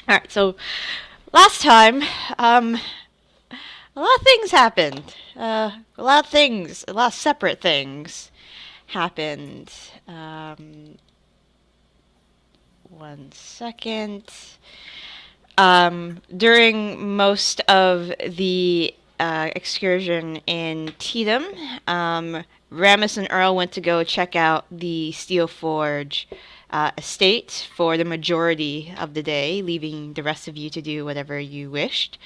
Alright, so last time, a lot of things happened. A lot of separate things happened. One second. During most of the excursion in Teetum, Ramas and Earl went to go check out the Steelforge estate for the majority of the day, leaving the rest of you to do whatever you wished.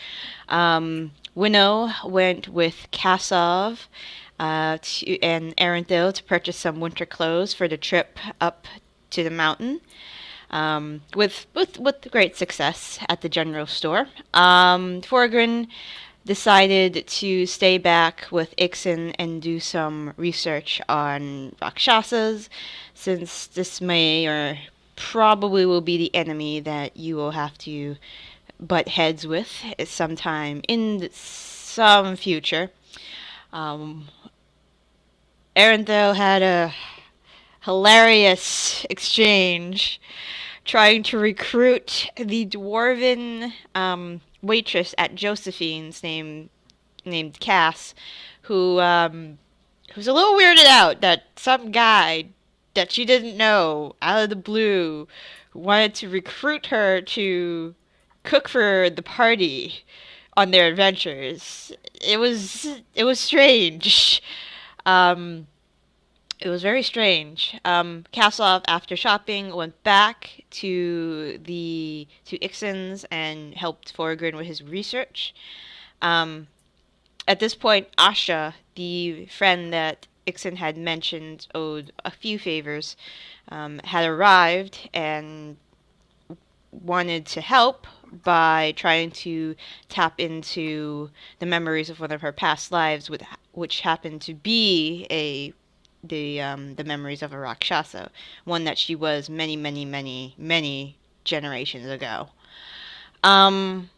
Hwinnil went with Kasov and Earendil to purchase some winter clothes for the trip up to the mountain, with great success at the general store. Florgorin decided to stay back with Ixen and do some research on rakshasas, since this may or probably will be the enemy that you will have to butt heads with sometime in some future. Um, Earendil had a hilarious exchange trying to recruit the dwarven waitress at Josephine's named Cass, who's a little weirded out that some guy that she didn't know out of the blue wanted to recruit her to cook for the party on their adventures. It was strange. Um, it was very strange. Kasov, after shopping, went back to Ixen's and helped Forgrin with his research. Um, at this point, Asha, the friend that Ixen had mentioned owed a few favors, had arrived and wanted to help by trying to tap into the memories of one of her past lives, which happened to be the memories of a rakshasa, one that she was many, many, many, many generations ago. Um,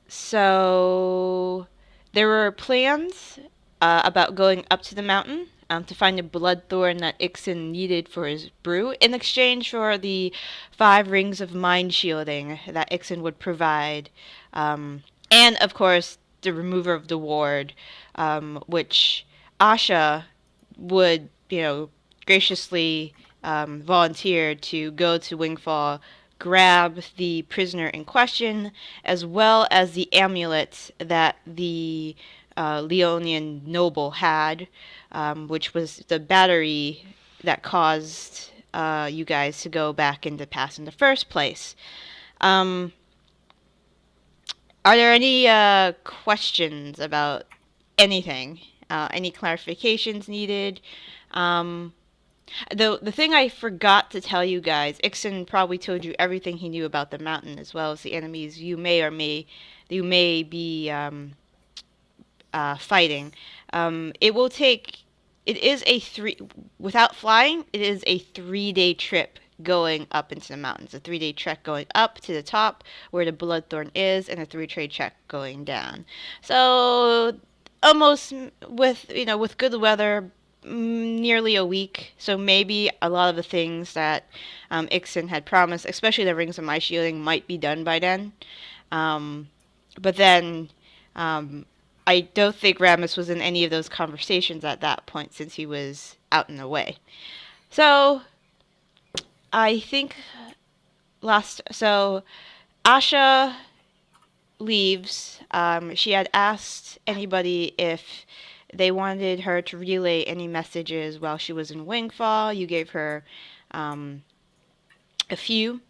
so there were plans about going up to the mountain to find the Bloodthorne that Ixen needed for his brew in exchange for the 5 rings of mind shielding that Ixen would provide. And, of course, the remover of the ward, which Asha would, graciously volunteer to go to Wingfall, grab the prisoner in question, as well as the amulet that the Leonian noble had, which was the battery that caused you guys to go back into pass in the first place. Um, are there any questions about anything? Any clarifications needed? Um, the thing I forgot to tell you guys, Ixen probably told you everything he knew about the mountain as well as the enemies you may be fighting. It will take. It is a three without flying. It is a 3-day trip going up into the mountains. A 3-day trek going up to the top where the Bloodthorne is, and a 3-day trek going down. So almost with good weather, nearly a week. So maybe a lot of the things that Ixen had promised, especially the rings of my shielding, might be done by then. Um, but then um, I don't think Ramus was in any of those conversations at that point since he was out and away. So I think so Asha leaves. She had asked anybody if they wanted her to relay any messages while she was in Wingfall. You gave her um, a few,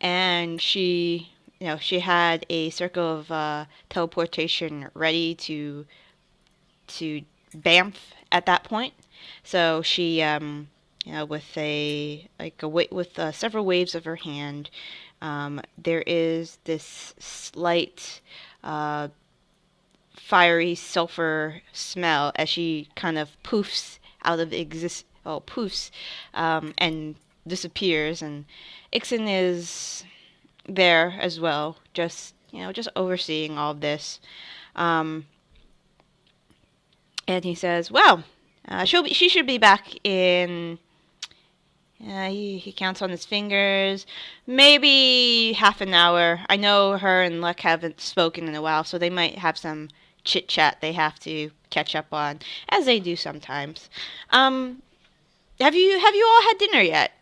and she had a circle of teleportation ready to Bamf at that point. So she, with several waves of her hand, there is this slight uh, fiery sulfur smell as she kind of poofs out of poofs, and disappears. And Ixen is there as well, just overseeing all of this. Um, and he says, "Well, she should be back in He counts on his fingers. Maybe half an hour. I know her and Luck haven't spoken in a while, so they might have some chit chat they have to catch up on, as they do sometimes. Um, have you all had dinner yet?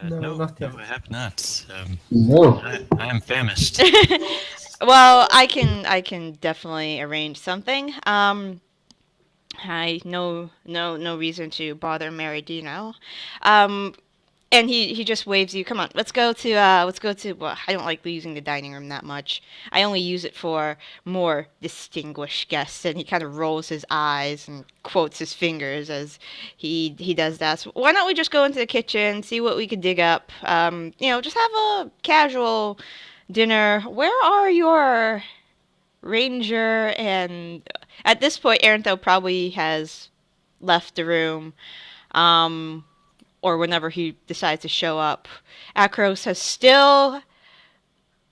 No, not yet. No, I have not. No. I am famished. Well, I can definitely arrange something. I no reason to bother Meridino. Um, and he just waves you. Come on, let's go to. Well, I don't like using the dining room that much. I only use it for more distinguished guests. And he kind of rolls his eyes and quotes his fingers as he does that. So why don't we just go into the kitchen, see what we could dig up? Just have a casual dinner. Where are your ranger? And at this point, Earendil probably has left the room. Um, or whenever he decides to show up. Acros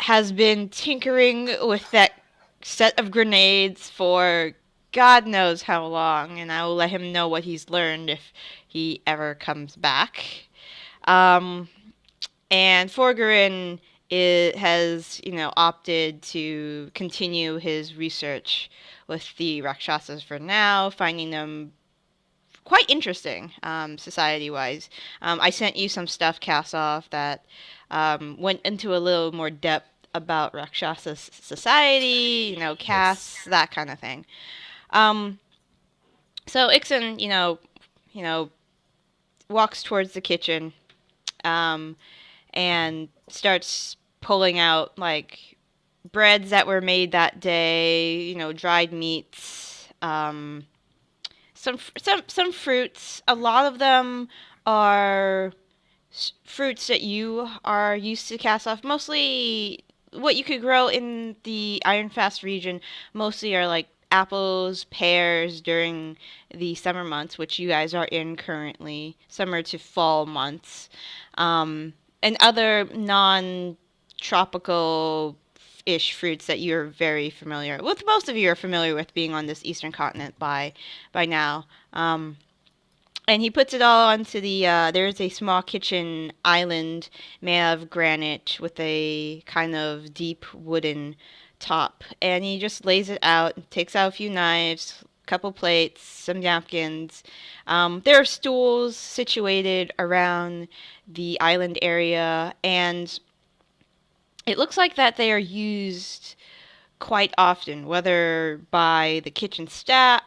has been tinkering with that set of grenades for God knows how long, and I will let him know what he's learned if he ever comes back. Um, and Florgorin has, opted to continue his research with the rakshasas for now, finding them quite interesting, society-wise. I sent you some stuff, Kasov, that went into a little more depth about Rakshasa society, castes, that kind of thing. Um, so Ixen, walks towards the kitchen, um, and starts pulling out like breads that were made that day, dried meats. Some fruits. A lot of them are fruits that you are used to cast off. Mostly what you could grow in the Ironfast region. Mostly are like apples, pears during the summer months, which you guys are in currently. Summer to fall months, and other non-tropical ish fruits that you're very familiar with. Most of you are familiar with being on this eastern continent by now. And he puts it all onto the. There's a small kitchen island made of granite with a kind of deep wooden top, and he just lays it out. Takes out a few knives, couple plates, some napkins. There are stools situated around the island area, and it looks like that they are used quite often, whether by the kitchen staff,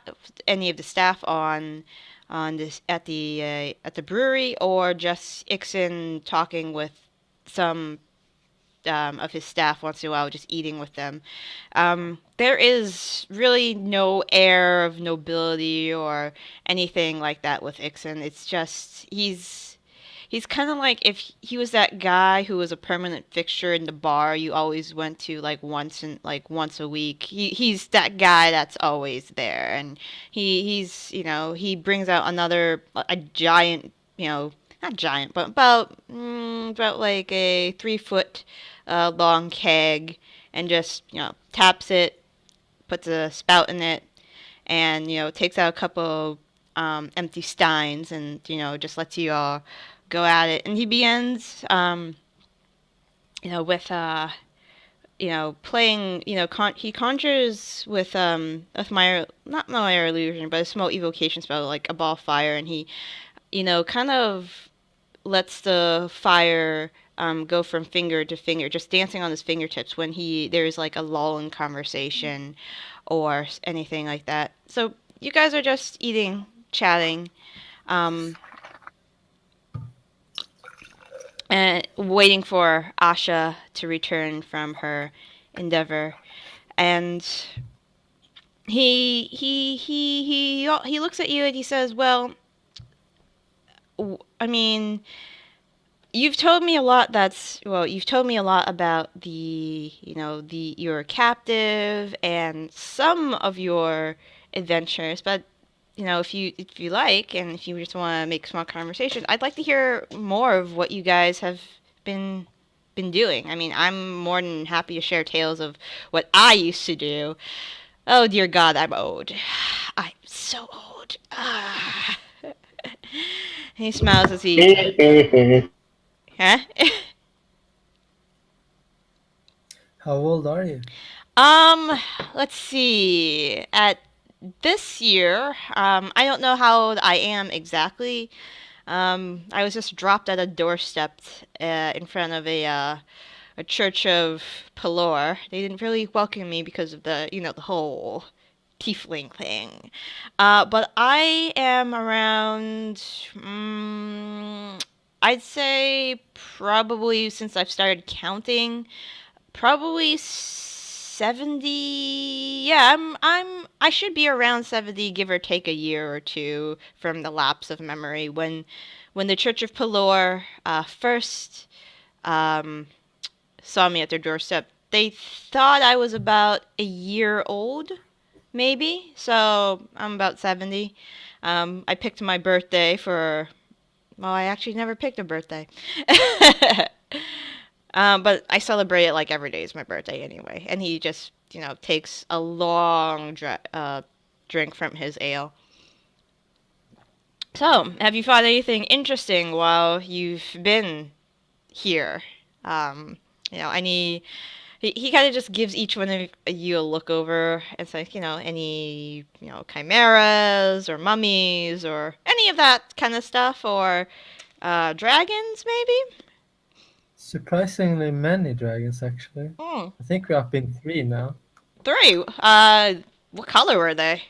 any of the staff on this at the brewery, or just Ixen talking with some of his staff once in a while, just eating with them. There is really no air of nobility or anything like that with Ixen. It's just he's kind of like if he was that guy who was a permanent fixture in the bar you always went to like once a week. He's that guy that's always there, and he brings out a giant, not giant, but about like a 3 foot long keg, and just taps it, puts a spout in it, and takes out a couple empty steins, and just lets you all go at it. And he begins, with playing. He conjures with my not my illusion, but a small evocation spell, like a ball of fire, and he, kind of lets the fire go from finger to finger, just dancing on his fingertips when there's like a lull in conversation or anything like that. So you guys are just eating, chatting, and waiting for Asha to return from her endeavor. And he looks at you and he says, "Well, I mean, you've told me a lot about your captive and some of your adventures, but if you like, and if you just want to make small conversation, I'd like to hear more of what you guys have been doing. I mean, I'm more than happy to share tales of what I used to do. Oh dear God, I'm old. I'm so old. out. Ah. He smiles as he... Huh? How old are you? Let's see. At this year, I don't know how old I am exactly. I was just dropped at a doorstep in front of a church of Pelor. They didn't really welcome me because of the whole tiefling thing. But I am around, I'd say probably since I've started counting, probably 70. Yeah, I should be around 70, give or take a year or two from the lapse of memory when the Church of Pelor first um, saw me at their doorstep. They thought I was about a year old, maybe. So I'm about 70. I picked my birthday for. Well, I actually never picked a birthday. But I celebrate it like every day is my birthday anyway. And he just, takes a long drink from his ale. So, have you found anything interesting while you've been here? Any. He kind of just gives each one of you a look over and says, any, chimeras or mummies or any of that kind of stuff, or dragons maybe? Surprisingly many dragons, actually. Mm. I think we're up in 3 now. 3? What color were they?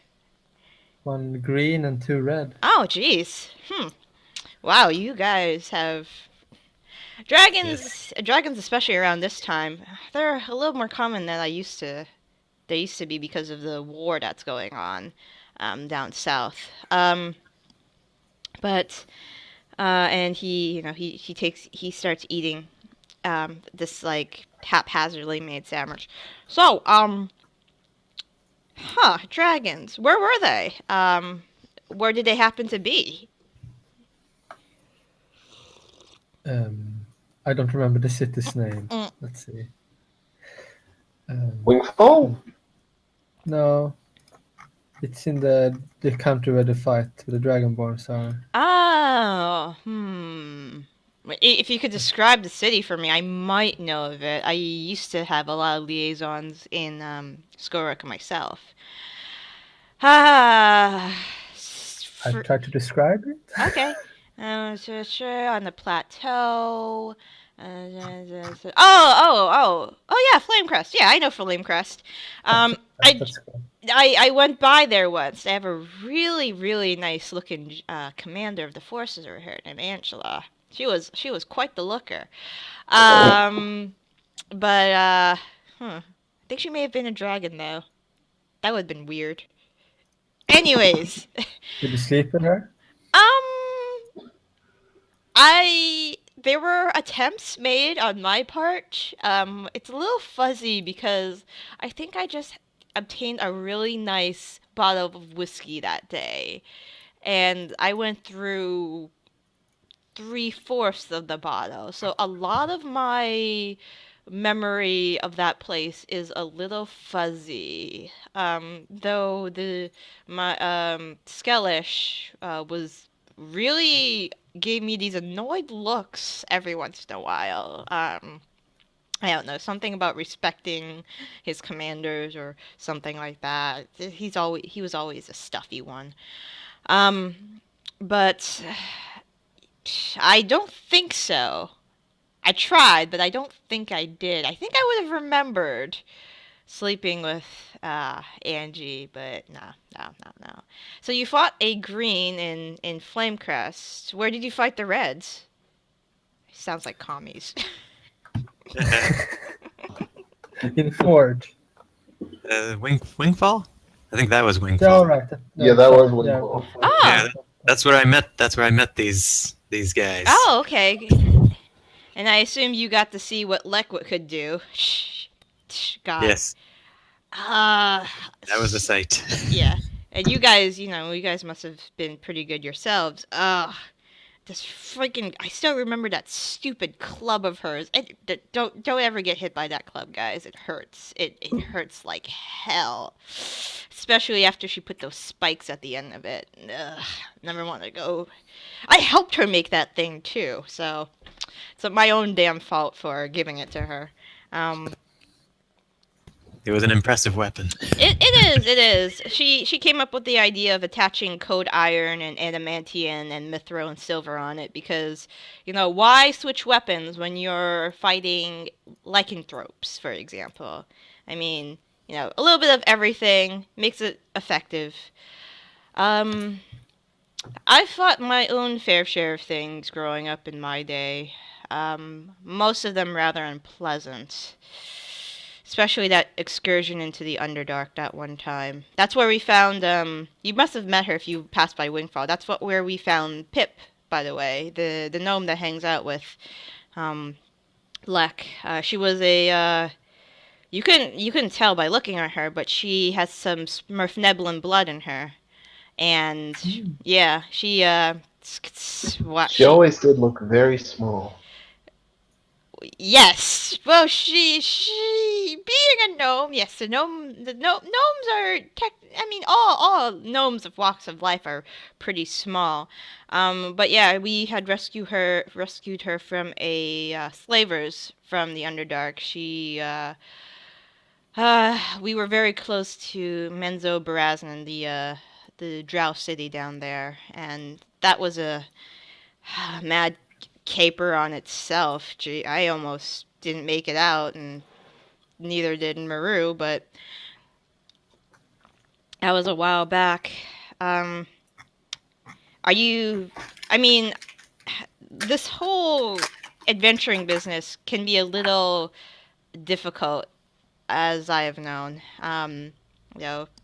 1 green and 2 red. Oh, jeez. Wow, you guys have... Dragons, Yes. dragons, especially around this time, they're a little more common than they used to be because of the war that's going on down south. But and he starts eating this like haphazardly made sandwich. So dragons. Where were they? Where did they happen to be? I don't remember the city's name. Mm. Let's see. Wingfall? No. It's in the country where the fight with the Dragonborns are. Oh, If you could describe the city for me, I might know of it. I used to have a lot of liaisons in Skorok myself. I tried to describe it. Okay. On the plateau. Oh, yeah, Flamecrest. Yeah, I know Flamecrest. That's cool. I went by there once. They have a really, really nice looking commander of the forces over here named Angela. She was quite the looker. I think she may have been a dragon though. That would have been weird. Anyways. Did you sleep with her? There were attempts made on my part. It's a little fuzzy because I think I just obtained a really nice bottle of whiskey that day, and I went through 3/4 of the bottle. So a lot of my memory of that place is a little fuzzy. Though my Skellish was really gave me these annoyed looks every once in a while. I don't know, something about respecting his commanders or something like that. He was always a stuffy one. But I don't think so. I tried, but I don't think I did. I think I would have remembered sleeping with Angie, but no. So you fought a green in Flamecrest. Where did you fight the reds? Sounds like commies. In Forge. Wingfall? I think that was Wingfall. Yeah, all right. Yeah, that was Wingfall. Oh. Yeah, that's where I met these guys. Oh, okay. And I assume you got to see what Lekwood could do. God. Yes. That was a sight. Yeah. And you guys must have been pretty good yourselves. this freaking, I still remember that stupid club of hers. Don't ever get hit by that club, guys. It hurts. It hurts like hell. Especially after she put those spikes at the end of it. Ugh, never want to go. I helped her make that thing too, so it's my own damn fault for giving it to her. It was an impressive weapon. It is. She came up with the idea of attaching code iron and adamantium and mithril and silver on it because, why switch weapons when you're fighting lycanthropes, for example? I mean, a little bit of everything makes it effective. I fought my own fair share of things growing up in my day. Most of them rather unpleasant. Especially that excursion into the Underdark that one time. That's where we found, you must have met her if you passed by Wingfall. That's where we found Pip, by the way, the gnome that hangs out with, Lek. She was you couldn't tell by looking at her, but she has some Smurfneblin blood in her. And, yeah, she always did look very small. Yes. Well, she being a gnome, yes, the gnomes are all gnomes of walks of life are pretty small. But yeah, we had rescued her from a slavers from the Underdark. We were very close to Menzo Barazan, the Drow city down there, and that was a mad caper on itself. Gee, I almost didn't make it out, and neither did Maru, but that was a while back. This whole adventuring business can be a little difficult, as I have known. Are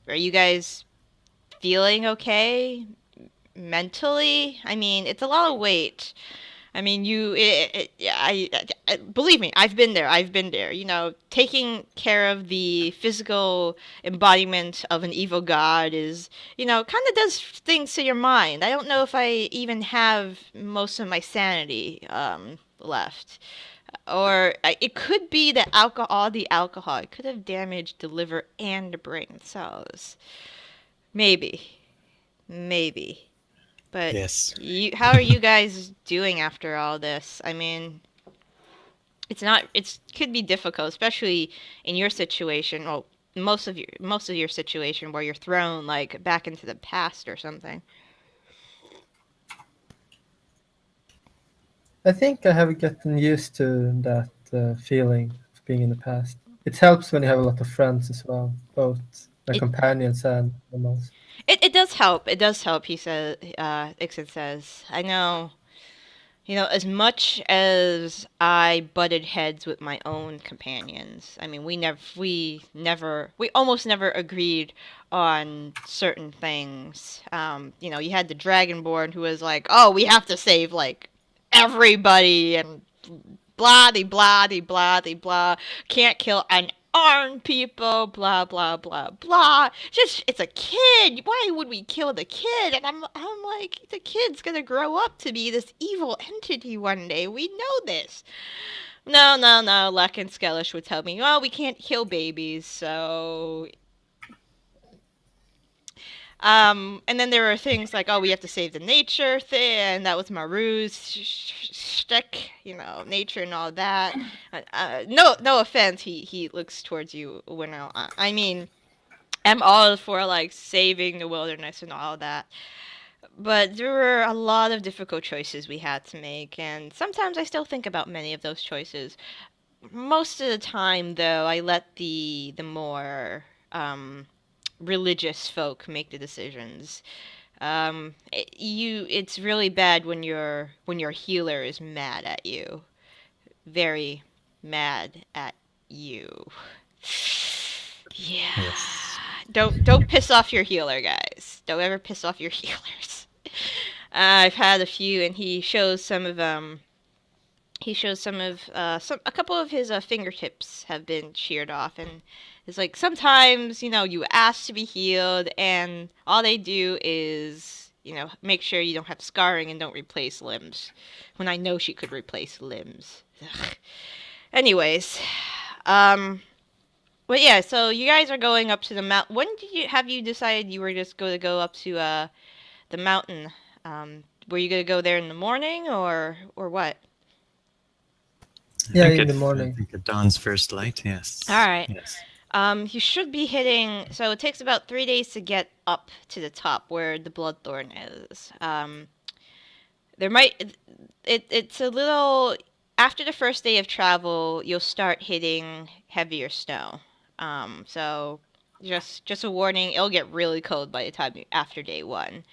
you guys feeling okay mentally? It's a lot of weight. Believe me, I've been there. Taking care of the physical embodiment of an evil god is, kind of does things to your mind. I don't know if I even have most of my sanity left. Or it could be the alcohol. It could have damaged the liver and the brain cells. Maybe. But yes. How are you guys doing after all this? It could be difficult, especially in your situation. Well, most of your situation where you're thrown like back into the past or something. I think I have gotten used to that feeling of being in the past. It helps when you have a lot of friends as well, both companions and animals. It does help. It does help. He says. Ixen says. I know. As much as I butted heads with my own companions. We almost never agreed on certain things. You had the Dragonborn who was like, "Oh, we have to save like everybody," and blah de blah de blah de blah. Can't kill unarmed people. Blah blah blah blah. It's a kid. Why would we kill the kid? And I'm like, the kid's gonna grow up to be this evil entity one day. We know this. No. Luck and Skellish would tell me, well, we can't kill babies, so. And then there were things like, oh, we have to save the nature thing, and that was Maru's shtick, nature and all that. No offense, he looks towards you, Hwinnil. I'm all for, like, saving the wilderness and all that. But there were a lot of difficult choices we had to make, and sometimes I still think about many of those choices. Most of the time, though, I let the more, religious folk make the decisions. It's really bad when your healer is mad at you, very mad at you. Yeah. Yes. Don't piss off your healer, guys. Don't ever piss off your healers. I've had a few, and he shows some of a couple of his fingertips have been sheared off, and it's like sometimes you ask to be healed, and all they do is make sure you don't have scarring and don't replace limbs. When I know she could replace limbs. Ugh. Anyways, but yeah, so you guys are going up to the mountain. When have you decided you were just going to go up to the mountain? Were you going to go there in the morning or what? Yeah, I in the I morning. think at dawn's first light, yes. All right. Yes. You should be hitting. So it takes about 3 days to get up to the top where the Bloodthorne is. There might. It's a little. After the first day of travel, you'll start hitting heavier snow. So just a warning. It'll get really cold by the time after day 1.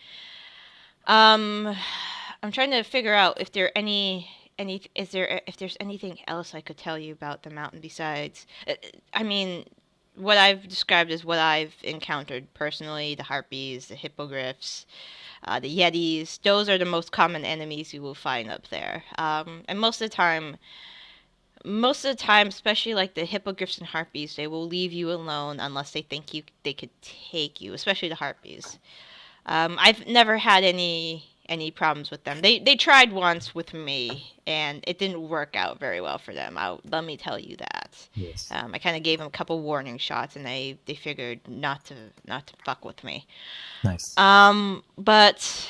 I'm trying to figure out if there if there's anything else I could tell you about the mountain besides. I mean, what I've described is what I've encountered personally: the harpies, the hippogriffs, the yetis. Those are the most common enemies you will find up there. And most of the time, especially like the hippogriffs and harpies, they will leave you alone unless they think they could take you. Especially the harpies. I've never had any problems with them. They tried once with me, and it didn't work out very well for them. Let me tell you that. Yes. I kind of gave them a couple warning shots, and they figured not to fuck with me. Nice. But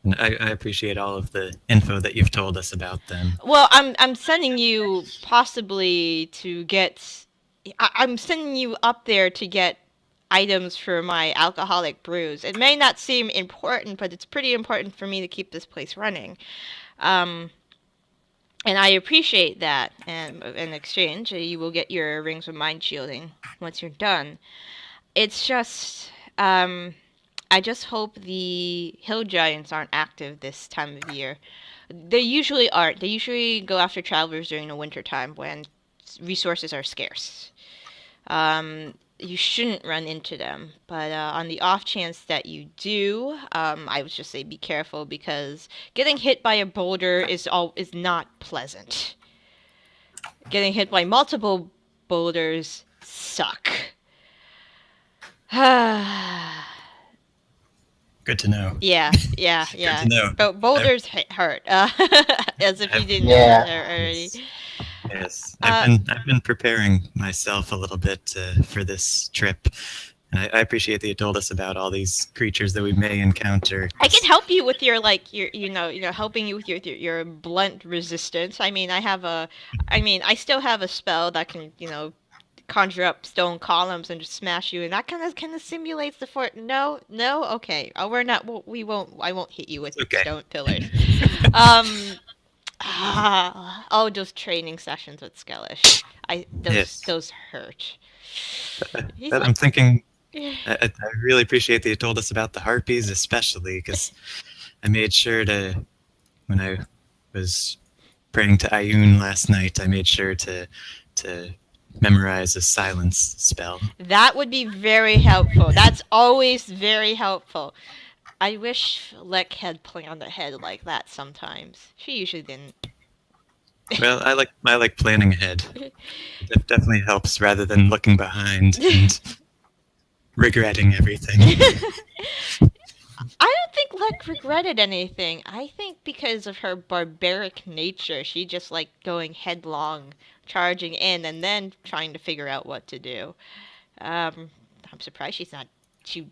And I appreciate all of the info that you've told us about them. well, I'm sending you possibly to get. I'm sending you up there to get items for my alcoholic brews. It may not seem important, but it's pretty important for me to keep this place running. And I appreciate that. And in exchange, you will get your rings of mind shielding once you're done. It's just, I just hope the hill giants aren't active this time of year. They usually aren't. They usually go after travelers during the winter time when resources are scarce. You shouldn't run into them, but on the off chance that you do, I would just say be careful because getting hit by a boulder is not pleasant. Getting hit by multiple boulders suck. Good to know. Yeah. Good to know. But boulders hurt, as if you didn't Yeah. know that already. Yes, I've been preparing myself a little bit for this trip, and I appreciate that you told us about all these creatures that we may encounter. I can help you with your helping you with your blunt resistance. I still have a spell that can conjure up stone columns and just smash you, and that kind of simulates the fort. No, okay. We're not. We won't. I won't hit you with stone pillars. Those training sessions with Skellish. Those hurt. But I'm thinking, I really appreciate that you told us about the harpies, especially because I made sure to, when I was praying to Ayun last night, I made sure to memorize a silence spell. That would be very helpful. That's always very helpful. I wish Lek had planned ahead like that sometimes. She usually didn't. Well, I like planning ahead. It definitely helps rather than looking behind and regretting everything. I don't think Lek regretted anything. I think because of her barbaric nature, she just liked going headlong, charging in, and then trying to figure out what to do. I'm surprised she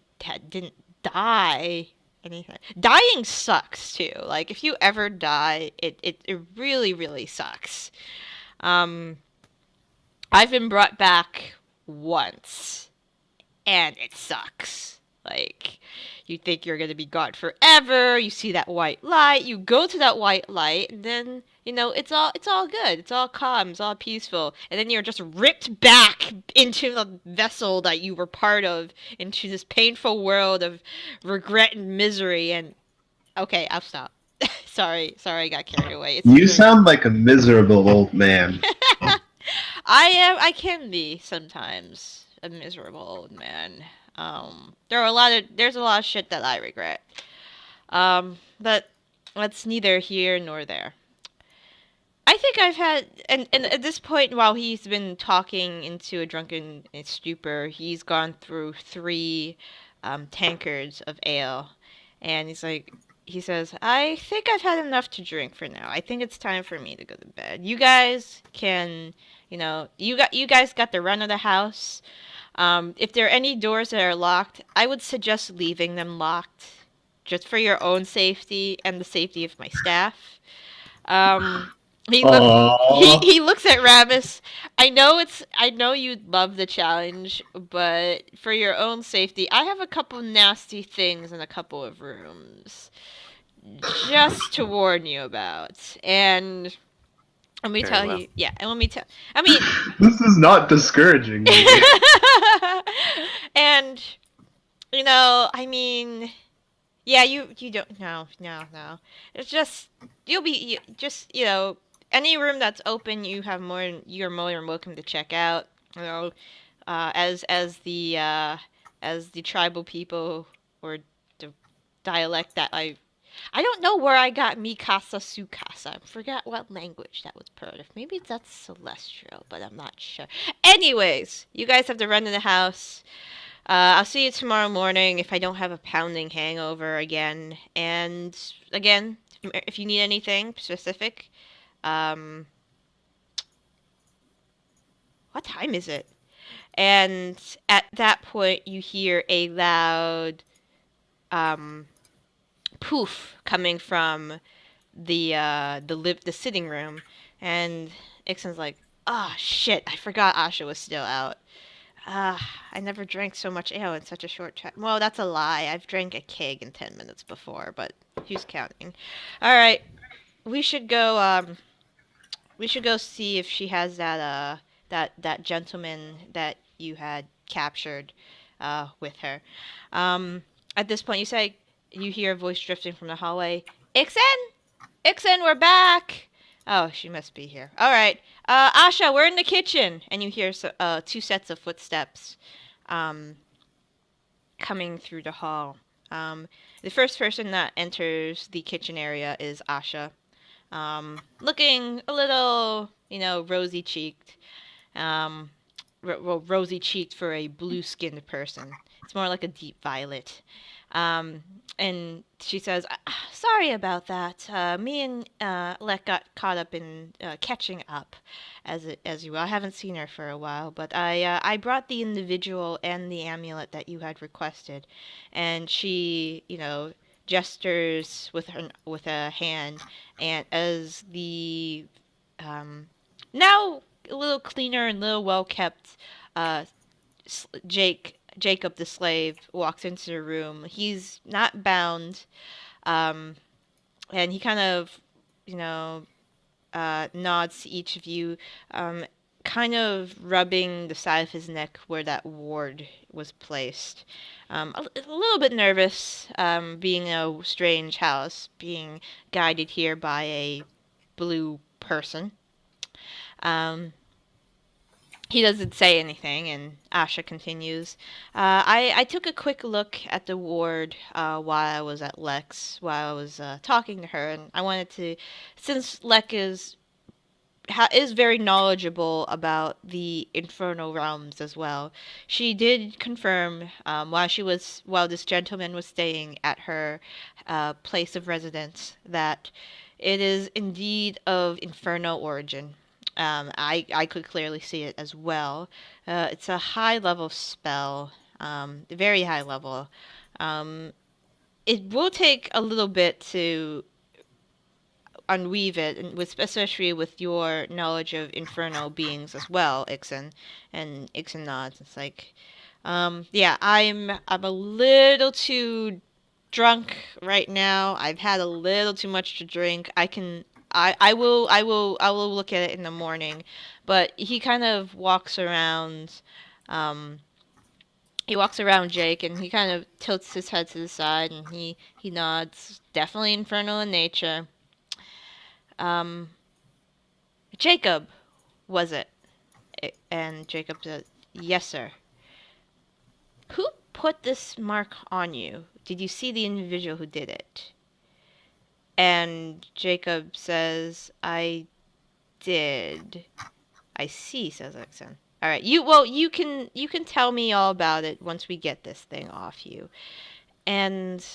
didn't die. Anything. Dying sucks too. Like if you ever die, it really, really sucks. I've been brought back once, and it sucks. Like you think you're gonna be gone forever. You see that white light. You go to that white light, and then it's all good. It's all calm. It's all peaceful. And then you're just ripped back into the vessel that you were part of, into this painful world of regret and misery. And okay, I'll stop. sorry, I got carried away. You sound like a miserable old man. I can be sometimes a miserable old man. There's a lot of shit that I regret. But that's neither here nor there. I think I've had, and at this point, while he's been talking into a drunken stupor, he's gone through 3 tankards of ale, And he says, I think I've had enough to drink for now. I think it's time for me to go to bed. You guys can, you guys got the run of the house. If there are any doors that are locked, I would suggest leaving them locked, just for your own safety and the safety of my staff. He looks he looks at Ramas. I know you'd love the challenge, but for your own safety, I have a couple nasty things in a couple of rooms. Just to warn you about. And let me tell you. Yeah, and let me tell I mean This is not discouraging me. and I mean, yeah, you don't no. It's just any room that's open, you're more than welcome to check out. As the tribal people or the dialect that I don't know where I got mi casa su casa. I forgot what language that was part of. Maybe that's Celestial, but I'm not sure. Anyways, you guys have to run to the house. I'll see you tomorrow morning if I don't have a pounding hangover again. And again, if you need anything specific, what time is it? And at that point, you hear a loud poof coming from the sitting room, and Ixen's like, "Ah, oh, shit! I forgot Asha was still out. I never drank so much ale in such a short time. Well, that's a lie. I've drank a keg in 10 minutes before, but who's counting? All right, we should go. We should go see if she has that gentleman that you had captured, with her. At this point, you hear a voice drifting from the hallway. Ixen, we're back. Oh, she must be here. All right. Asha, we're in the kitchen. And you hear two sets of footsteps coming through the hall. The first person that enters the kitchen area is Asha. Looking a little, rosy-cheeked. Rosy-cheeked for a blue-skinned person. It's more like a deep violet. And she says, sorry about that. Me and Lek got caught up in catching up, as you will. I haven't seen her for a while, but I brought the individual and the amulet that you had requested, and she, gestures with a hand, and as the now a little cleaner and a little well kept Jacob the slave walks into the room. He's not bound, and he kind of, nods to each of you, kind of rubbing the side of his neck where that ward was placed. A little bit nervous, being a strange house, being guided here by a blue person. He doesn't say anything, and Asha continues. I took a quick look at the ward while I was at Lek's, while I was talking to her, and I wanted to, since Lek is very knowledgeable about the infernal realms as well. She did confirm while this gentleman was staying at her place of residence that it is indeed of infernal origin. I could clearly see it as well. It's a high level spell, very high level. It will take a little bit to unweave it, and especially with your knowledge of infernal beings as well, Ixen. And Ixen nods. It's like, yeah, I'm a little too drunk right now. I've had a little too much to drink. I will look at it in the morning. But he kind of walks around. He walks around Jake, and he kind of tilts his head to the side, and he nods. Definitely infernal in nature. Jacob, was it? And Jacob said, yes, sir. Who put this mark on you? Did you see the individual who did it? And Jacob says, I did. I see, says Ixen. All right, you can tell me all about it once we get this thing off you. And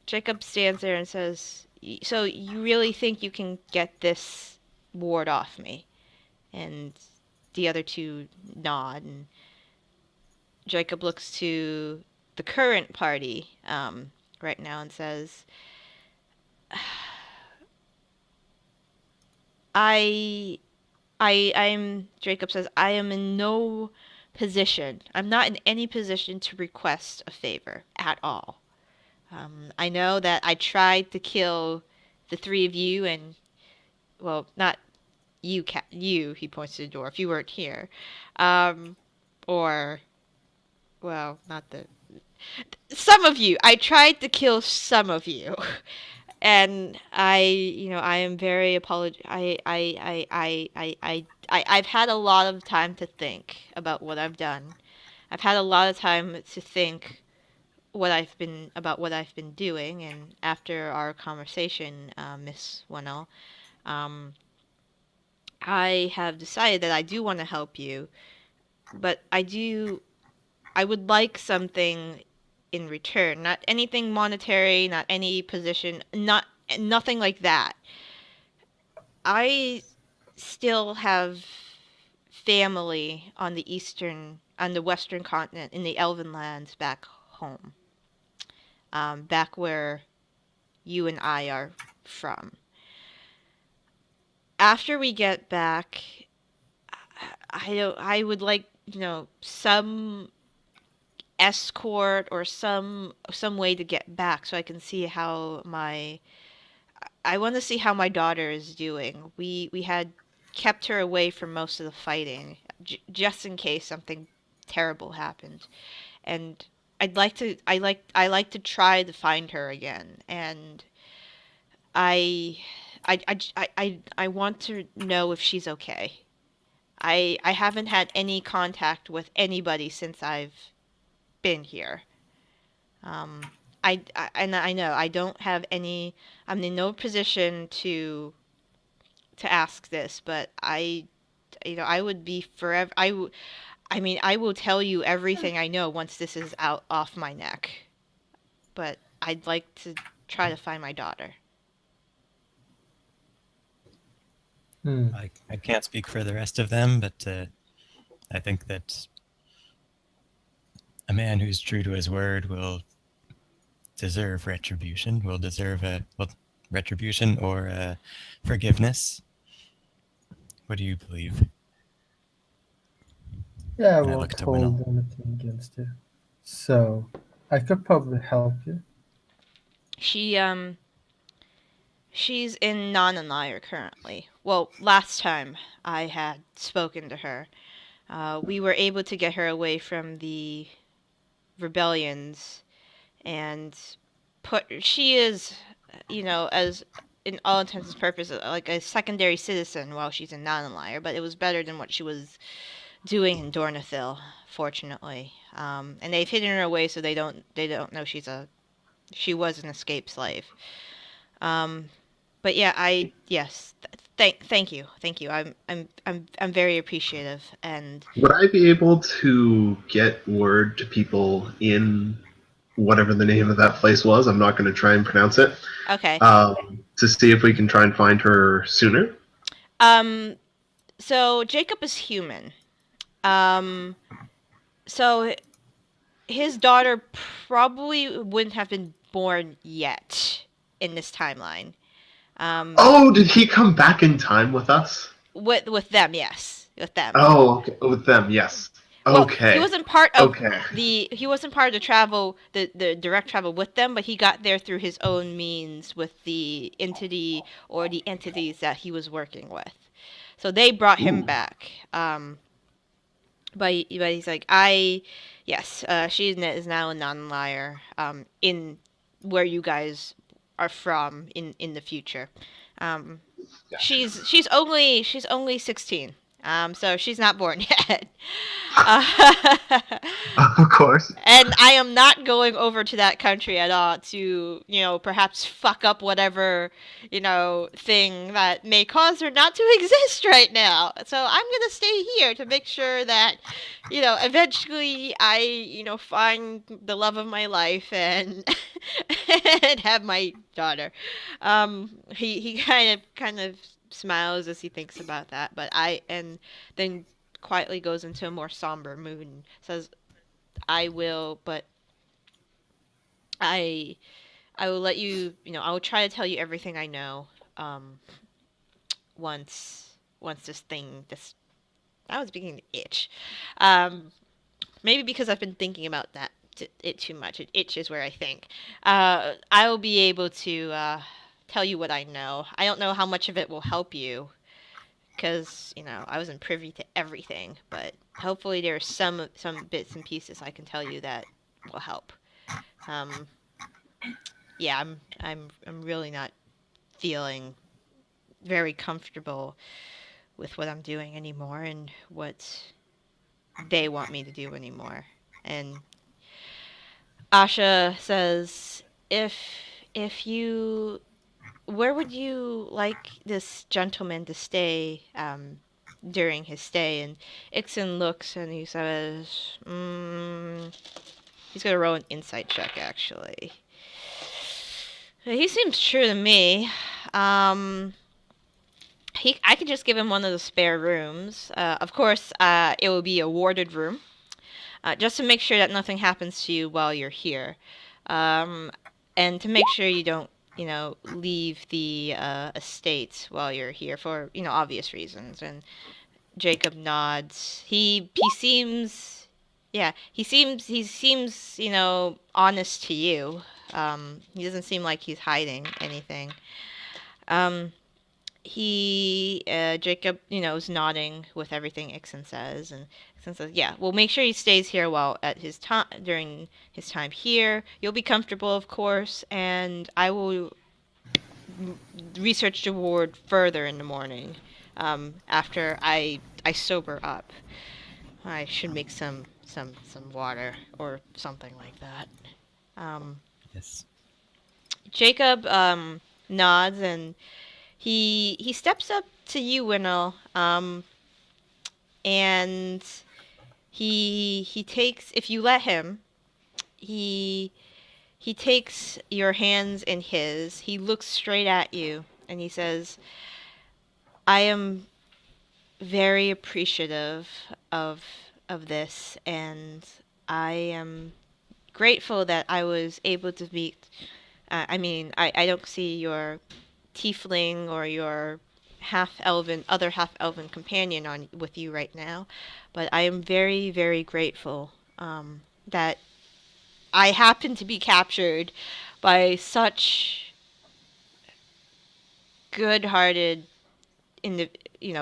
Jacob stands there and says, "So you really think you can get this ward off me?" And the other two nod, and Jacob looks to the current party right now and says, I'm Jacob says, I am in no position. I'm not in any position to request a favor at all. I know that I tried to kill the three of you, and well, not you, you. He points to the dwarf. You weren't here, or well, not the some of you. I tried to kill some of you. And I am very I've had a lot of time to think about what I've done. I've had a lot of time to think what I've been doing, and after our conversation, Miss Hwinnil, um, I have decided that I do want to help you, but I would like something in return. Not anything monetary, not any position, nothing like that. I still have family on the western continent, in the Elven lands back home, back where you and I are from. After we get back, I would like, some escort or some way to get back so I can see how I want to see how my daughter is doing. We had kept her away from most of the fighting, just in case something terrible happened. And I like to try to find her again. And I want to know if she's okay. I haven't had any contact with anybody since I've been here. Um, and I know I don't have any. I'm in no position to ask this, but I would be forever. I mean, I will tell you everything I know once this is out off my neck. But I'd like to try to find my daughter. I can't speak for the rest of them, but I think that a man who's true to his word will deserve retribution. Will deserve retribution or forgiveness. What do you believe? Yeah, I And I won't look to hold Hwinnil. anything against you. So, I could probably help you. She's in Nananire currently. Well, last time I had spoken to her, we were able to get her away from the rebellions, and she is, as in all intents and purposes, like a secondary citizen while she's in Nananire, but it was better than what she was doing in Dornathil, fortunately. And they've hidden her away so they don't know she was an escaped slave. Um, but yeah, yes, thank you, I'm very appreciative, and Would I be able to get word to people in whatever the name of that place was? I'm not going to try and pronounce it. okay. To see if we can try and find her sooner. So Jacob is human. Um, so his daughter probably wouldn't have been born yet in this timeline. Oh, did he come back in time with us? With them, yes, with them. Oh, okay. With them, yes. Well, Okay. he wasn't part of Okay. he wasn't part of the travel, the direct travel with them, but he got there through his own means with the entity or the entities that he was working with. So they brought him back. But he's like, yes, she is now a non-liar. In where you guys are from in the future. Gotcha. She's only 16. So she's not born yet. Of course. And I am not going over to that country at all to, perhaps fuck up whatever, thing that may cause her not to exist right now. So I'm going to stay here to make sure that, eventually I, find the love of my life and and have my daughter. He kind of smiles as he thinks about that, and then quietly goes into a more somber mood and says, I will, but I I will let you, I will try to tell you everything I know. Once this I was beginning to itch. Maybe because I've been thinking about it too much. It itches where I think. I will be able to tell you what I know. I don't know how much of it will help you, because I wasn't privy to everything, but hopefully there's some bits and pieces I can tell you that will help. Yeah, I'm really not feeling very comfortable with what I'm doing anymore and what they want me to do anymore. And Asha says, if you, where would you like this gentleman to stay during his stay? And Ixen looks and he says, he's gonna roll an insight check actually. He seems true to me. I could just give him one of the spare rooms. Of course, it will be a warded room, just to make sure that nothing happens to you while you're here, and to make sure you don't, leave the estate while you're here for, obvious reasons. And Jacob nods. He seems, yeah, he seems, honest to you. He doesn't seem like he's hiding anything. Jacob, is nodding with everything Ixen says, and Ixen says, "Yeah, well, make sure he stays here during his time here. You'll be comfortable, of course, and I will research the ward further in the morning. After I sober up, I should make some water or something like that." Yes. Jacob nods and he steps up to you, Hwinnil, and he takes, if you let him, he takes your hands in his. He looks straight at you and he says, "I am very appreciative of this, and I am grateful that I was able to meet. I don't see your tiefling or your other half-elven companion with you right now, but I am very, very grateful that I happen to be captured by such good-hearted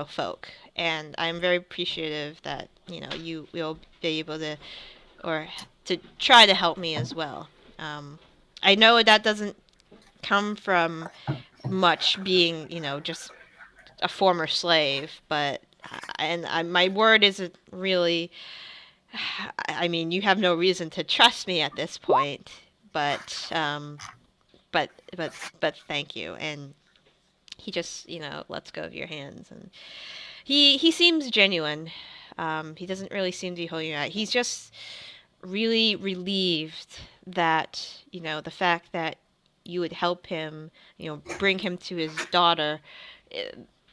folk, and I'm very appreciative that you will be able to, or to try to help me as well. I know that doesn't come from much being, just a former slave, but my word isn't really. I mean, you have no reason to trust me at this point, but but thank you." And he just, lets go of your hands, and he seems genuine. He doesn't really seem to be holding you out. He's just really relieved that, the fact that you would help him, bring him to his daughter.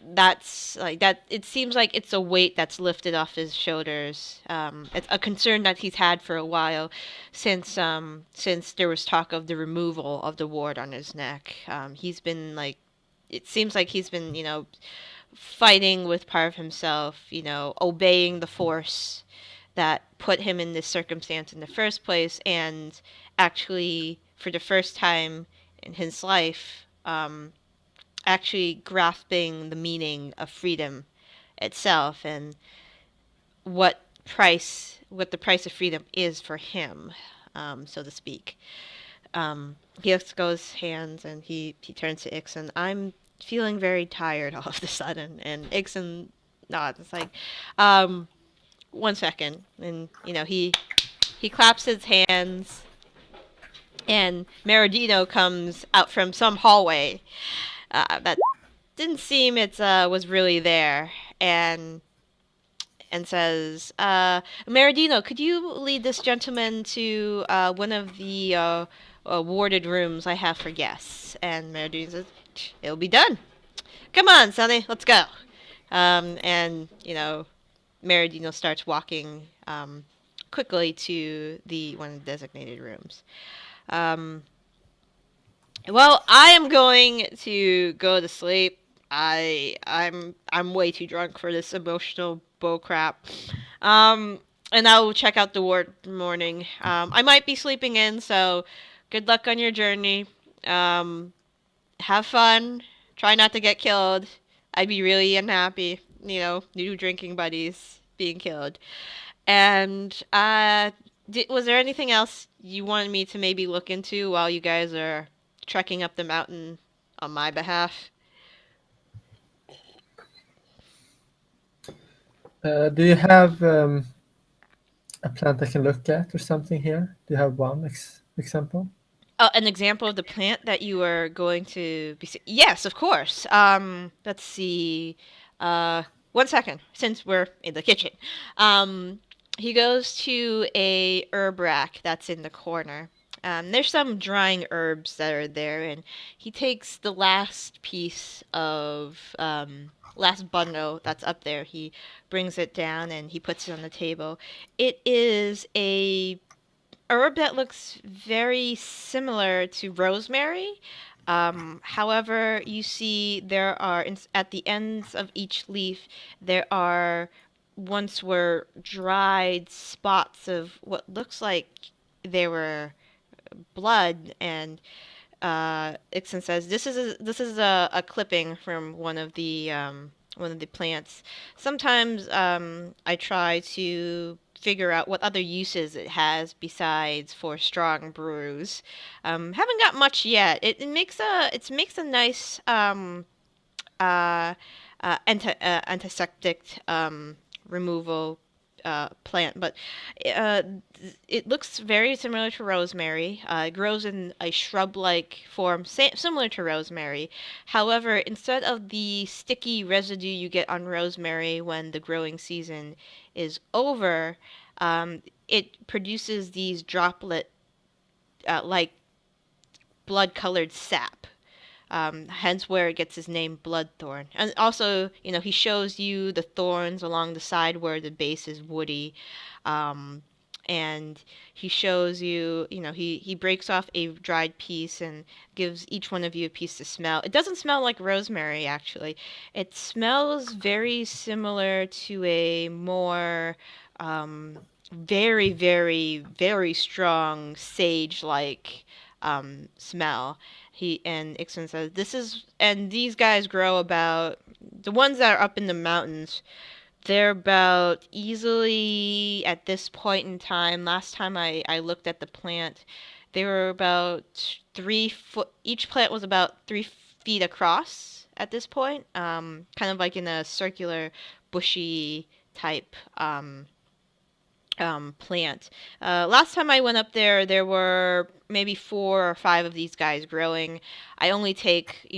That's like that. It seems like it's a weight that's lifted off his shoulders. It's a concern that he's had for a while, since there was talk of the removal of the ward on his neck. He's been like, it seems like he's been, fighting with part of himself, obeying the force that put him in this circumstance in the first place, and actually, for the first time in his life, actually grasping the meaning of freedom itself, and what the price of freedom is for him, so to speak. He lets go his hands and he turns to Ixen. "I'm feeling very tired all of a sudden," and Ixen nods. It's like, 1 second, and he claps his hands, and Meridino comes out from some hallway that didn't seem it was really there, and says, Meridino, could you lead this gentleman to one of the warded rooms I have for guests? And Meridino says, it'll be done. Come on, Sonny, let's go. And Meridino starts walking quickly to one of the designated rooms. Well, I am going to go to sleep. I'm way too drunk for this emotional bull crap. And I'll check out the ward morning. I might be sleeping in, so good luck on your journey. Have fun. Try not to get killed. I'd be really unhappy, new drinking buddies being killed. And was there anything else you wanted me to maybe look into while you guys are trekking up the mountain on my behalf? Do you have a plant I can look at or something here? Do you have one example? An example of the plant that you are going to be... Yes, of course. Let's see. 1 second, since we're in the kitchen. He goes to a herb rack that's in the corner. There's some drying herbs that are there, and he takes the last piece of... last bundle that's up there. He brings it down and he puts it on the table. It is a herb that looks very similar to rosemary. However, you see there are, at the ends of each leaf, there are once were dried spots of what looks like they were blood, and Ixen says this is a clipping from one of the plants. Sometimes I try to figure out what other uses it has besides for strong brews. Haven't got much yet. It makes a nice antiseptic removal plant, but it looks very similar to rosemary. It grows in a shrub-like form, similar to rosemary. However, instead of the sticky residue you get on rosemary when the growing season is over, it produces these droplet like blood-colored sap. Hence where it gets his name, Bloodthorne. And also, he shows you the thorns along the side where the base is woody. And he shows you, he breaks off a dried piece and gives each one of you a piece to smell. It doesn't smell like rosemary, actually. It smells very similar to a more very, very, very strong sage-like smell. Ixen says, and these guys grow about, the ones that are up in the mountains, they're about easily, at this point in time, last time I looked at the plant, they were about 3 foot, each plant was about 3 feet across at this point, kind of like in a circular, bushy type plant. Last time I went up there were maybe 4 or 5 of these guys growing. I only take,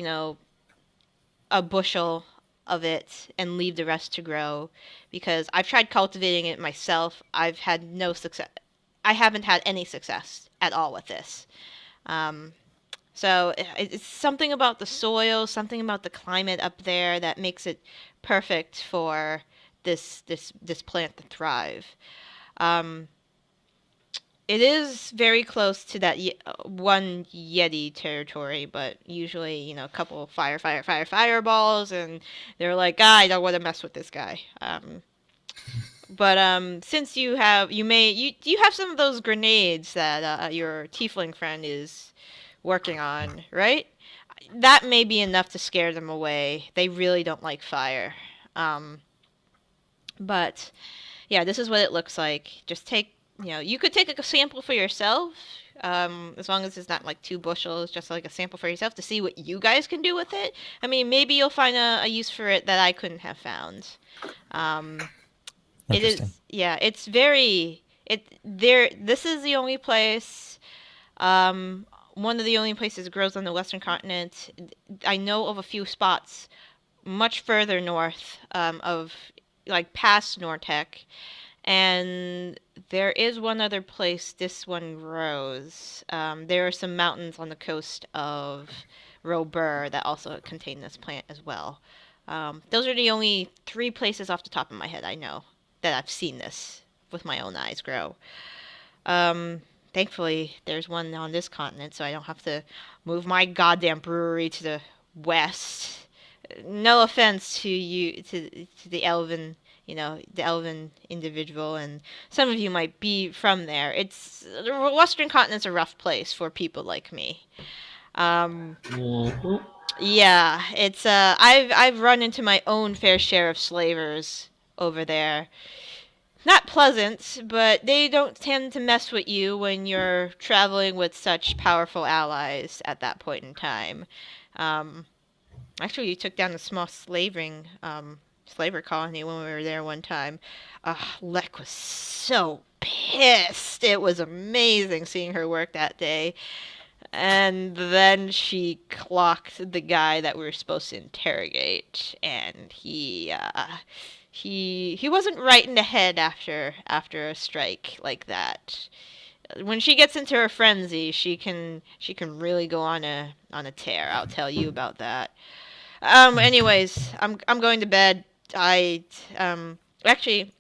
a bushel of it and leave the rest to grow because I've tried cultivating it myself. I've had no success. I haven't had any success at all with this. So it's something about the soil, something about the climate up there that makes it perfect for this plant to thrive. It is very close to that one Yeti territory, but usually, a couple of fireballs, and they're like, I don't want to mess with this guy. But since do you have some of those grenades that your tiefling friend is working on, right? That may be enough to scare them away. They really don't like fire. But yeah, this is what it looks like. Just take you could take a sample for yourself, as long as it's not like 2 bushels, just like a sample for yourself to see what you guys can do with it. I mean, maybe you'll find a use for it that I couldn't have found. It is, yeah, it's very, this is the only place, one of the only places it grows on the western continent. I know of a few spots much further north, of, like, past Nortec. And there is one other place this one grows. There are some mountains on the coast of Robur that also contain this plant as well. Those are the only 3 places off the top of my head I know that I've seen this with my own eyes grow. Thankfully, there's one on this continent, so I don't have to move my goddamn brewery to the west. No offense to you, to the elven, the elven individual, and some of you might be from there. The western continent's a rough place for people like me. Yeah, it's I've run into my own fair share of slavers over there. Not pleasant, but they don't tend to mess with you when you're traveling with such powerful allies at that point in time. Actually, you took down a small slaver colony when we were there one time. Lek was so pissed. It was amazing seeing her work that day. And then she clocked the guy that we were supposed to interrogate, and he wasn't right in the head after a strike like that. When she gets into her frenzy, she can really go on a tear. I'll tell you about that. Anyways, I'm going to bed. Actually,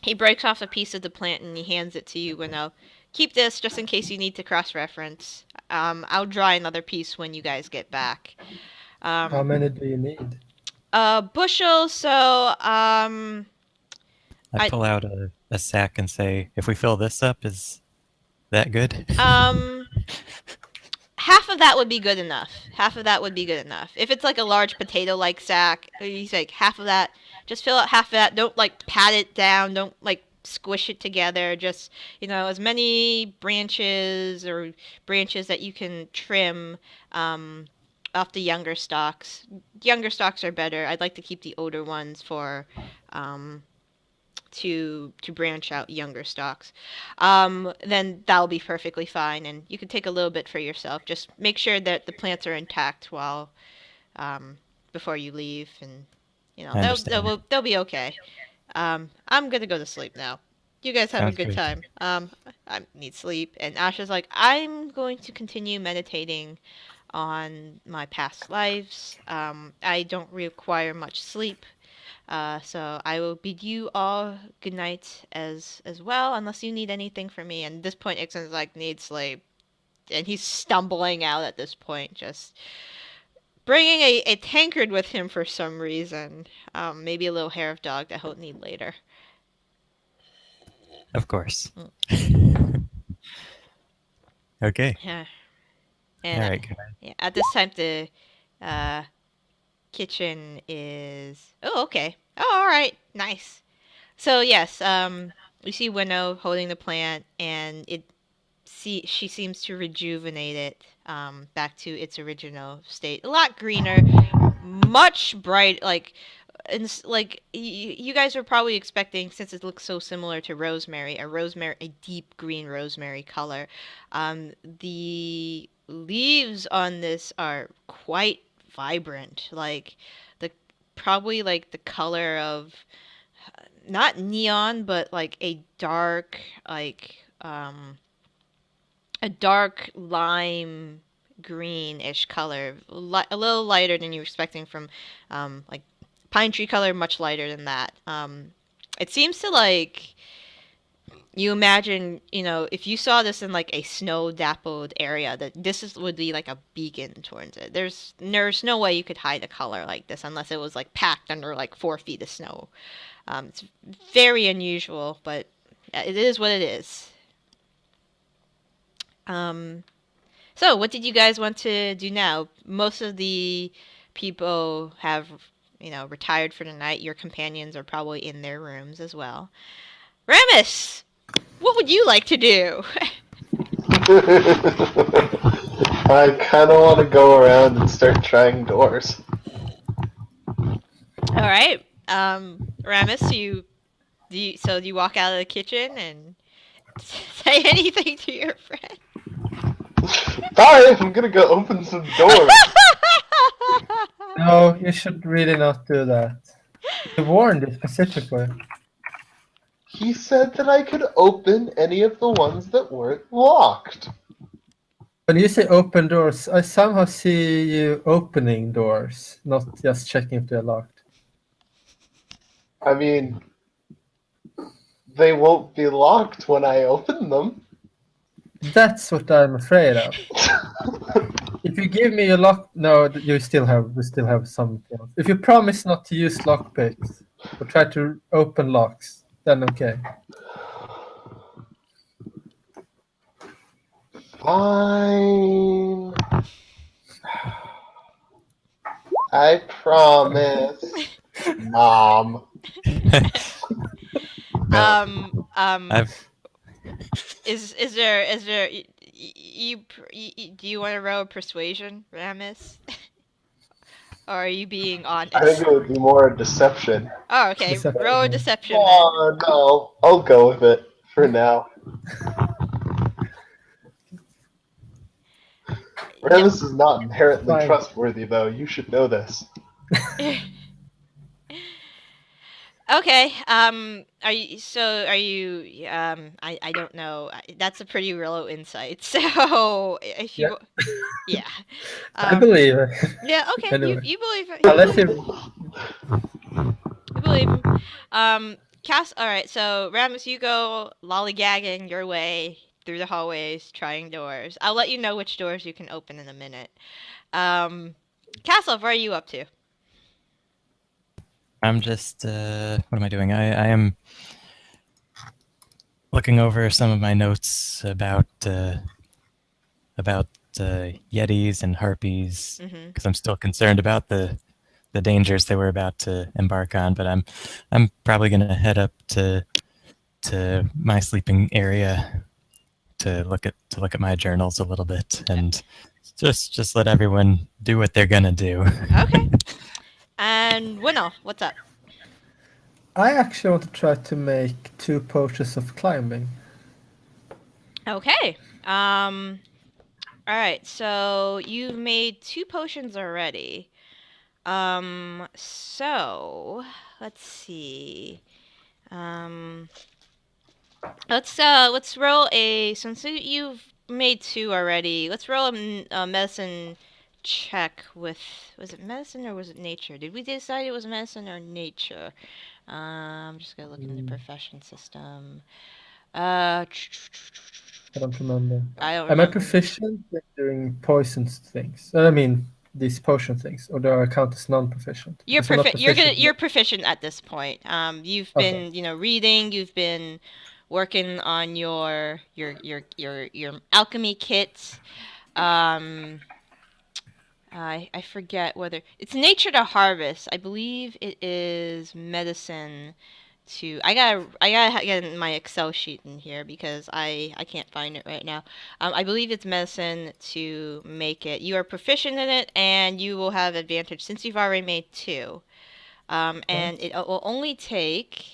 he breaks off a piece of the plant and he hands it to you, and I'll keep this just in case you need to cross-reference. I'll draw another piece when you guys get back. How many do you need? Bushel, so, I pull out a sack and say, if we fill this up, is that good? Half of that would be good enough. If it's like a large potato-like sack, you say half of that. Just fill out half of that. Don't, like, pat it down. Don't, like, squish it together. Just, as many branches that you can trim off the younger stalks. Younger stalks are better. I'd like to keep the older ones for to branch out younger stalks. Then that'll be perfectly fine, and you can take a little bit for yourself. Just make sure that the plants are intact while before you leave, and they'll be okay. I'm gonna go to sleep now. You guys have a good time. I need sleep, and Asha's like, I'm going to continue meditating on my past lives. I don't require much sleep. So I will bid you all good night as well, unless you need anything from me. And at this point, Ixen's like, need sleep. And he's stumbling out at this point, just bringing a tankard with him for some reason. Maybe a little hair of dog that he'll need later. Of course. Okay. Yeah. And all right, yeah, at this time, the kitchen is... Oh, okay. Oh, all right. Nice. So, yes, you see Hwinnil holding the plant, and she seems to rejuvenate it back to its original state. A lot greener, much bright, you guys are probably expecting, since it looks so similar to rosemary, a deep green rosemary color. The leaves on this are quite vibrant, probably the color of not neon, but like a dark lime greenish color, a little lighter than you were expecting from pine tree color, much lighter than that. It seems to you imagine, if you saw this in a snow dappled area, that would be like a beacon towards it. There's no way you could hide a color like this unless it was packed under 4 feet of snow. It's very unusual, but it is what it is. So what did you guys want to do now? Most of the people have, retired for the night. Your companions are probably in their rooms as well. Ramas, What would you like to do? I kind of want to go around and start trying doors. All right. Ramus, so you walk out of the kitchen and say anything to your friend? Sorry, I'm gonna go open some doors. No, you should really not do that. I warned you specifically. He said that I could open any of the ones that weren't locked. When you say open doors, I somehow see you opening doors, not just checking if they're locked. I mean, they won't be locked when I open them. That's what I'm afraid of. If you give me a lock, no, we still have something else. If you promise not to use lockpicks or try to open locks, then okay. Fine. I promise, Mom. Is there do you want to roll persuasion, Ramus? Or are you being honest? I think it would be more a deception. Oh, okay. Deception. Roll a deception. Oh, no. I'll go with it for now. Ramus is not inherently Fine. trustworthy, though. You should know this. Okay. Are you? I don't know. That's a pretty low insight. So if you, yeah. I believe it. Yeah. Okay. Anyway. You believe it. Unless you You believe him. All right. So Ramus, you go lollygagging your way through the hallways, trying doors. I'll let you know which doors you can open in a minute. Kasov, what are you up to? I'm just, what am I doing? I am looking over some of my notes about yetis and harpies, because I'm still concerned about the dangers they were about to embark on. But I'm probably going to head up to my sleeping area to look at my journals a little bit and just let everyone do what they're gonna do. Okay. And Hwinnil, what's up? I actually want to try to make 2 potions of climbing. Okay. All right. So you've made 2 potions already. So let's see. Let's roll since you've made 2 already. Let's roll a medicine check with. Was it medicine or was it nature? Did we decide it was medicine or nature? I'm just gonna look in the profession system. I don't remember. I don't Am I remember. proficient in doing poisons things? I mean, these potion things, or do I count as non-proficient? You're Because I'm not proficient. You're proficient at this point. You've Okay. been, reading. You've been working on your alchemy kits. I forget whether it's nature to harvest. I believe it is medicine to. I gotta get my Excel sheet in here because I can't find it right now. I believe it's medicine to make it. You are proficient in it, and you will have advantage since you've already made 2. And it will only take,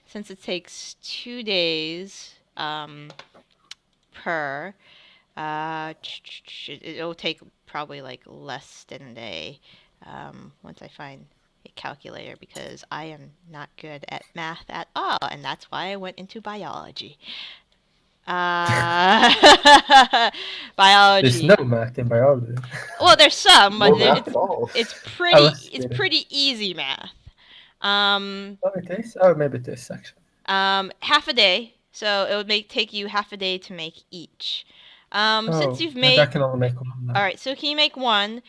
since it takes 2 days per. It'll take probably like less than a day once I find a calculator because I am not good at math at all, and that's why I went into biology. Biology. There's no math in biology. Well, there's some, but No, it's it's pretty easy math. Oh, it is? Oh, maybe it is, actually. Half a day, so it would take you half a day to make each. Since you've maybe made. I can only make 1 now. All right, so can you make 1?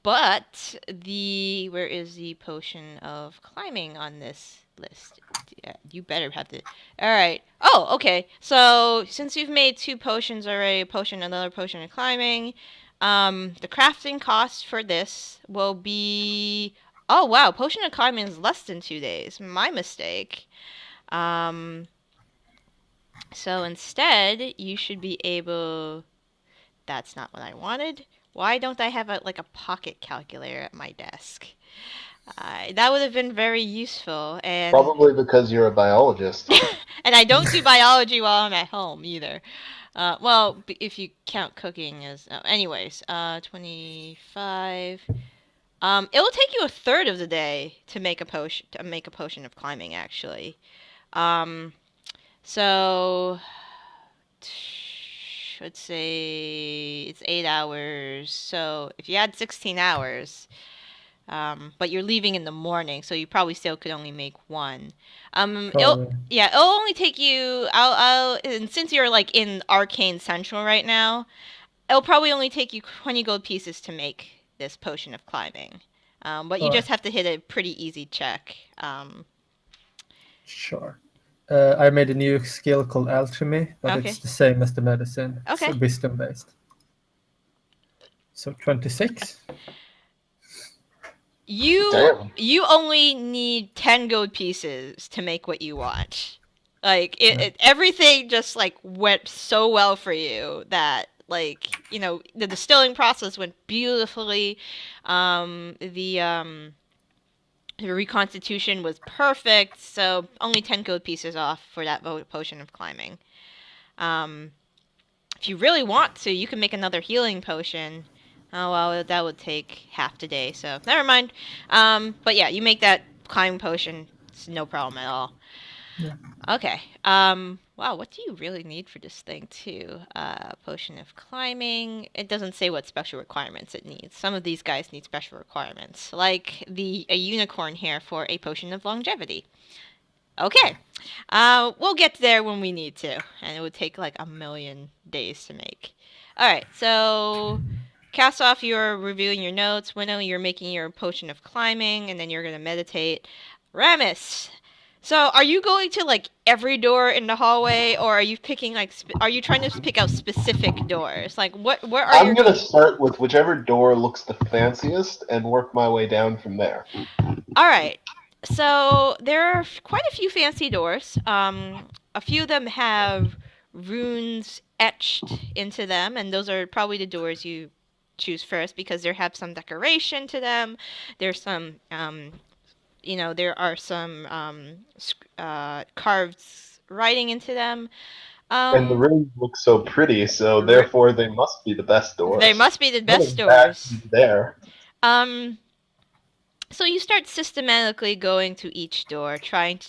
But where is the potion of climbing on this list? Yeah, you better have the. All right. Oh, okay. So since you've made 2 potions already, another potion of climbing, the crafting cost for this will be. Oh wow, potion of climbing is less than 2 days. My mistake. So instead, you should be able... That's not what I wanted. Why don't I have a pocket calculator at my desk? That would have been very useful. And Probably because you're a biologist. and I don't do biology while I'm at home either. Well, if you count cooking as... anyways, 25... it will take you a third of the day to make a potion of climbing, actually. So let's say it's 8 hours. So if you had 16 hours, but you're leaving in the morning, so you probably still could only make one. It'll only take you. And since you're in Arcane Central right now, it'll probably only take you 20 gold pieces to make this potion of climbing. But you just have to hit a pretty easy check. Sure. I made a new skill called alchemy, but it's the same as the medicine. Okay. It's wisdom based. So 26. You only need 10 gold pieces to make what you want. Everything just went so well for you that the distilling process went beautifully. The reconstitution was perfect, so only 10 gold pieces off for that potion of climbing. If you really want to, you can make another healing potion. Oh, well, that would take half the day, so never mind. But yeah, you make that climbing potion. It's no problem at all. Yeah. Okay. Wow, what do you really need for this thing, too? Potion of climbing. It doesn't say what special requirements it needs. Some of these guys need special requirements, like a unicorn here for a potion of longevity. Okay. We'll get there when we need to, and it would take 1,000,000 days to make. All right, so Kasov, you're reviewing your notes. Hwinnil, you're making your potion of climbing, and then you're going to meditate. Ramas, so are you going to every door in the hallway, or are you picking are you trying to pick out specific doors? Where are you? I'm going to start with whichever door looks the fanciest and work my way down from there. All right. So there are quite a few fancy doors. A few of them have runes etched into them, and those are probably the doors you choose first because they have some decoration to them. There's some, there are some carved writing into them. And the rooms look so pretty, so therefore they must be the best doors. They must be the best doors. There. So you start systematically going to each door, trying.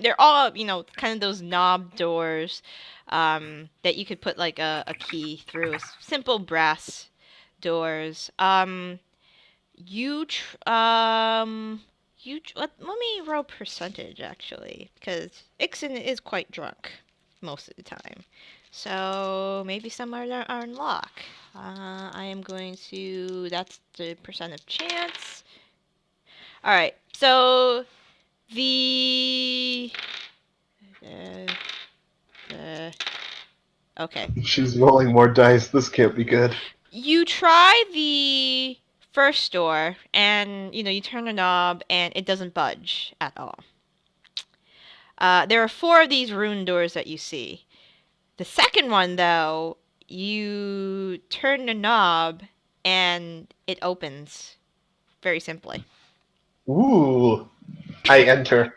They're all kind of those knob doors that you could put a key through. Simple brass doors. Let me roll percentage actually, because Ixen is quite drunk most of the time. So maybe some are unlocked. I am going to. That's the percent of chance. All right, so okay. She's rolling more dice. This can't be good. You try the first door, and you turn the knob, and it doesn't budge at all. There are 4 of these rune doors that you see. The second one, though, you turn the knob, and it opens very simply. Ooh, I enter.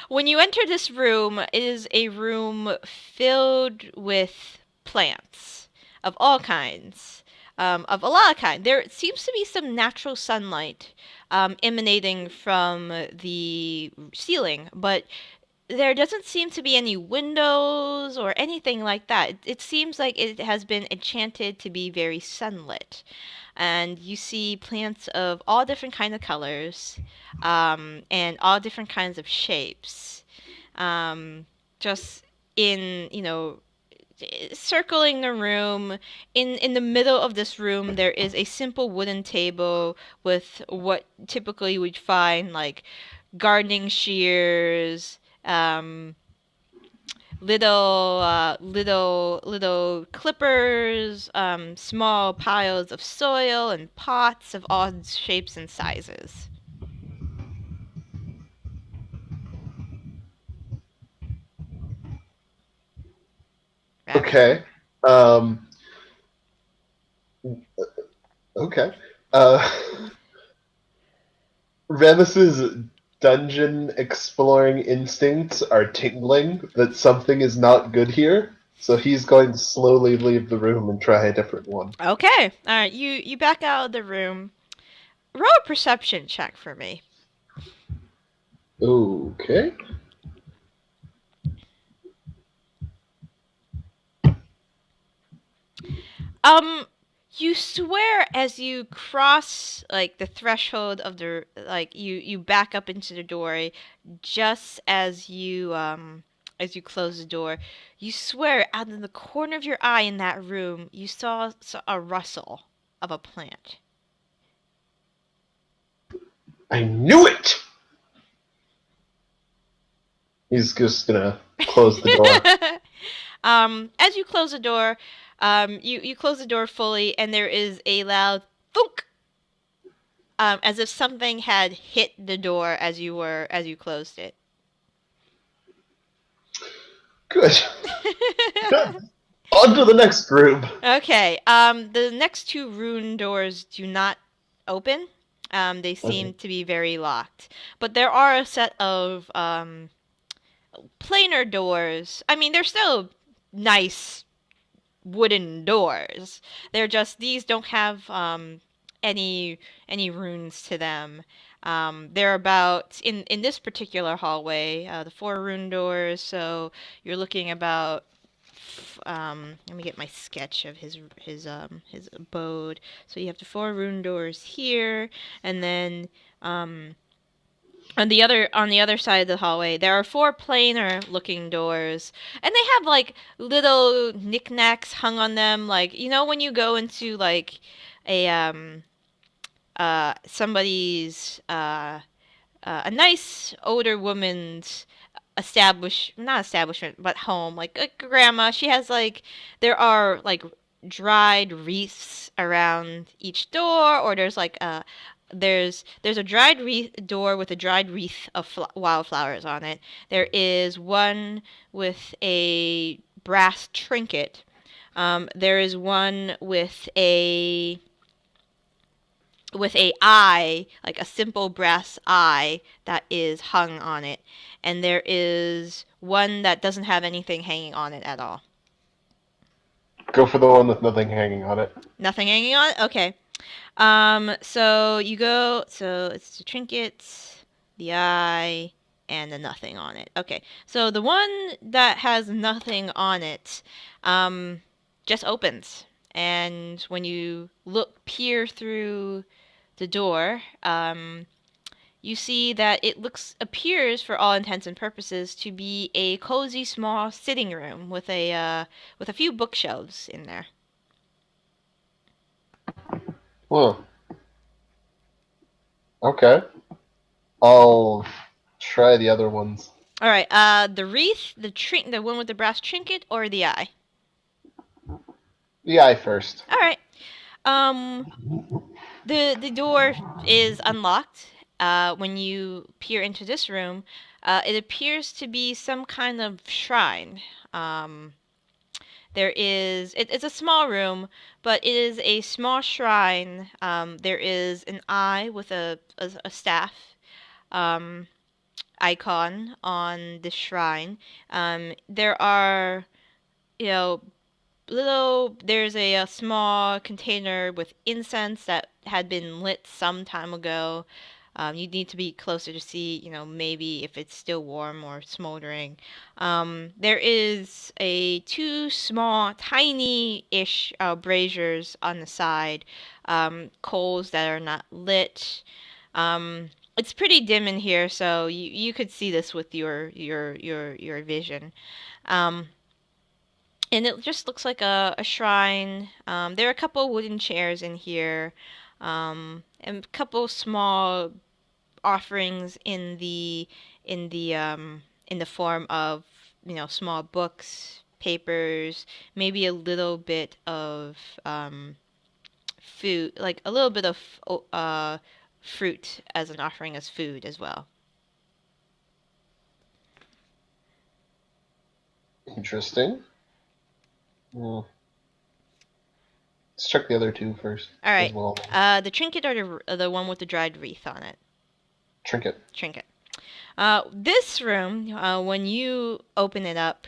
When you enter this room, it is a room filled with plants of all kinds, of a lot of kinds. There seems to be some natural sunlight emanating from the ceiling, but there doesn't seem to be any windows or anything like that. It seems like it has been enchanted to be very sunlit. And you see plants of all different kinds of colors, and all different kinds of shapes. Just circling the room. In the middle of this room, there is a simple wooden table with what typically you would find gardening shears, little clippers, small piles of soil, and pots of odd shapes and sizes. Okay. Okay. Remus's dungeon exploring instincts are tingling that something is not good here, so he's going to slowly leave the room and try a different one. Okay. All right. You back out of the room. Roll a perception check for me. Okay. You swear as you cross like the threshold of the like you back up into the door just as you close the door. You swear out of the corner of your eye in that room you saw a rustle of a plant. I knew it! He's just gonna close the door. As you close the door, you close the door fully, and there is a loud thunk, as if something had hit the door as you closed it. Good. On to the next room. Okay. The next two rune doors do not open. They seem to be very locked, but there are a set of planar doors. I mean, they're still nice wooden doors. They're just these don't have any runes to them. They're about in this particular hallway, the four rune doors. So you're looking about. Let me get my sketch of his abode. So you have the four rune doors here, and then on the other side of the hallway, there are four planar looking doors, and they have like little knickknacks hung on them. Like when you go into like a somebody's a nice older woman's not establishment but home, like a grandma. She has like there are like dried wreaths around each door, or there's like there's a dried wreath door with a dried wreath of wildflowers on it. There is one with a brass trinket. There is one with a eye, like a simple brass eye that is hung on it, and there is one that doesn't have anything hanging on it at all. Go for the one with nothing hanging on it. Nothing hanging on it? Okay. So you go, so it's the trinkets, the eye, and the nothing on it. Okay. So the one that has nothing on it, just opens. And when you peer through the door, you see that it appears for all intents and purposes to be a cozy small sitting room with a few bookshelves in there. Whoa. Okay. I'll try the other ones. All right. The wreath, the one with the brass trinket, or the eye. The eye first. All right. The door is unlocked. When you peer into this room, it appears to be some kind of shrine. It's a small room, but it is a small shrine. There is an eye with a staff icon on the shrine. There are, there's a small container with incense that had been lit some time ago. You need to be closer to see, maybe if it's still warm or smoldering. There is two small, tiny-ish braziers on the side, coals that are not lit. It's pretty dim in here, so you could see this with your vision. And it just looks like a shrine. There are a couple wooden chairs in here, and a couple small offerings in the form of small books, papers, maybe a little bit of food, like a little bit of fruit as an offering as food as well. Interesting. Mm. Let's check the other two first. All right. As well. The trinket or the one with the dried wreath on it? Trinket. Trinket. This room, when you open it up,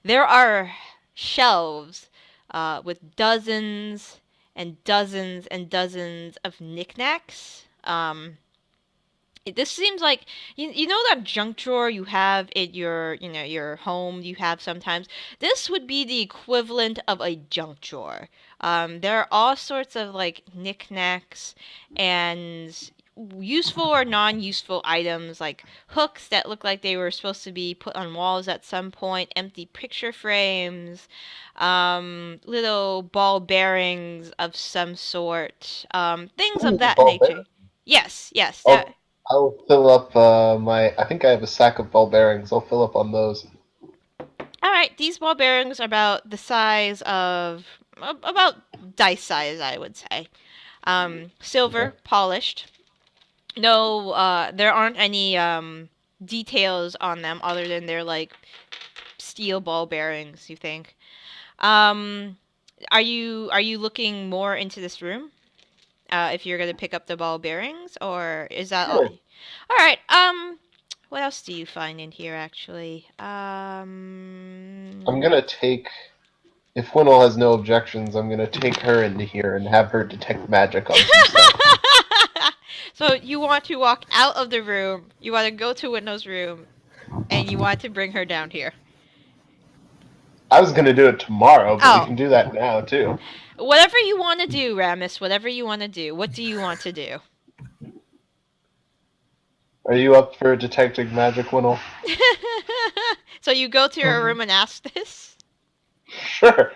there are shelves with dozens and dozens and dozens of knickknacks. This seems like you know that junk drawer you have in your home you have sometimes. This would be the equivalent of a junk drawer. There are all sorts of like knickknacks and useful or non-useful items like hooks that look like they were supposed to be put on walls at some point, empty picture frames, little ball bearings of some sort, things of that Ball nature. Yes, yes. I'll fill up I think I have a sack of ball bearings. I'll fill up on those. All right, these ball bearings are about the size of about dice size, I would say. Silver, Okay. polished. No, there aren't any details on them other than they're like steel ball bearings. You think? Um, are you looking more into this room? If you're gonna pick up the ball bearings, or is that all? Sure. All right. What else do you find in here, actually? I'm gonna take. If Hwinnil has no objections, I'm gonna take her into here and have her detect magic on some stuff. So you want to walk out of the room, you want to go to Hwinnil's room, and you want to bring her down here. I was gonna do it tomorrow, but Oh. we can do that now too. Whatever you want to do, Ramas, whatever you want to do. What do you want to do? Are you up for detecting magic, Hwinnil? So you go to your room and ask this? Sure.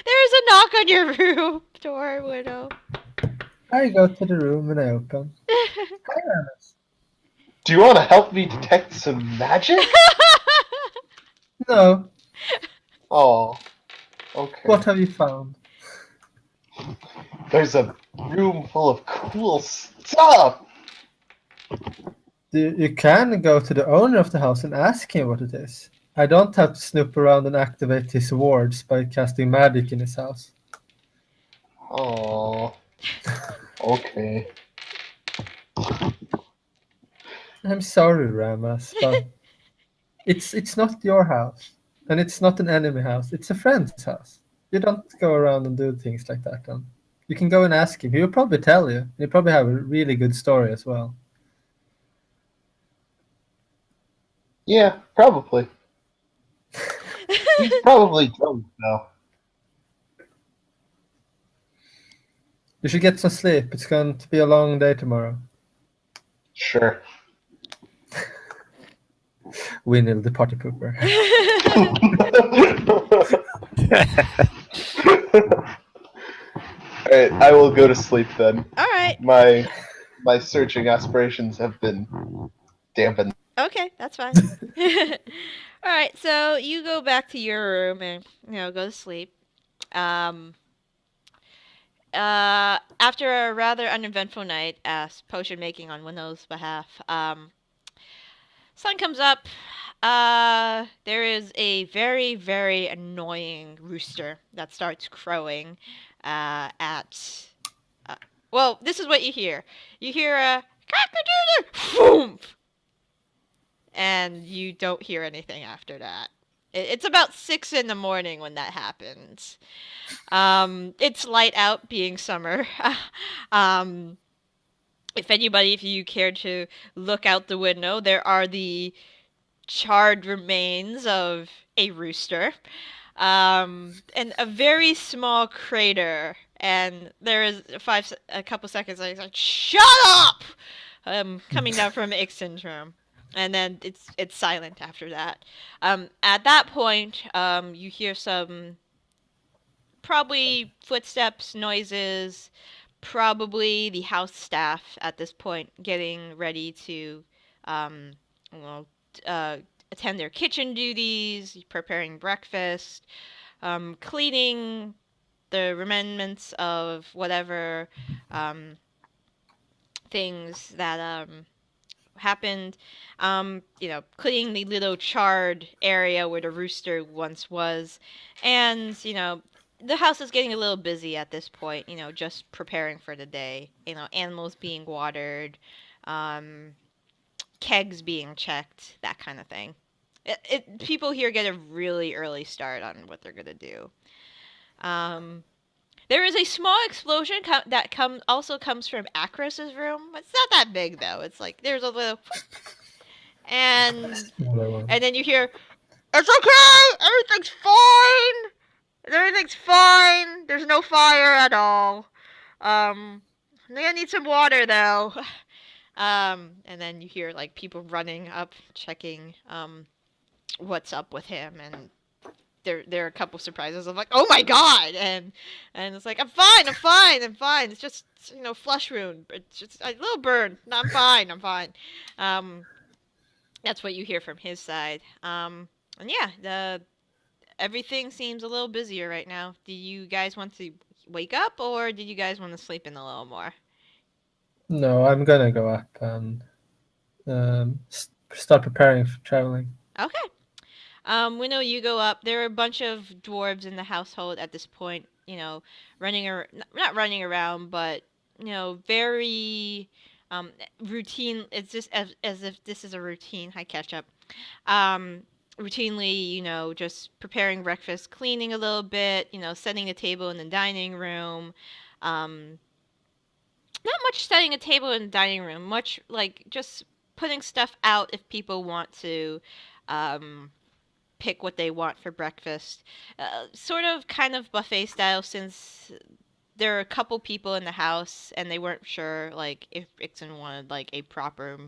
There's a knock on your room door, Hwinnil. I go to the room and I open. Hi, Ramas. Do you want to help me detect some magic? No. Oh. Okay. What have you found? There's a room full of cool stuff. You can go to the owner of the house and ask him what it is. I don't have to snoop around and activate his wards by casting magic in his house. Oh. Okay. I'm sorry, Ramas, but it's not your house. And it's not an enemy house. It's a friend's house. You don't go around and do things like that. You can go and ask him. He will probably tell you. He'll probably have a really good story as well. Yeah, probably. He's probably drunk now. You should get some sleep. It's going to be a long day tomorrow. Sure. Hwinnil, the party pooper. Alright, I will go to sleep then. Alright. My searching aspirations have been dampened. Okay, that's fine. Alright, so you go back to your room and, go to sleep. After a rather uneventful night as potion making on Hwinnil's behalf, sun comes up. There is a very, very annoying rooster that starts crowing well, this is what you hear. You hear a cock-a-doodle, boom, and you don't hear anything after that. It's about 6 in the morning when that happens. It's light out, being summer. If you care to look out the window, there are the charred remains of a rooster, and a very small crater. And there is a couple seconds later, like, "Shut up!" Coming down from Ixen's room. And then it's silent after that. At that point, you hear some probably footsteps, noises, probably the house staff at this point getting ready to attend their kitchen duties, preparing breakfast, cleaning the remnants of whatever things that happened. Cleaning the little charred area where the rooster once was, and the house is getting a little busy at this point. Just preparing for the day. Animals being watered, um, kegs being checked, that kind of thing. People here get a really early start on what they're gonna do. Um, there is a small explosion that also comes from Acros's room. It's not that big though. It's like there's a little, and Smaller one. and then you hear, "It's okay, everything's fine. There's no fire at all. I'm gonna need some water though." And then you hear like people running up, checking what's up with him, and there are a couple surprises of like, oh my god, and it's like, I'm fine. It's just flesh wound. It's just a little burn. No, I'm fine. That's what you hear from his side. And yeah, everything seems a little busier right now. Do you guys want to wake up, or did you guys want to sleep in a little more? No, I'm gonna go up and start preparing for traveling. Okay. Hwinnil, you go up. There are a bunch of dwarves in the household at this point, not running around, but, very routine. It's just as if this is a routine. Hi, catch up. Routinely, just preparing breakfast, cleaning a little bit, setting a table in the dining room. Not much setting a table in the dining room, much like just putting stuff out if people want to, pick what they want for breakfast. Sort of kind of buffet style, since there are a couple people in the house and they weren't sure like if Ixen wanted like a proper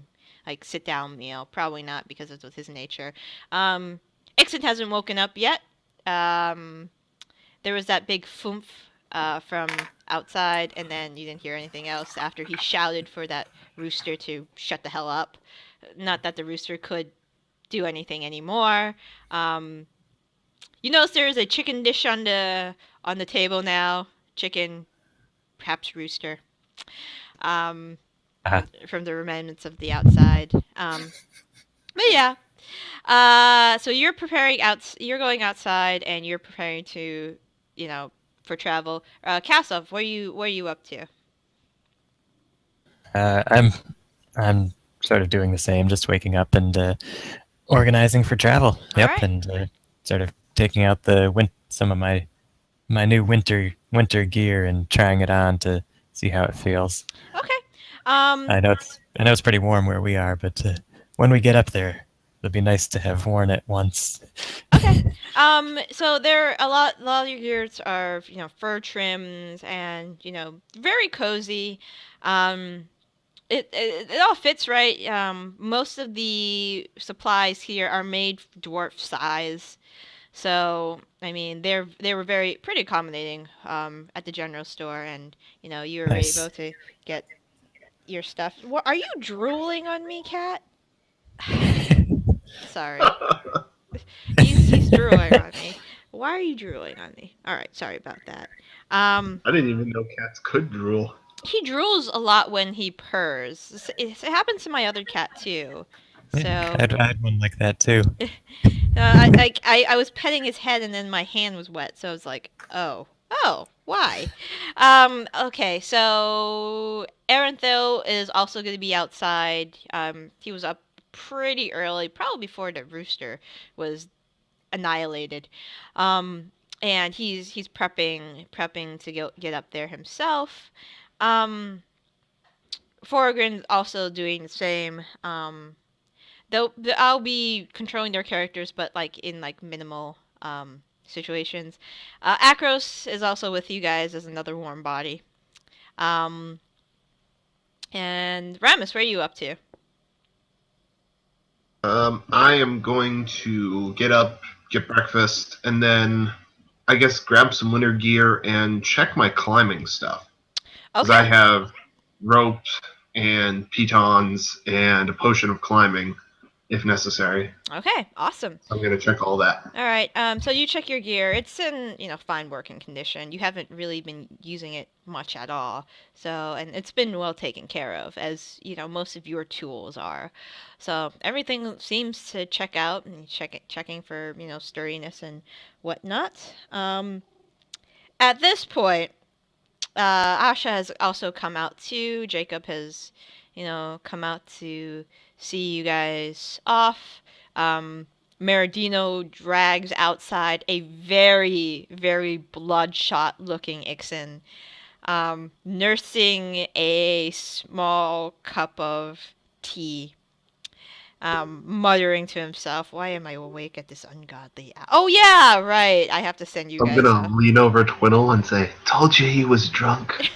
like sit down meal. Probably not, because it's with his nature. Ixen hasn't woken up yet. There was that big thump from outside, and then you didn't hear anything else after he shouted for that rooster to shut the hell up. Not that the rooster could do anything anymore. You notice there is a chicken dish on the table now. Chicken, perhaps rooster. From the remnants of the outside. But yeah. So you're preparing you're going outside and you're preparing to, for travel. Kasov, what are you up to? I'm sort of doing the same, just waking up and organizing for travel. Yep, right. And sort of taking out some of my new winter gear and trying it on to see how it feels. Okay. I know it's pretty warm where we are, but when we get up there, it'd be nice to have worn it once. Okay. So there a lot of your gears are fur trims and very cozy. It all fits right. Most of the supplies here are made dwarf size. So, I mean, they were pretty accommodating at the general store, and you were Nice. able to get your stuff. What, are you drooling on me, cat? Sorry. He's drooling on me. Why are you drooling on me? All right, sorry about that. I didn't even know cats could drool. He drools a lot when he purrs. It happens to my other cat too. So I had one like that too. I was petting his head and then my hand was wet, so I was like, oh, why? Okay, so Earendil is also going to be outside. He was up pretty early, probably before the rooster was annihilated. And he's prepping to get up there himself. Florgorin's also doing the same. I'll be controlling their characters, but like in like minimal situations. Acros is also with you guys as another warm body. And Ramas, where are you up to? I am going to get up, get breakfast, and then I guess grab some winter gear and check my climbing stuff. Because Okay. I have ropes and pitons and a potion of climbing. if necessary. Okay, awesome. So I'm going to check all that. All right. So you check your gear. It's in, fine working condition. You haven't really been using it much at all. So, and it's been well taken care of, as most of your tools are. So everything seems to check out, and checking for sturdiness and whatnot. At this point, Asha has also come out too. Jacob has, come out to see you guys off. Meridino drags outside a very, very bloodshot-looking Ixen, nursing a small cup of tea, muttering to himself, "Why am I awake at this ungodly hour? Oh yeah, right. I have to send you I'm guys." going to lean over to Hwinnil and say, "Told you he was drunk."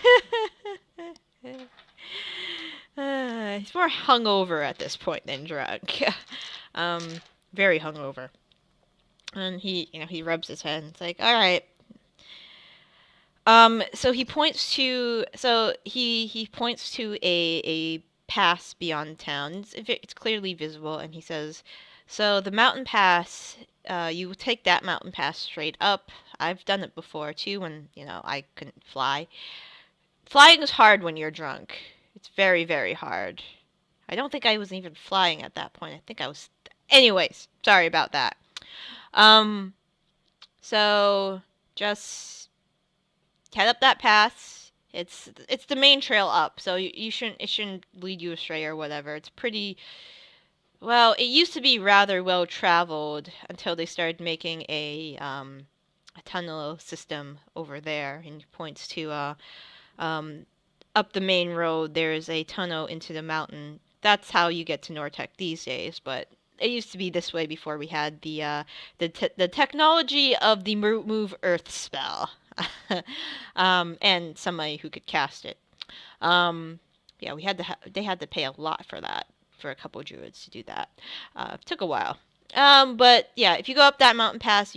He's more hungover at this point than drunk. Very hungover. And he rubs his head and it's like, all right. So he points to a pass beyond town. It's clearly visible, and he says, "So the mountain pass, you take that mountain pass straight up. I've done it before too when I couldn't fly. Flying is hard when you're drunk. It's very, very hard. I don't think I was even flying at that point. I think I was. Anyways, sorry about that. So just head up that pass. It's the main trail up, so it shouldn't lead you astray or whatever. It's pretty. Well, it used to be rather well traveled until they started making a tunnel system over there, and he points to up the main road. There's a tunnel into the mountain. That's how you get to Nortec these days, but it used to be this way before we had the technology of the move earth spell, and somebody who could cast it. Yeah, they had to pay a lot for that, for a couple of druids to do that. It took a while. But yeah, if you go up that mountain pass,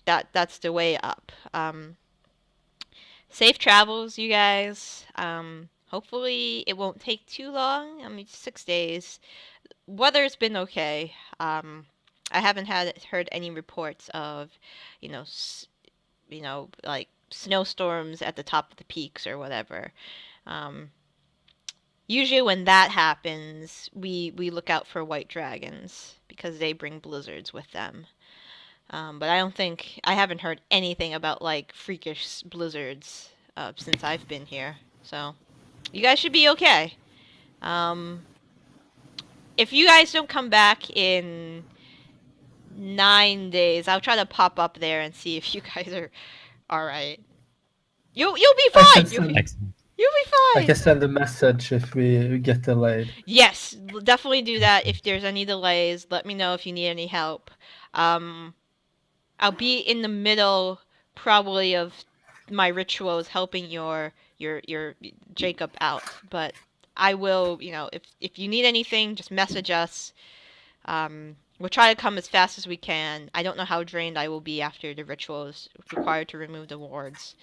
that's the way up. Safe travels, you guys. Hopefully it won't take too long. I mean, 6 days. Weather's been okay. I haven't heard any reports of, like snowstorms at the top of the peaks or whatever. Usually when that happens, we look out for white dragons because they bring blizzards with them. But I haven't heard anything about like freakish blizzards since I've been here. So you guys should be okay. If you guys don't come back in 9 days, I'll try to pop up there and see if you guys are all right. You'll be fine. You'll be fine. I can send a message if we get delayed. Yes, definitely do that. If there's any delays, let me know if you need any help. I'll be in the middle probably of my rituals helping your Jacob out, but I will, if you need anything, just message us. We'll try to come as fast as we can. I don't know how drained I will be after the rituals required to remove the wards,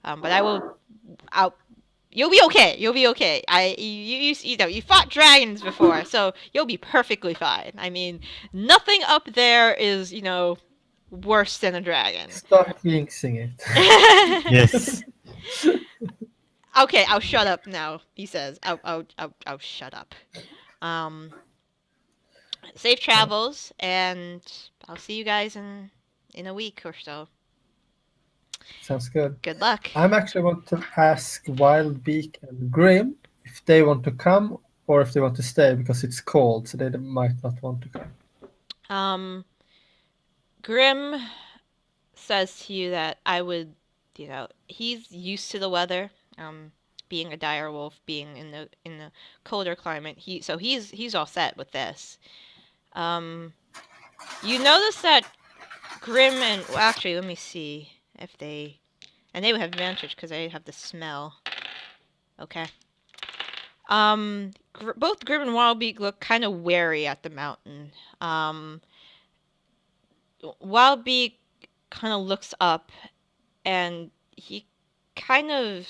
but you'll be okay. You'll be okay. You fought dragons before, so you'll be perfectly fine. I mean, nothing up there is, worse than a dragon. Stop jinxing it. Yes. Okay, I'll shut up now. He says, "I'll shut up." Safe travels, and I'll see you guys in a week or so. Sounds good. Good luck. I'm actually want to ask Wildbeak and Grim if they want to come or if they want to stay because it's cold, so they might not want to come. Grim says to you that I would, he's used to the weather, being a dire wolf, being in the colder climate. He's all set with this. You notice that Grim and actually, let me see if they would have advantage because they have the smell. Okay. Both Grim and Wildbeak look kind of wary at the mountain. Wildbeak kind of looks up, and he kind of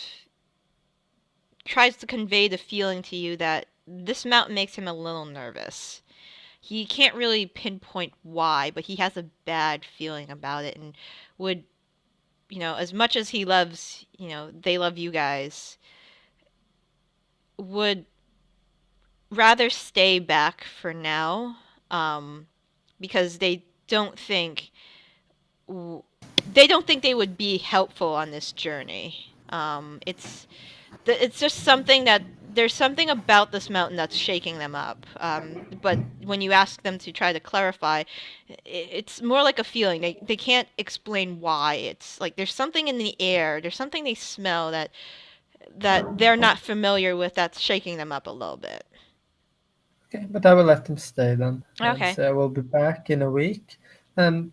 tries to convey the feeling to you that this mountain makes him a little nervous. he can't really pinpoint why, but he has a bad feeling about it and would, as much as he loves, they love you guys, would rather stay back for now, because they don't think they would be helpful on this journey. It's just something that there's something about this mountain that's shaking them up. But when you ask them to try to clarify, it's more like a feeling. They can't explain why. It's like there's something in the air. There's something they smell that they're not familiar with that's shaking them up a little bit. Okay, but I will let them stay then. Okay. And so I will be back in a week. And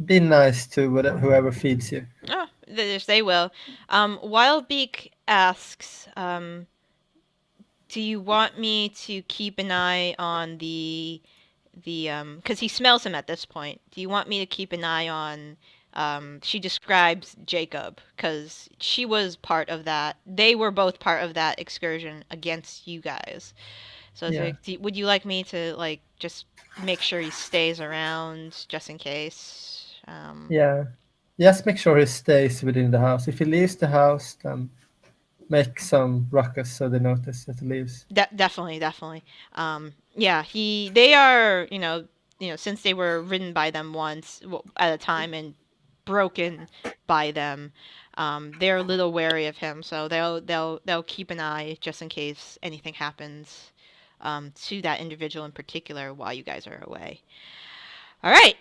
be nice to whoever feeds you. Oh, they will. Wildbeak asks, do you want me to keep an eye on the because he smells him at this point. Do you want me to keep an eye on she describes Jacob because she was part of that. They were both part of that excursion against you guys. So Yeah. would you like me to like just make sure he stays around just in case? Yeah. Just make sure he stays within the house. If he leaves the house, then make some ruckus so they notice that he leaves. Definitely. Yeah, they are, since they were ridden by them once at a time and broken by them, they're a little wary of him, so they'll keep an eye just in case anything happens to that individual in particular while you guys are away. All right.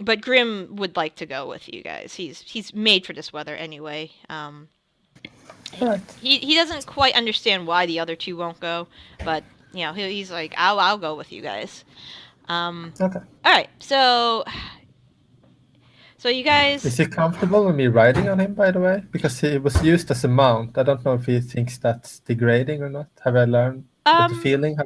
But Grim would like to go with you guys. He's made for this weather anyway. Right. He doesn't quite understand why the other two won't go, but he's like, I'll go with you guys. Okay. All right, so you guys. Is he comfortable with me riding on him, by the way? Because he was used as a mount. I don't know if he thinks that's degrading or not. Have I learned the feeling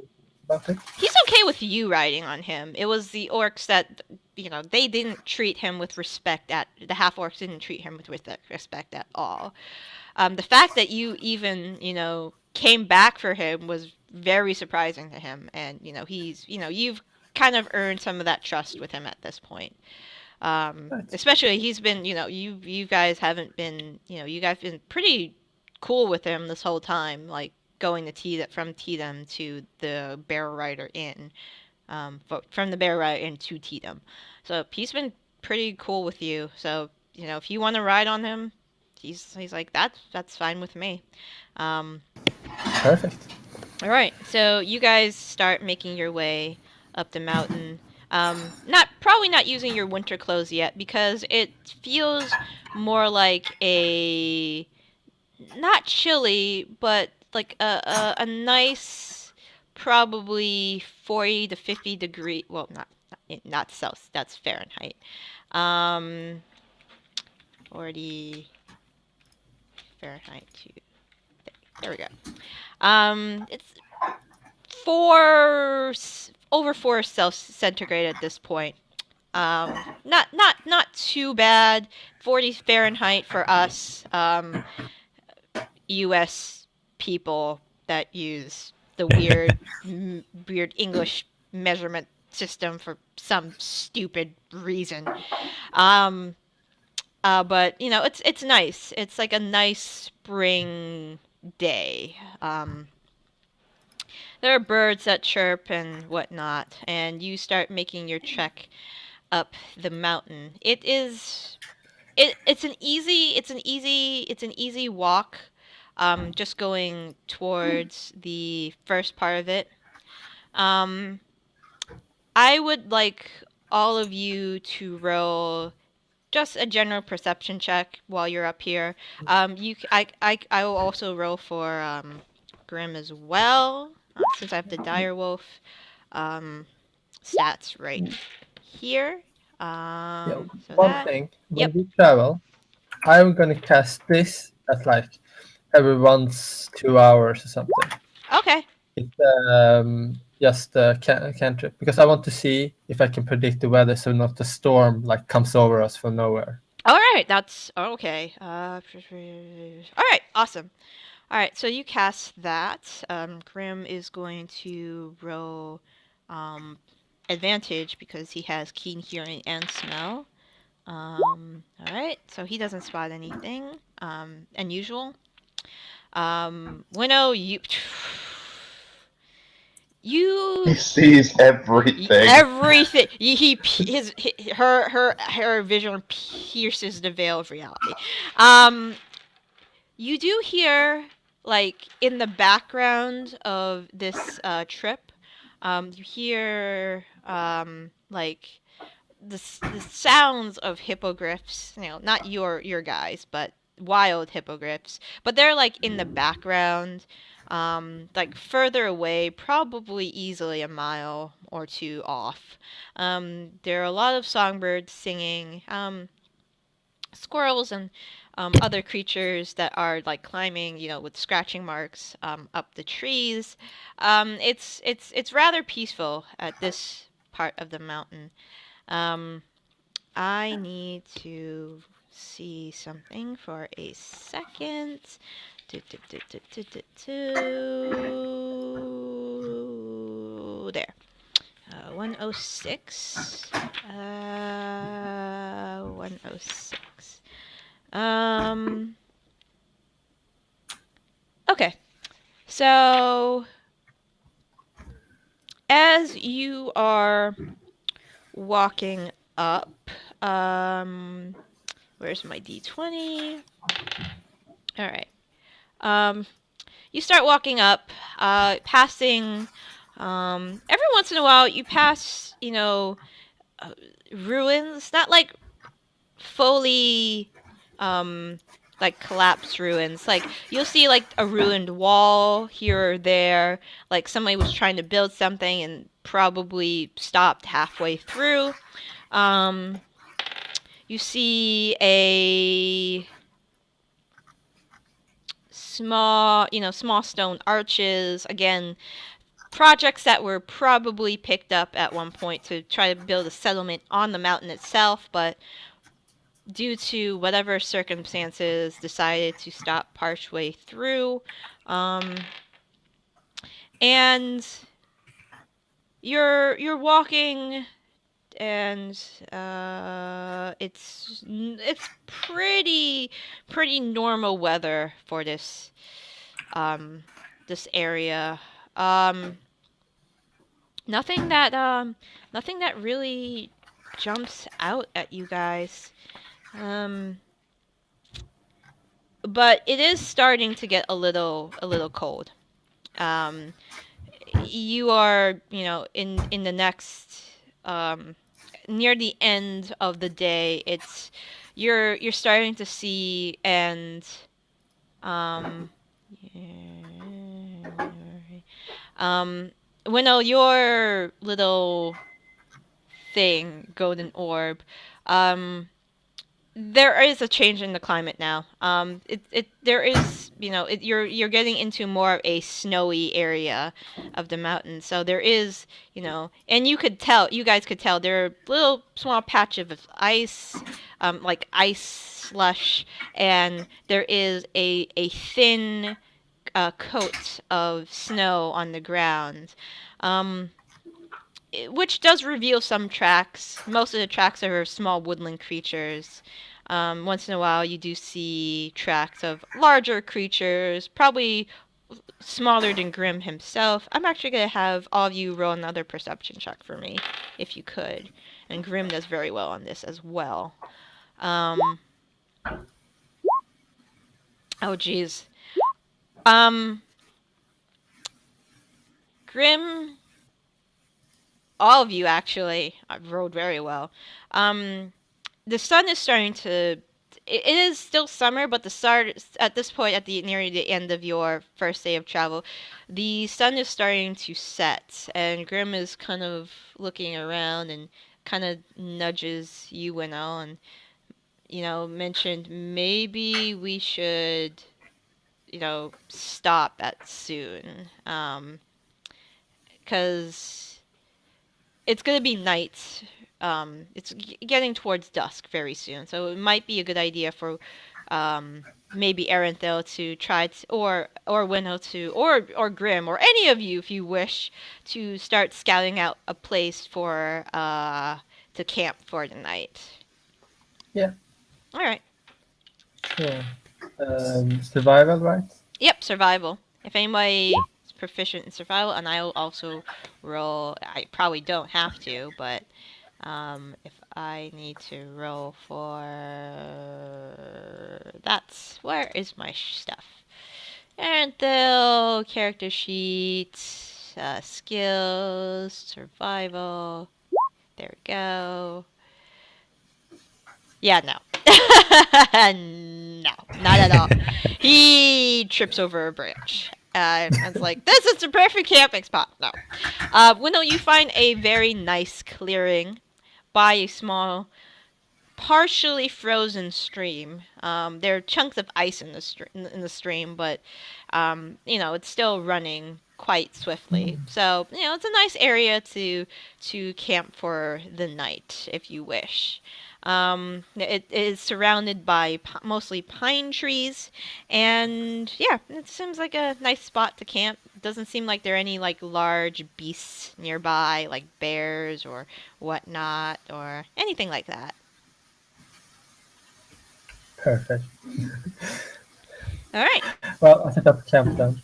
about it? He's okay with you riding on him. It was the orcs that, they didn't treat him with respect. The half orcs didn't treat him with respect at all. The fact that you even, came back for him was very surprising to him. And, he's, you've kind of earned some of that trust with him at this point. Right. Especially he's been, you guys haven't been, you guys been pretty cool with him this whole time, like going to from Teetum to the Bear Rider Inn, from the Bear Rider Inn to Teetum. So he's been pretty cool with you. So, if you want to ride on him, he's like, that's fine with me. Perfect. All right, so you guys start making your way up the mountain. Probably not using your winter clothes yet because it feels more like not chilly, but like a nice, probably 40 to 50 degree. Well, not Celsius. That's Fahrenheit. 40 Fahrenheit to. There we go. It's over 4 centigrade at this point. Not too bad. 40 Fahrenheit for us, U.S. people that use the weird English measurement system for some stupid reason. But it's nice. It's like a nice spring day. There are birds that chirp and whatnot, and you start making your trek up the mountain. It's an easy walk. Just going towards the first part of it. I would like all of you to roll just a general perception check while you're up here. I will also roll for Grim as well. Since I have the direwolf stats right here. So one thing, when we travel, I'm going to cast this at like every once 2 hours or something. Okay. It's just a cantrip because I want to see if I can predict the weather so not the storm like comes over us from nowhere. All right, that's okay. All right, awesome. All right, so you cast that. Grim is going to roll advantage because he has keen hearing and smell. Alright, so he doesn't spot anything unusual. Hwinnil, He sees everything. Everything. Her vision pierces the veil of reality. You do hear, like, in the background of this trip, you hear like the sounds of hippogriffs. You know, not your guys, but wild hippogriffs. But they're like in the background, like further away, probably easily a mile or two off. There are a lot of songbirds singing. Squirrels and other creatures that are like climbing, you know, with scratching marks up the trees. It's rather peaceful at this part of the mountain. I need to see something for a second. There. 106. 106. Okay. So, as you are walking up, where's my d20? All right. You start walking up, passing. Every once in a while, you pass, you know, ruins. Not like fully, like collapsed ruins. Like you'll see like a ruined wall here or there. Like somebody was trying to build something and probably stopped halfway through. You see a small stone arches. Again, projects that were probably picked up at one point to try to build a settlement on the mountain itself, but due to whatever circumstances decided to stop partway through. And you're walking, and it's pretty normal weather for this this area. Nothing that really jumps out at you guys. But it is starting to get a little cold. You are, you know, in the next near the end of the day, you're starting to see, and Hwinnil, your little thing, golden orb, there is a change in the climate now. There is, you know, you're getting into more of a snowy area of the mountain. So there is, you know, and you guys could tell there are little small patches of ice, like ice slush, and there is a thin coat of snow on the ground. Which does reveal some tracks. Most of the tracks are small woodland creatures. Once in a while, you do see tracks of larger creatures, probably smaller than Grim himself. I'm actually going to have all of you roll another perception check for me, if you could. And Grim does very well on this as well. Oh, geez. Grim... all of you actually rolled very well. The sun is starting to. It is still summer, but at this point, near the end of your first day of travel, the sun is starting to set, and Grim is kind of looking around and kind of nudges you, Hwinnil, and mentioned maybe we should, stop at soon, because. It's going to be night. It's getting towards dusk very soon, so it might be a good idea for maybe Earendil to try to, or Hwinnil to, or Grim, or any of you, if you wish, to start scouting out a place for to camp for the night. Yeah. All right. Sure. Survival, right? Yep, survival. If anybody is proficient in survival, and I will also roll. I probably don't have to, but if I need to roll for where is my stuff? Earendil, character sheet, skills, survival. There we go. Yeah, no. No, not at all. He trips over a branch. I was like, this is the perfect camping spot. No. Hwinnil, you find a very nice clearing by a small, partially frozen stream. There are chunks of ice in the stream, but it's still running quite swiftly. So it's a nice area to camp for the night if you wish. It is surrounded by mostly pine trees, and yeah, it seems like a nice spot to camp. It doesn't seem like there are any like large beasts nearby, like bears or whatnot, or anything like that. Perfect. All right. Well, I set up camp then.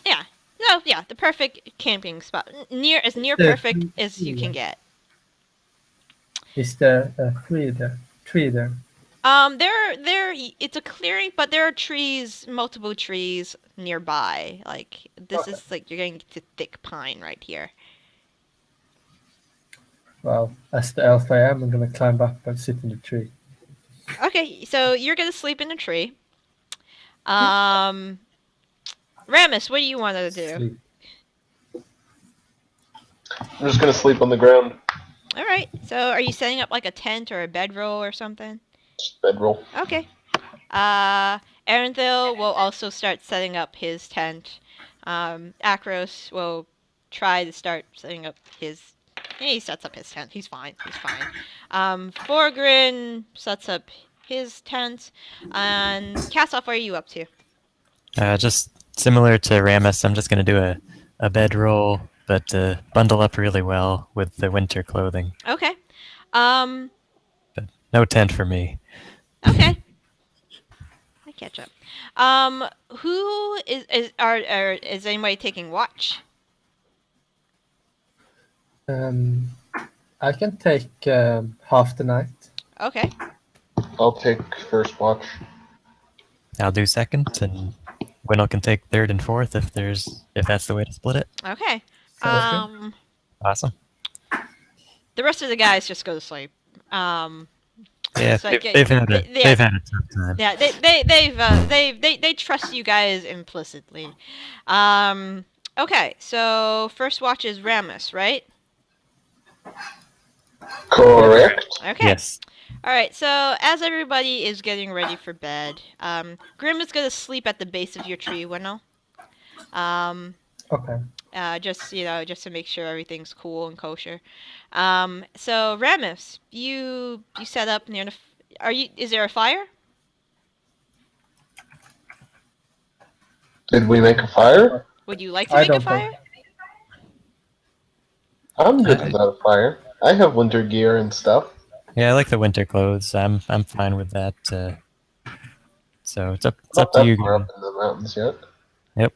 Yeah. No, yeah, the perfect camping spot. As near Yeah. perfect as you can get. Is there a tree there? It's a clearing, but there are trees, multiple trees nearby. Like, this Okay. is like, you're getting to thick pine right here. Well, as the elf I am, I'm gonna climb up and sit in the tree. Okay, so you're gonna sleep in a tree. Ramus, what do you want to do? Sleep. I'm just gonna sleep on the ground. All right. So, are you setting up like a tent or a bedroll or something? Just bedroll. Okay. Earendil will also start setting up his tent. Acros will try to start setting up his. He sets up his tent. He's fine. Florgorin sets up his tent. And Kasov, what are you up to? Just similar to Ramus, I'm just going to do a bedroll, but bundle up really well with the winter clothing. Okay. But no tent for me. Okay. I catch up. Who is anybody taking watch? I can take half the night. Okay. I'll take first watch. I'll do second, and Hwinnil can take third and fourth if that's the way to split it. Okay. Sounds Awesome. The rest of the guys just go to sleep. Yeah, So, they've had a tough time. Yeah, they trust you guys implicitly. Okay, so first watch is Ramus, right? Correct. Okay. Yes. All right. So as everybody is getting ready for bed, Grim is gonna sleep at the base of your tree, Hwinnil. Okay. Just to make sure everything's cool and kosher. So Ramus, you set up near the. Is there a fire? Did we make a fire? Would you like to I make a don't fire? I'm good without a fire. I have winter gear and stuff. Yeah, I like the winter clothes. I'm fine with that. So it's up Not to that you. far up in the mountains yet. Yep.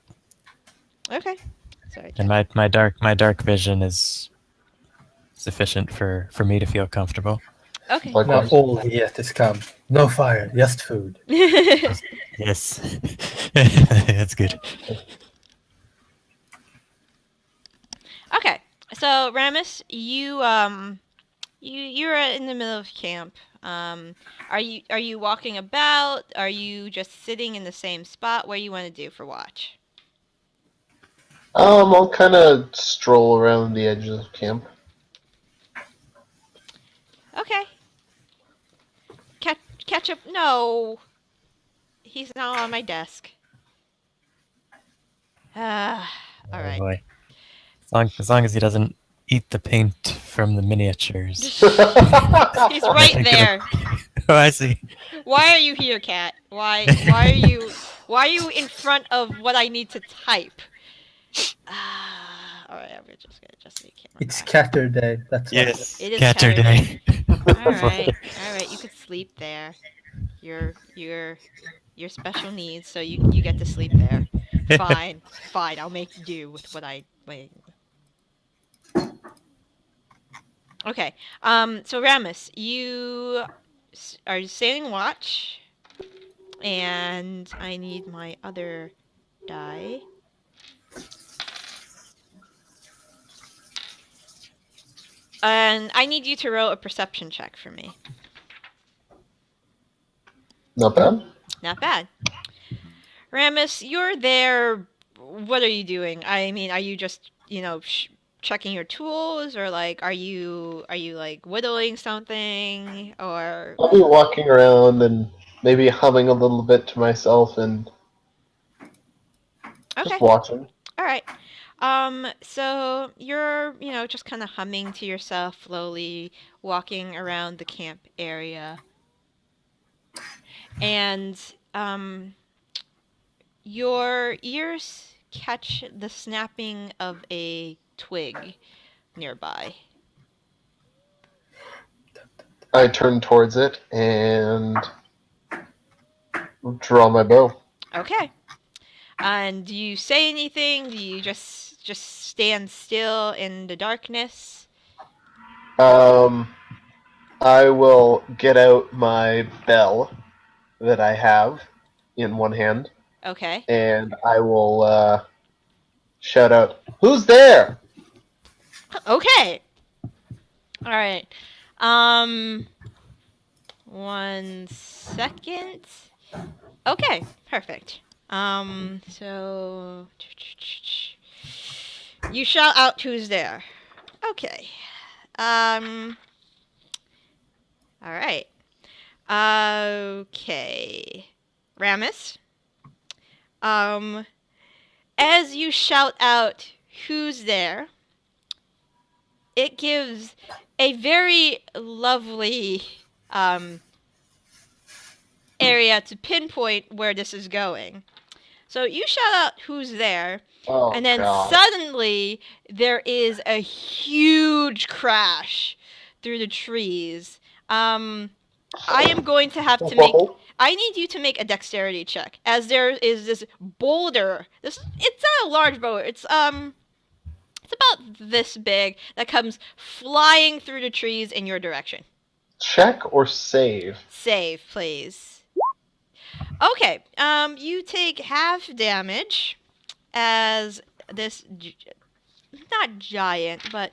Okay. Sorry. And my dark vision is sufficient for me to feel comfortable. Okay. Now Likewise. all yet is come. No fire, just food. Yes. That's good. Okay, so Ramus, you're in the middle of camp. Are you walking about? Are you just sitting in the same spot? What do you want to do for watch? I'll kind of stroll around the edges of camp. Okay. Catch up. No, he's not on my desk. All right. Boy. As long as he doesn't eat the paint from the miniatures. He's right think there. Oh, I see. Why are you here, cat? Why are you in front of what I need to type? All right, I'm just gonna adjust the camera. It's back. Catter Day. That's why. Yes, It is Catter Day. All right, you could sleep there. You're special needs, so you get to sleep there. Fine, I'll make do with what I wait. Okay. So Ramus, you are standing watch, and I need my other die. And I need you to roll a perception check for me. Not bad. Not bad. Ramus, you're there. What are you doing? I mean, are you just, checking your tools, or like, are you like whittling something, or? I'll be walking around and maybe humming a little bit to myself and just watching. All right. So you're, just kind of humming to yourself, slowly walking around the camp area. And, your ears catch the snapping of a twig nearby. I turn towards it and draw my bow. Okay. And do you say anything? Do you just stand still in the darkness? I will get out my bell that I have in one hand. Okay. And I will shout out, "Who's there?" Okay. All right. 1 second. Okay, perfect. So you shout out, "Who's there?" Okay. All right. Okay. Ramus. As you shout out, "Who's there?" it gives a very lovely area to pinpoint where this is going. So you shout out, "Who's there?" And then suddenly there is a huge crash through the trees. I am going to have to make... I need you to make a dexterity check, as there is this boulder. It's not a large boulder. It's about this big that comes flying through the trees in your direction. Check or save? Save, please. Okay, you take half damage as this, not giant, but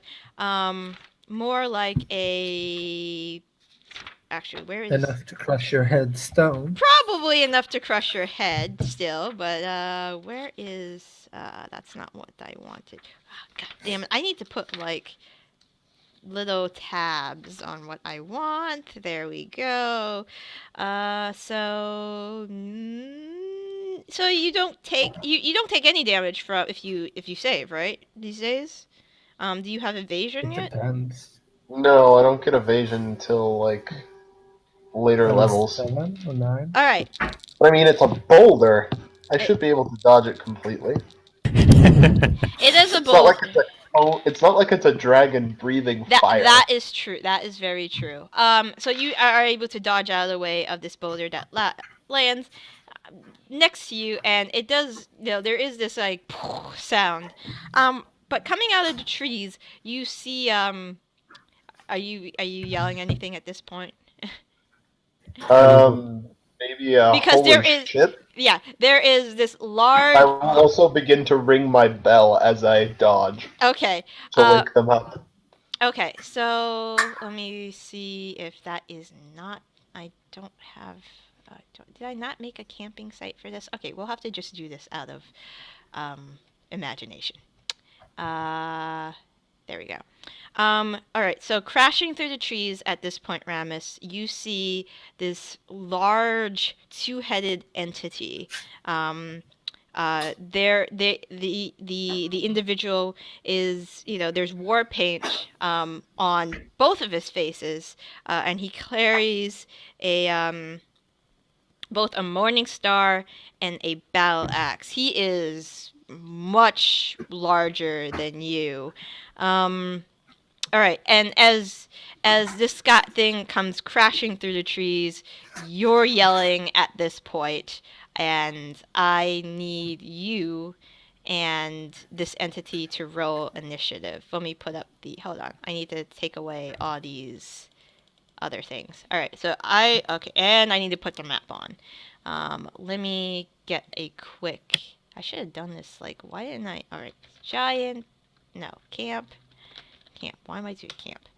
more like a... Actually, where is... Enough to crush your head stone. Probably enough to crush your head still, but where is... that's not what I wanted. Oh, God damn it, I need to put, like, little tabs on what I want. There we go. So you don't take you don't take any damage from if you save, right? These days. Do you have evasion yet? Depends. No, I don't get evasion until like later levels. 7 or 9. All right. But I mean, it's a boulder. I should be able to dodge it completely. It is a boulder. It's not like it's a dragon breathing fire. That is true. That is very true. So you are able to dodge out of the way of this boulder that lands next to you, and it does. There is this like sound. But coming out of the trees, you see. Are you yelling anything at this point? Maybe because there is. Shit. Yeah, there is this large... I will also begin to ring my bell as I dodge. Okay. To wake them up. Okay, so let me see if that is not... I don't have... did I not make a camping site for this? Okay, we'll have to just do this out of imagination. There we go. Alright, so crashing through the trees at this point, Ramus, you see this large two-headed entity. The individual is, there's war paint on both of his faces, and he carries a both a morning star and a battle axe. He is much larger than you. All right, and as this Scott thing comes crashing through the trees, you're yelling at this point, and I need you and this entity to roll initiative. Let me put up the. Hold on, I need to take away all these other things. All right, so okay, and I need to put the map on. Let me get a quick. I should have done this. Like, why didn't I? All right, giant. No, camp. Why am I doing camp?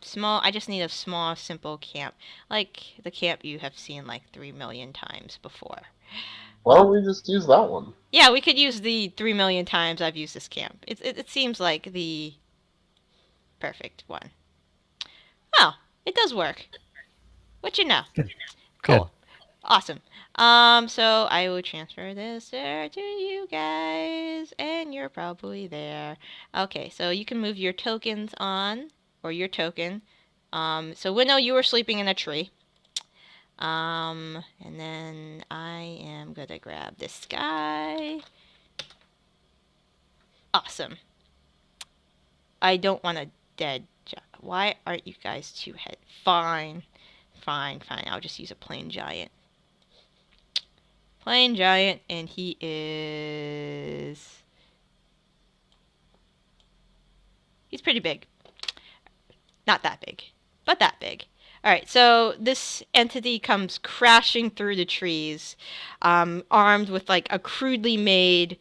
Small. I just need a small, simple camp, like the camp you have seen like 3 million times before. Why don't we just use that one? Yeah, we could use the 3 million times I've used this camp. It seems like the perfect one. Oh, it does work. What you know? Cool. Good. Awesome. So I will transfer this there to you guys, and you're probably there. Okay, so you can move your tokens on, or your token. So Hwinnil, you were sleeping in a tree. And then I am gonna grab this guy. Awesome. I don't want a dead. Why aren't you guys two head? Fine. I'll just use a plain giant. Plain giant, and he is... He's pretty big. Not that big, but that big. Alright, so this entity comes crashing through the trees, armed with like a crudely made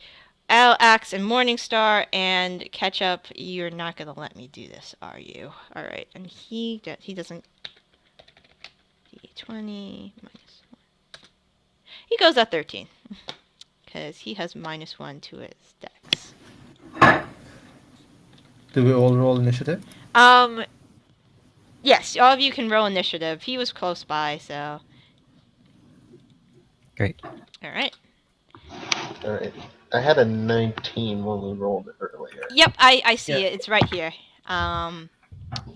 axe and Morningstar and Ketchup. You're not gonna let me do this, are you? Alright, and he doesn't... D20 minus... He goes at 13, because he has -1 to his dex. Do we all roll initiative? Yes, all of you can roll initiative. He was close by, so... Great. Alright. Alright. I had a 19 when we rolled it earlier. Yep, I see it. It's right here. In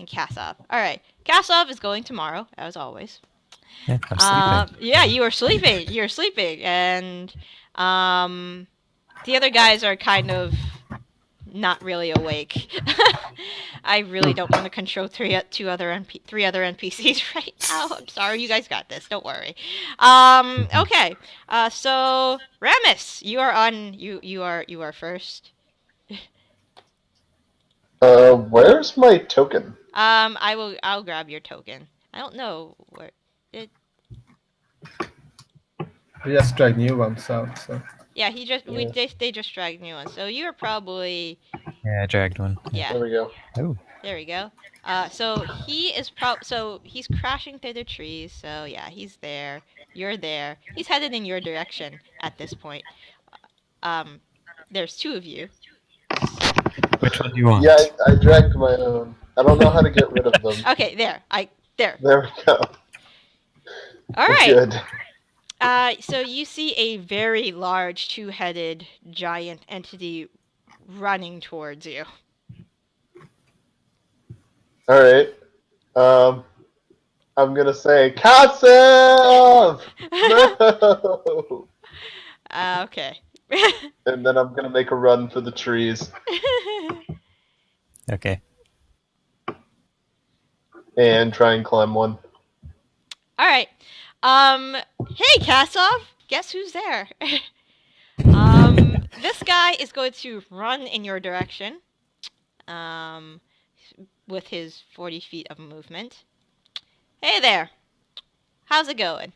Kasov. Alright. Kasov is going tomorrow, as always. Yeah, I'm sleeping. Yeah, you are sleeping. You're sleeping. And the other guys are kind of not really awake. I really don't want to control three other NPCs right now. I'm sorry, you guys got this. Don't worry. Okay. So Ramas, you are on. You are first. Where's my token? I'll grab your token. I don't know where it. We just dragged new ones out, so... Yeah, they just dragged new ones. So you're probably... Yeah, I dragged one. Yeah. There we go. Oh. There we go. So he is so he's crashing through the trees. So yeah, he's there. You're there. He's headed in your direction at this point. There's 2 of you. Which one do you want? Yeah, I dragged my own. I don't know how to get rid of them. Okay, there. There. There we go. All right. Good. So you see a very large 2-headed giant entity running towards you. Alright. I'm gonna say, Kasov! No! Okay. And then I'm gonna make a run for the trees. Okay. And try and climb one. All right. Hey, Kasov. Guess who's there? This guy is going to run in your direction. With his 40 feet of movement. Hey there. How's it going?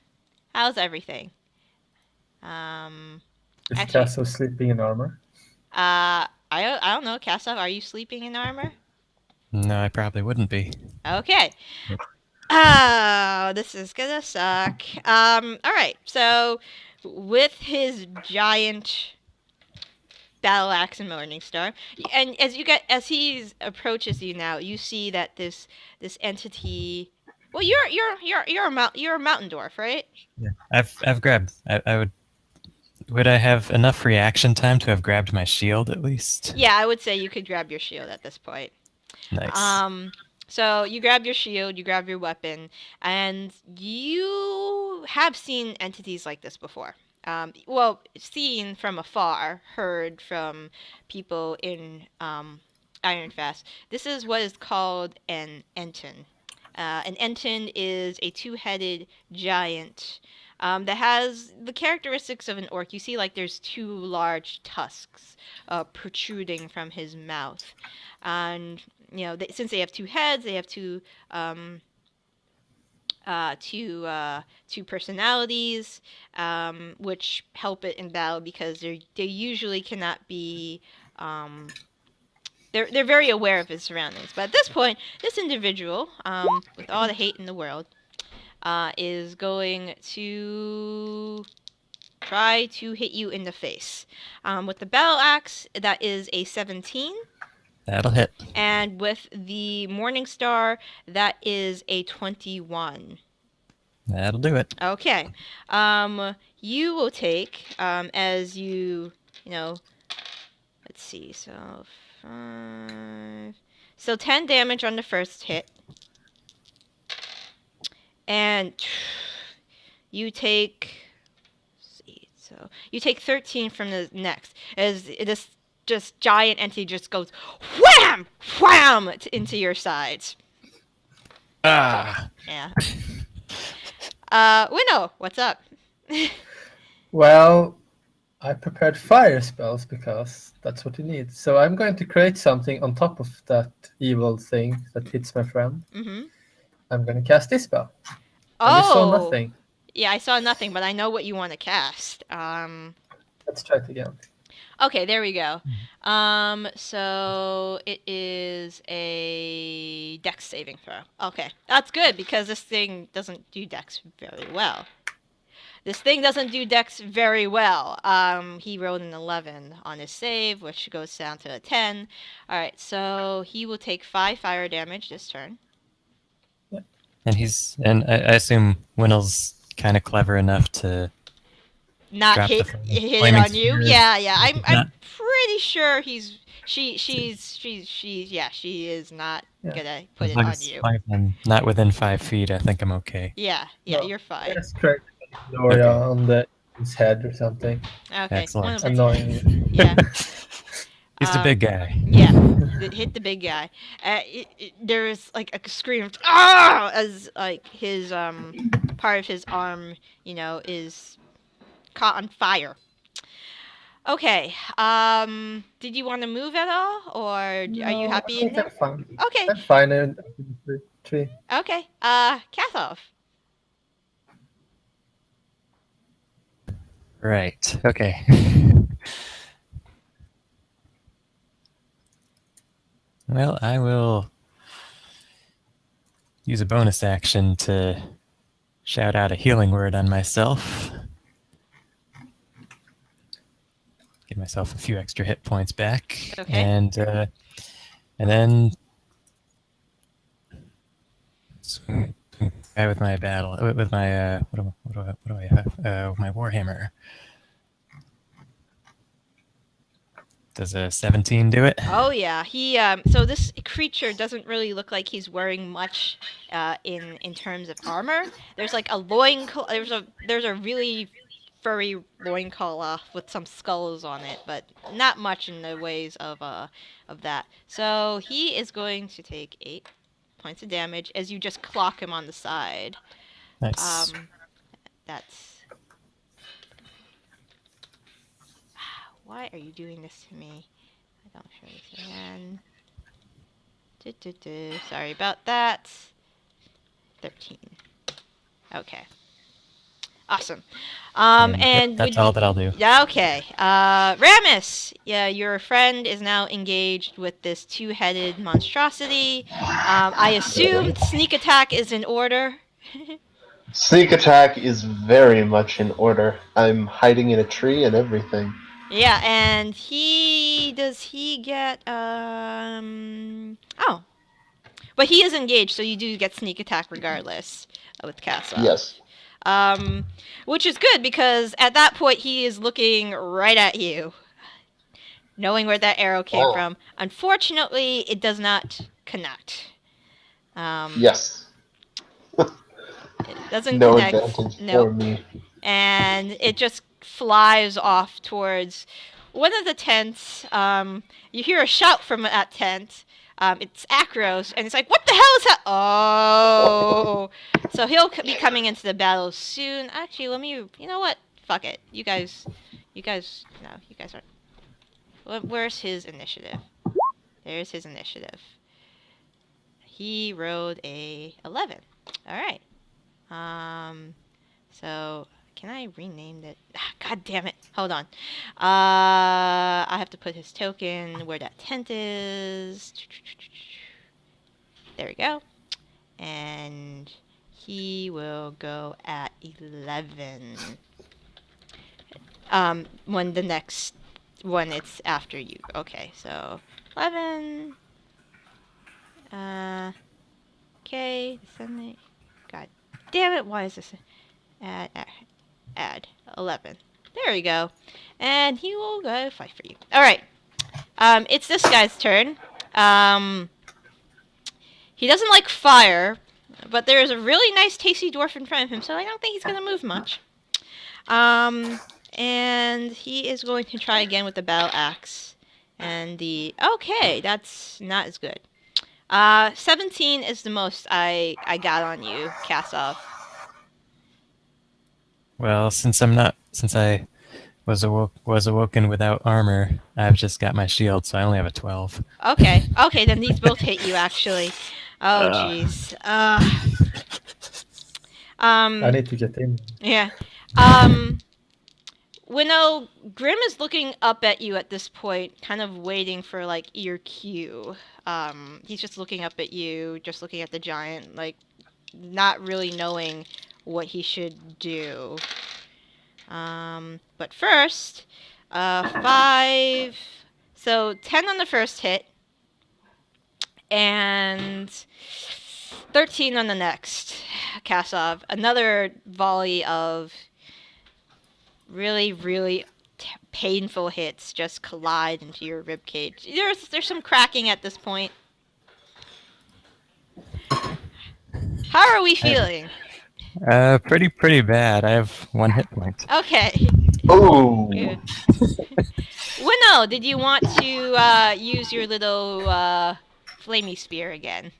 How's everything? Is Actually- Kasov sleeping in armor? I don't know, Kasov. Are you sleeping in armor? No, I probably wouldn't be. Okay. Oh, this is gonna suck. Alright, so with his giant battle axe and Morningstar, and as he approaches you now, you see that this entity. Well, you're a mountain dwarf, right? Yeah, I've grabbed. I would I have enough reaction time to have grabbed my shield at least? Yeah, I would say you could grab your shield at this point. Nice. So you grab your shield, you grab your weapon, and you have seen entities like this before. Well, seen from afar, heard from people in Ironfast. This is what is called an Enten. An Enten is a two-headed giant that has the characteristics of an orc. You see, like, there's two large tusks protruding from his mouth. And, you know, since they have two heads, they have um, two personalities, which help it in battle because they usually cannot be. They're very aware of his surroundings. But at this point, this individual, with all the hate in the world, is going to try to hit you in the face. With the battle axe, that is a 17. That'll hit. And with the Morning Star, that is a 21. That'll do it. Okay. You will take, as you know, let's see, so 5. So 10 damage on the first hit. And you take, let's see, so you take 13 from the next. As this just giant entity just goes wham! Wham! Into your sides. Ah! Yeah. Hwinnil, what's up? Well, I prepared fire spells because that's what you need. So I'm going to create something on top of that evil thing that hits my friend. Mm-hmm. I'm going to cast this spell. Oh! And you saw nothing. Yeah, I saw nothing, but I know what you want to cast. Let's try it again. Okay, there we go. So it is a dex saving throw. Okay, that's good because this thing doesn't do dex very well. This thing doesn't do dex very well. He rolled an 11 on his save, which goes down to a 10. All right, so he will take 5 fire damage this turn. And I assume Hwinnil's kind of clever enough to Not drop hit the it flaming on you. sphere. Yeah. I'm Not- pretty sure she is not gonna put it on you. I'm not within 5 feet. I think I'm okay. Yeah, No, you're fine. Let's try Gloria on his head or something. Okay. Excellent. Annoying. Yeah. He's the big guy. Yeah, hit the big guy. There's like a scream of "Ah!" as like his part of his arm, is caught on fire. Okay. Did you want to move at all, or are you happy in there? I'm fine. Okay. I'm fine in the tree. Okay. Kasov. Right. Okay. Well, I will use a bonus action to shout out a healing word on myself. Give myself a few extra hit points back. Okay. And then with my battle with my what do I have? My warhammer. Does a 17 do it? Oh yeah, he. So this creature doesn't really look like he's wearing much, in terms of armor. There's like a loin. There's a really furry loin cloth with some skulls on it, but not much in the ways of that. So he is going to take 8 points of damage as you just clock him on the side. Nice. That's. Why are you doing this to me? I don't show this again. Sorry about that. 13. Okay. Awesome. And that's all that I'll do. Okay. Ramas, yeah, your friend is now engaged with this two-headed monstrosity. I assume sneak attack is in order. Sneak attack is very much in order. I'm hiding in a tree and everything. Yeah, and does he get, but he is engaged, so you do get sneak attack regardless with Kasov. Yes. Which is good, because at that point he is looking right at you, knowing where that arrow came from. Unfortunately, it does not connect. Yes. It doesn't No connect. advantage Nope. for me. And it just flies off towards one of the tents. You hear a shout from that tent. It's Acros, and it's like, "What the hell is that?" Oh, so he'll be coming into the battle soon. Actually, let me. You know what? Fuck it. You guys. No, you guys aren't. Where's his initiative? There's his initiative. He rolled a 11. All right. So can I rename it? God damn it. Hold on. I have to put his token where that tent is. There we go. And he will go at 11. When the next one it's after you. Okay, so 11. Okay. God damn it. Why is this? Add 11. There we go. And he will go fight for you. Alright. It's this guy's turn. He doesn't like fire, but there's a really nice tasty dwarf in front of him, so I don't think he's going to move much. And he is going to try again with the battle axe. And okay, that's not as good. 17 is the most I got on you, Kasov. Well, since I was awoken without armor, I've just got my shield, so I only have a 12. Okay, then these both hit you, actually. Oh, jeez. I need to get in. Yeah. Hwinnil, Grim is looking up at you at this point, kind of waiting for, like, your cue. He's just looking up at you, just looking at the giant, like, not really knowing what he should do. But first, 5... So, 10 on the first hit, and 13 on the next. Kasov, another volley of really, really painful hits just collide into your ribcage. There's some cracking at this point. How are we feeling? Pretty bad. I have 1 hit point. Okay. Oh! Hwinnil, did you want to use your little flamey spear again?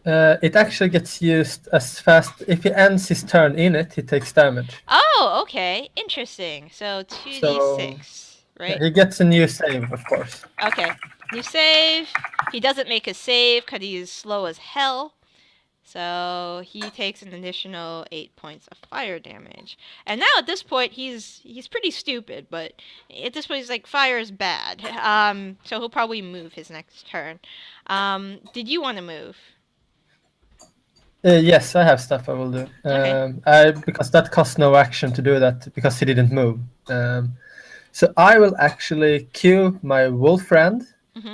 It actually gets used as fast. If he ends his turn in it, he takes damage. Oh, okay. Interesting. So 2d6, right? He gets a new save, of course. Okay. New save. He doesn't make a save because he's slow as hell. So he takes an additional 8 points of fire damage. And now at this point, he's pretty stupid, but at this point, he's like, fire is bad. So he'll probably move his next turn. Did you want to move? Yes, I have stuff I will do. Okay. Because that costs no action to do that because he didn't move. So I will actually cue my wolf friend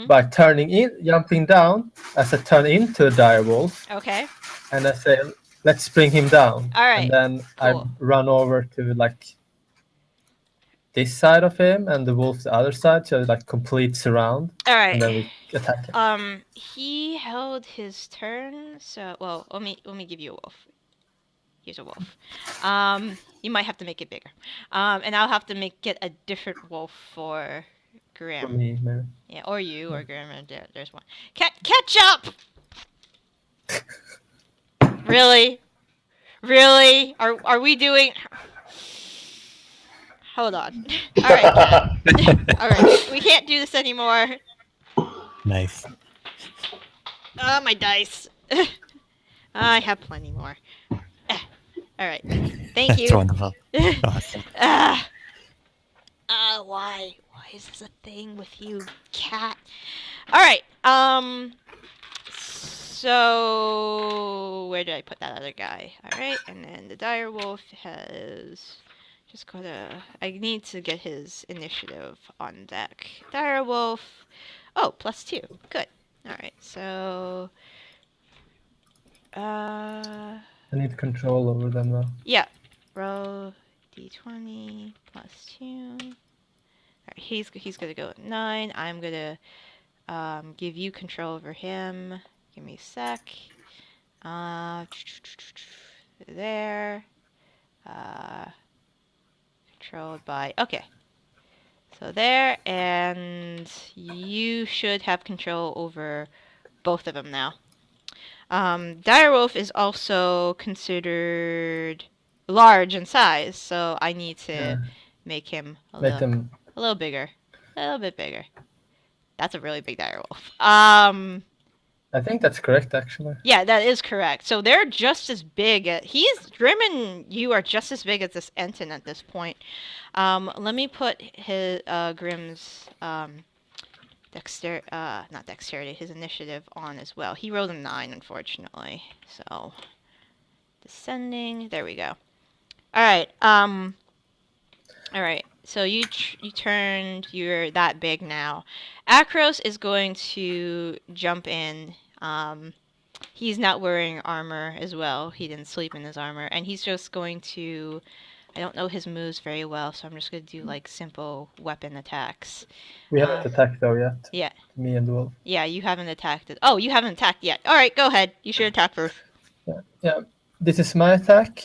by jumping down as I turn into a dire wolf. Okay. And I say, let's bring him down. All right. And then Cool. I run over to like this side of him and the wolf the other side, so like complete surround. All right. And then we attack him. He held his turn, so well, let me give you a wolf. Here's a wolf. You might have to make it bigger. And I'll have to get a different wolf for Grim. For me, maybe. Yeah, or you, or Grim. There's one. Catch up! Really? Really? Are we doing? Hold on. All right. All right. We can't do this anymore. Nice. Oh, my dice. I have plenty more. All right. Thank you. That's wonderful. Awesome. Why? Why is this a thing with you, cat? All right. So where did I put that other guy? All right, and then the dire wolf has just gotta. I need to get his initiative on deck. Dire wolf. Oh, +2. Good. All right. So. I need control over them though. Yeah. Roll d20 +2. All right, he's gonna go at 9. I'm gonna give you control over him. Give me a sec. There. Controlled by... Okay. So there, and you should have control over both of them now. Direwolf is also considered large in size, so I need to make him a little bigger. A little bit bigger. That's a really big direwolf. I think that's correct, actually. Yeah, that is correct. So they're just as big. Grim and you are just as big as this Enton at this point. Let me put his Grim's not dexterity, his initiative on as well. He rolled a 9, unfortunately. So descending. There we go. All right. All right. So you turned. You're that big now. Acros is going to jump in. He's not wearing armor as well. He didn't sleep in his armor, and he's just going to... I don't know his moves very well, so I'm just going to do, like, simple weapon attacks. We haven't attacked, though, yet. Yeah. Me and the wolf. Yeah, you haven't attacked it. Oh, you haven't attacked yet. All right, go ahead. You should attack first. Yeah. This is my attack.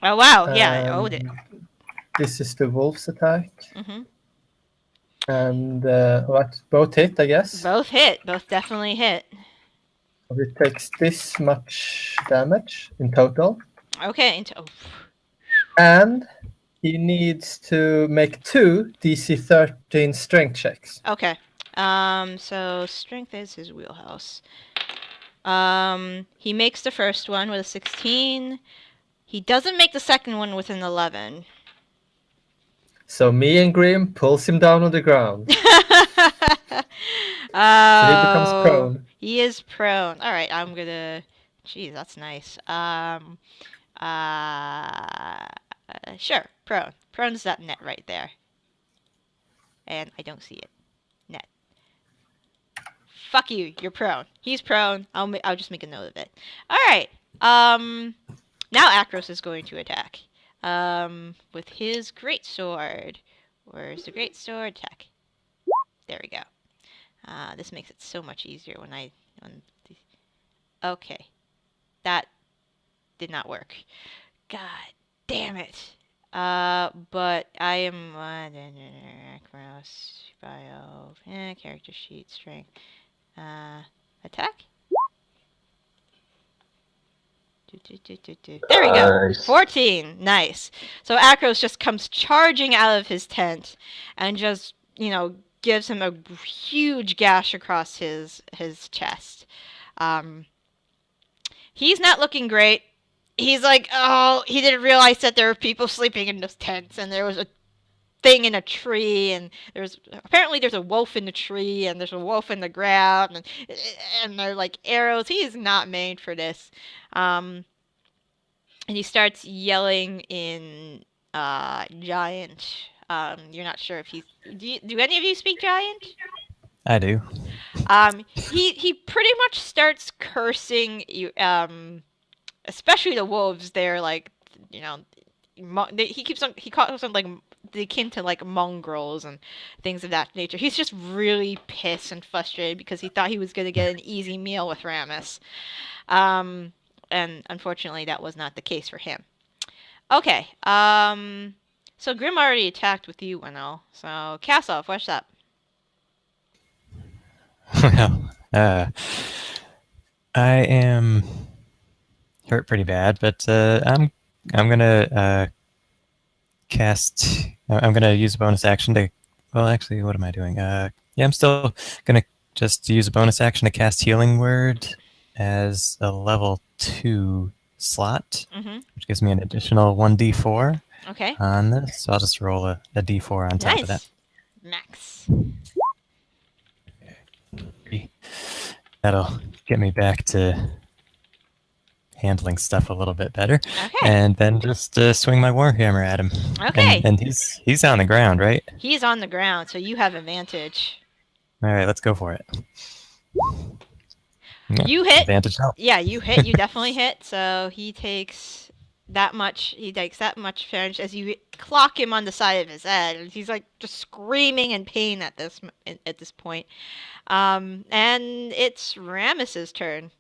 Oh, wow. Yeah. This is the wolf's attack. Mm-hmm. And both hit, I guess. Both hit. Both definitely hit. It takes this much damage in total. Okay. And he needs to make 2 DC 13 strength checks. Okay. So strength is his wheelhouse. He makes the first one with a 16. He doesn't make the second one with an 11. So me and Grim pulls him down on the ground. So he becomes prone. He is prone. All right, I'm gonna... Geez, that's nice. Sure, prone. Prone's that net right there. And I don't see it. Net. Fuck you, you're prone. He's prone. I'll just make a note of it. All right. Now Acros is going to attack. With his greatsword. Where's the greatsword? Attack. There we go. This makes it so much easier okay. That did not work. God damn it. But I am Acros, bio, character sheet, strength. Attack? There we go. 14. Nice. So Acros just comes charging out of his tent and just, gives him a huge gash across his chest. He's not looking great. He's like, oh, he didn't realize that there were people sleeping in those tents, and there was a thing in a tree, and apparently there's a wolf in the tree, and there's a wolf in the ground, and they're like arrows. He is not made for this. And he starts yelling in Giant. You're not sure if do any of you speak Giant? I do. He pretty much starts cursing you, especially the wolves. They're like, he calls them like akin to like mongrels and things of that nature. He's just really pissed and frustrated because he thought he was going to get an easy meal with Ramas. And unfortunately that was not the case for him. Okay, so Grim already attacked with you, Hwinnil. So Kasov, what's up? Well, I am hurt pretty bad, but I'm gonna cast. I'm gonna use a bonus action to. Well, actually, what am I doing? Yeah, I'm still gonna just use a bonus action to cast Healing Word as a level 2 slot, which gives me an additional 1d4. Okay. On this, so I'll just roll a d4 on top of that. Max. That'll get me back to handling stuff a little bit better. Okay. And then just swing my warhammer at him. Okay. And he's on the ground, right? He's on the ground, so you have advantage. All right, let's go for it. You hit. Advantage help. Yeah, you hit. You definitely hit. So he takes that much. He takes that much damage as you clock him on the side of his head, and he's like just screaming in pain at this point. And it's Rames's turn.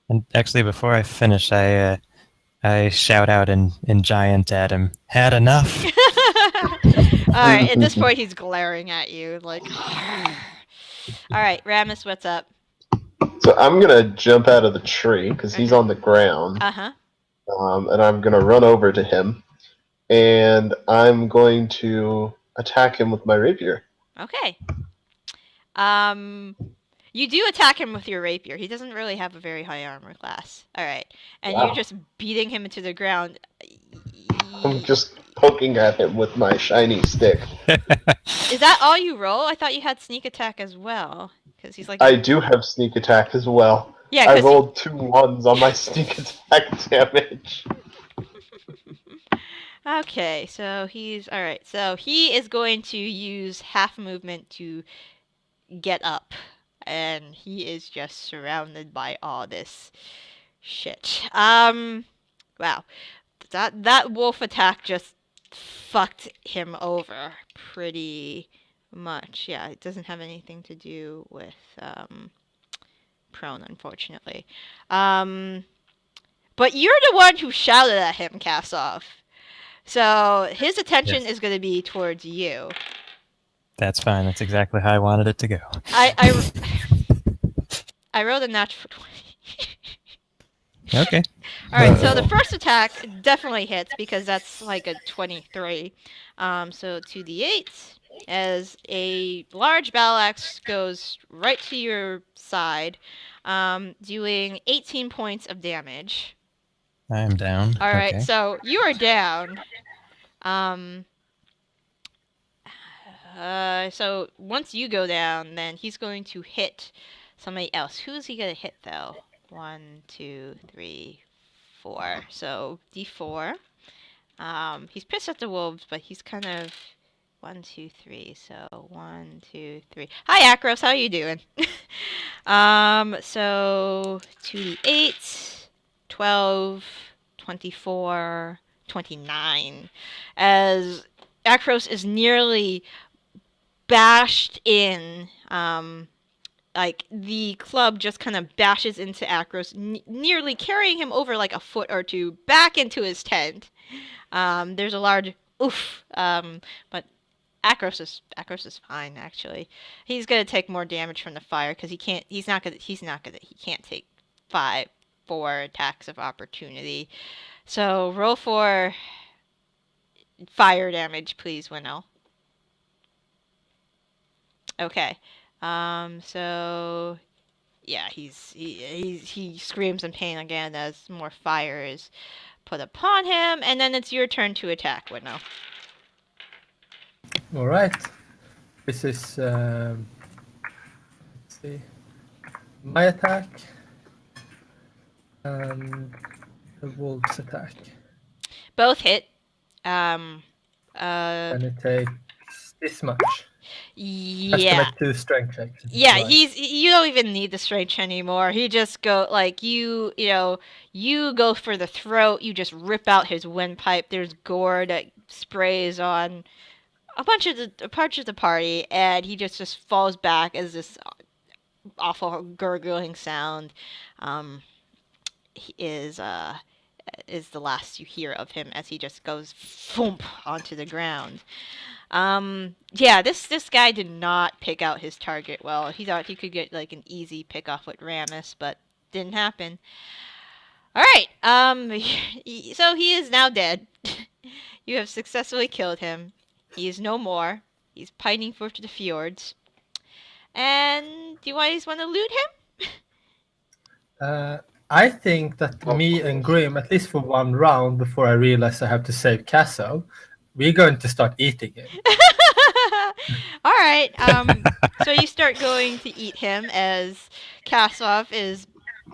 And actually, before I finish, I shout out in giant at him. Had enough. All right. At this point, he's glaring at you like. All right, Ramas, what's up? So I'm gonna jump out of the tree because he's on the ground. Uh-huh. And I'm gonna run over to him, and I'm going to attack him with my rapier. Okay. You do attack him with your rapier. He doesn't really have a very high armor class. All right, and Wow. you're just beating him into the ground. I'm just poking at him with my shiny stick. Is that all you roll? I thought you had sneak attack as well, because he's like. I do have sneak attack as well. Yeah, I rolled 2 1s on my sneak attack damage. Okay, so he's all right. So he is going to use half movement to get up, and he is just surrounded by all this shit. Wow, that wolf attack just fucked him over pretty much. Yeah, it doesn't have anything to do with prone, unfortunately. But you're the one who shouted at him, Kasov. So his attention is going to be towards you. That's fine. That's exactly how I wanted it to go. I rolled a natural 20. Okay. All right, so the first attack definitely hits because that's like a 23. So 2d8 as a large battle axe goes right to your side, doing 18 points of damage. I am down. All right, Okay. so you are down. So once you go down, then he's going to hit somebody else. Who is he going to hit, though? 1, 2, 3, 4. So D4. He's pissed at the wolves, but he's kind of 1, 2, 3. So 1, 2, 3. Hi, Acros. How you doing? So 2d8. 12, 24, 29. As Acros is nearly bashed in, like the club just kind of bashes into Acros, nearly carrying him over like a foot or two back into his tent. There's a large oof, but Acros is fine actually. He's gonna take more damage from the fire because he can't take 4 attacks of opportunity. So roll for fire damage, please, Hwinnil. Okay. So yeah, he screams in pain again as more fire is put upon him, and then it's your turn to attack, Hwinnil. All right. This is let's see, my attack. And the wolf's attack. Both hit. And it takes this much. Yeah. Has to make 2 strength checks. Yeah, Right. you don't even need the strength anymore. He just go like you go for the throat. You just rip out his windpipe. There's gore that sprays on a bunch of the party, and he just falls back as this awful gurgling sound. Is the last you hear of him as he just goes thump onto the ground. Yeah, this guy did not pick out his target well. He thought he could get like an easy pick off with Ramas, but didn't happen. All right. So he is now dead. You have successfully killed him. He is no more. He's pining for the fjords. And do you guys want to loot him? I think that me and Grim, at least for 1 round before I realize I have to save Kasov, we're going to start eating him. All right. So you start going to eat him as Kasov is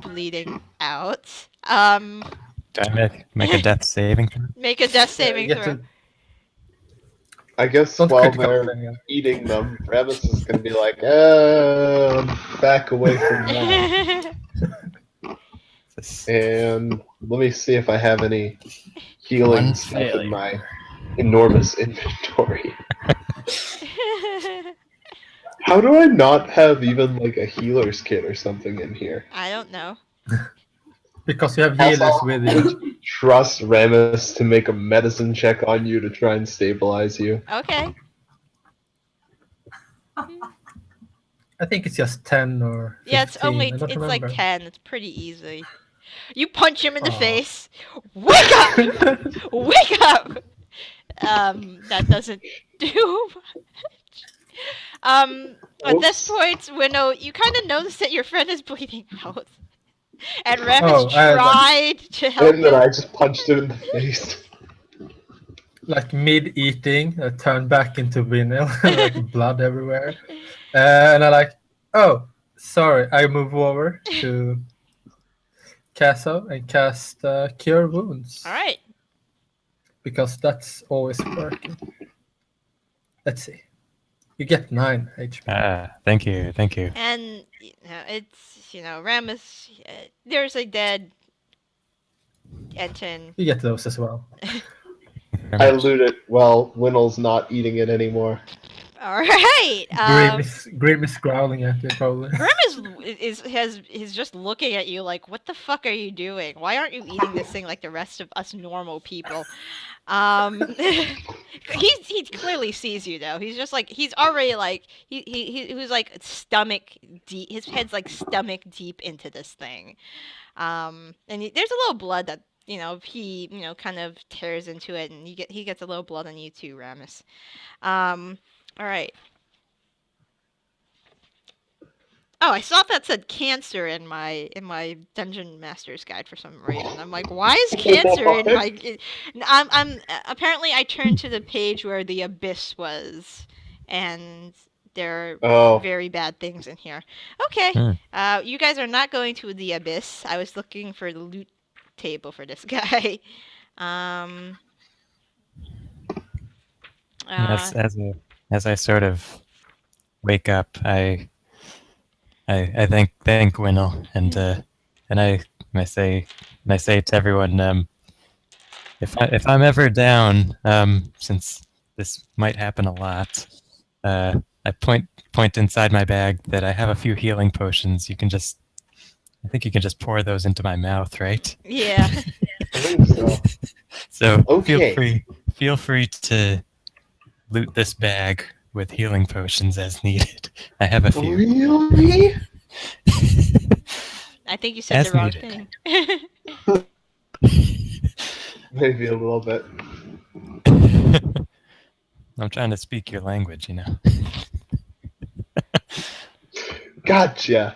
bleeding out. Do I make a death saving throw? Make a death saving You get throw. to- I guess Don't while critical they're failure. eating them, Ramas is going to be like, back away from that. And let me see if I have any healing One stuff in failure. my enormous inventory. How do I not have even like a healer's kit or something in here? I don't know. Because you have healers with you. Trust Ramas to make a medicine check on you to try and stabilize you. Okay. I think it's just 10 or 15. Yeah, it's only I don't it's remember. like 10. It's pretty easy. You punch him in the Aw. face. Wake up! Wake up! That doesn't do much. At this point, Hwinnil, you kind of notice that your friend is bleeding out. And Ramas tried to help And then him. I just punched him in the face. Like mid-eating, I turn back into Hwinnil, like blood everywhere. And I like, oh, sorry. I move over to Kasov and cast Cure Wounds. All right. Because that's always working. Let's see. You get 9 HP. Thank you. And it's Ramas. There's a dead Enten. You get those as well. I loot it while Hwinnil's not eating it anymore. All right. Grim is growling at you, probably. Grim is just looking at you like, what the fuck are you doing? Why aren't you eating this thing like the rest of us normal people? He clearly sees you though. He's just like he's already like he was like stomach deep. His head's like stomach deep into this thing. And there's a little blood that he kind of tears into it, and he gets a little blood on you too, Ramas. All right. Oh, I saw that said cancer in my Dungeon Master's Guide for some reason. I'm like, why is cancer in my? I'm apparently I turned to the page where the abyss was, and there are very bad things in here. Okay, you guys are not going to the abyss. I was looking for the loot table for this guy. As I sort of wake up, I thank Hwinnil and I say to everyone, if I'm ever down, since this might happen a lot, I point inside my bag that I have a few healing potions. I think you can just pour those into my mouth, right? Yeah. I think so. So Okay. feel free to loot this bag with healing potions as needed. I have a few. Really? I think you said As the wrong needed. thing. Maybe a little bit. I'm trying to speak your language, Gotcha.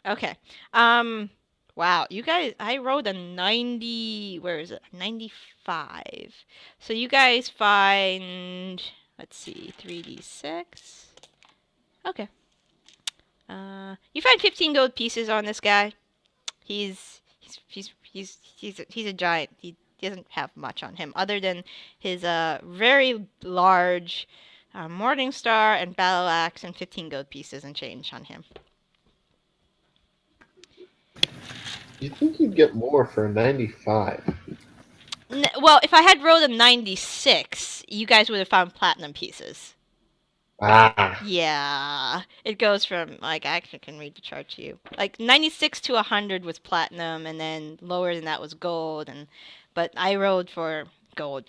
Okay. Wow, you guys, I rolled a 90, where is it? 95. So you guys find, let's see, 3d6. Okay. You find 15 gold pieces on this guy. He's a giant. He doesn't have much on him other than his very large morning star and battle axe and 15 gold pieces and change on him. You'd think you'd get more for a 95. Well, if I had rolled a 96, you guys would have found platinum pieces. Ah. Yeah. It goes from, like, I actually can read the chart to you. Like, 96 to 100 was platinum, and then lower than that was gold, but I rolled for gold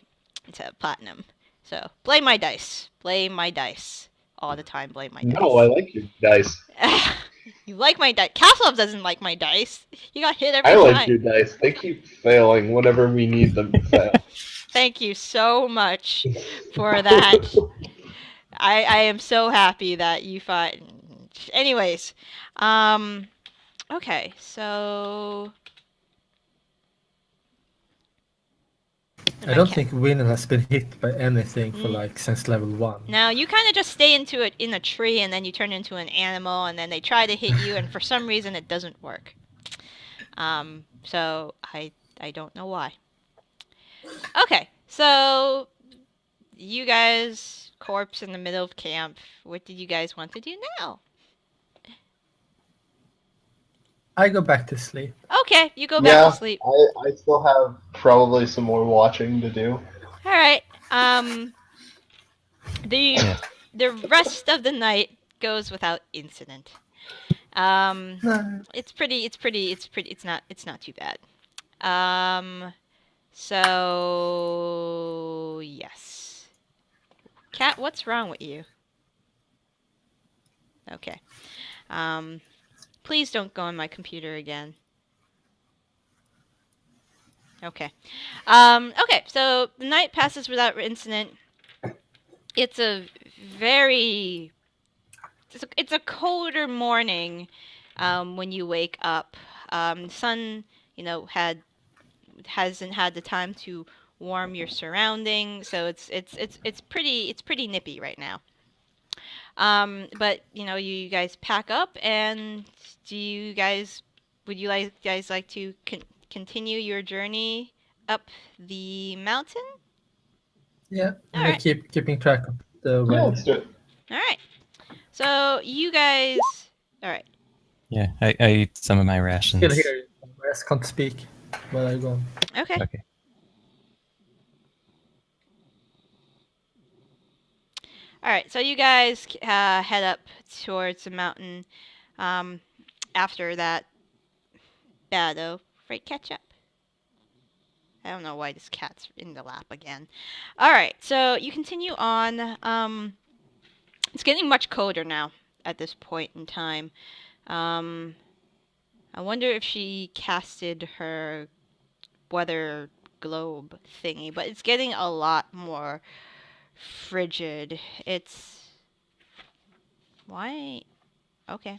instead of platinum. So, blame my dice. Blame my dice. All the time, blame my dice. No, I like your dice. You like my dice. Kasov doesn't like my dice. He got hit every I time. like your dice. They keep failing whenever we need them to fail. Thank you so much for that. I am so happy that you find. Anyways, okay, so I don't think Hwinnil has been hit by anything for like since level 1. Now you kind of just stay into it in a tree, and then you turn into an animal, and then they try to hit you, and for some reason it doesn't work. So I don't know why. Okay, so you guys corpse in the middle of camp. What did you guys want to do now? I go back to sleep. Okay, you go back to Yeah, sleep. I still have probably some more watching to do. All right. The Yes. the rest of the night goes without incident. No. It's not too bad. So yes. Cat, what's wrong with you? Okay. Please don't go on my computer again. Okay. Okay, so the night passes without incident. It's a very... It's a colder morning when you wake up. The sun, hasn't had the time to warm your surroundings, so it's pretty nippy right now. But you guys pack up, and would you guys like to continue your journey up the mountain? Yeah, All I right. keeping track of the Yeah, way. let's do it. All right. So you guys, all right. Yeah, I eat some of my rations. Still hear you. I just can't speak while I go. Okay. Okay. All right. So you guys head up towards the mountain. After that battle, right? Catch up. I don't know why this cat's in the lap again. All right. So you continue on. It's getting much colder now at this point in time. I wonder if she casted her weather globe thingy, but it's getting a lot more frigid. Why? Okay.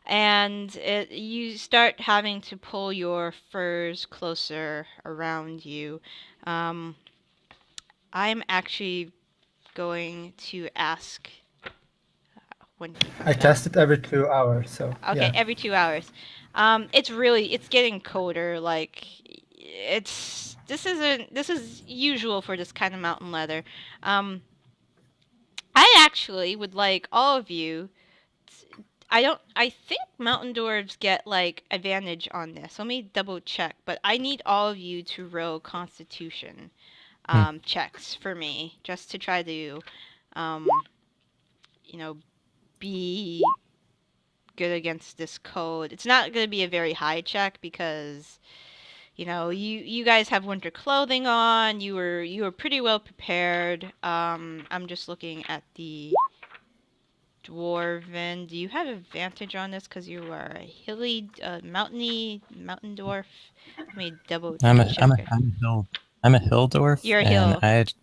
And you start having to pull your furs closer around you. I'm actually going to ask when he comes I back. cast it every 2 hours, so Okay, yeah. every 2 hours. It's getting colder. Like, this is usual for this kind of mountain leather. I actually would like all of you. I think mountain dwarves get like advantage on this. Let me double check, but I need all of you to roll Constitution checks for me, just to try to, be good against this code. It's not going to be a very high check because you guys have winter clothing on. You were pretty well prepared. I'm just looking at the dwarven. Do you have advantage on this because you are a hilly, mountain dwarf? Let me double check. I'm a hill dwarf. You're a hill. And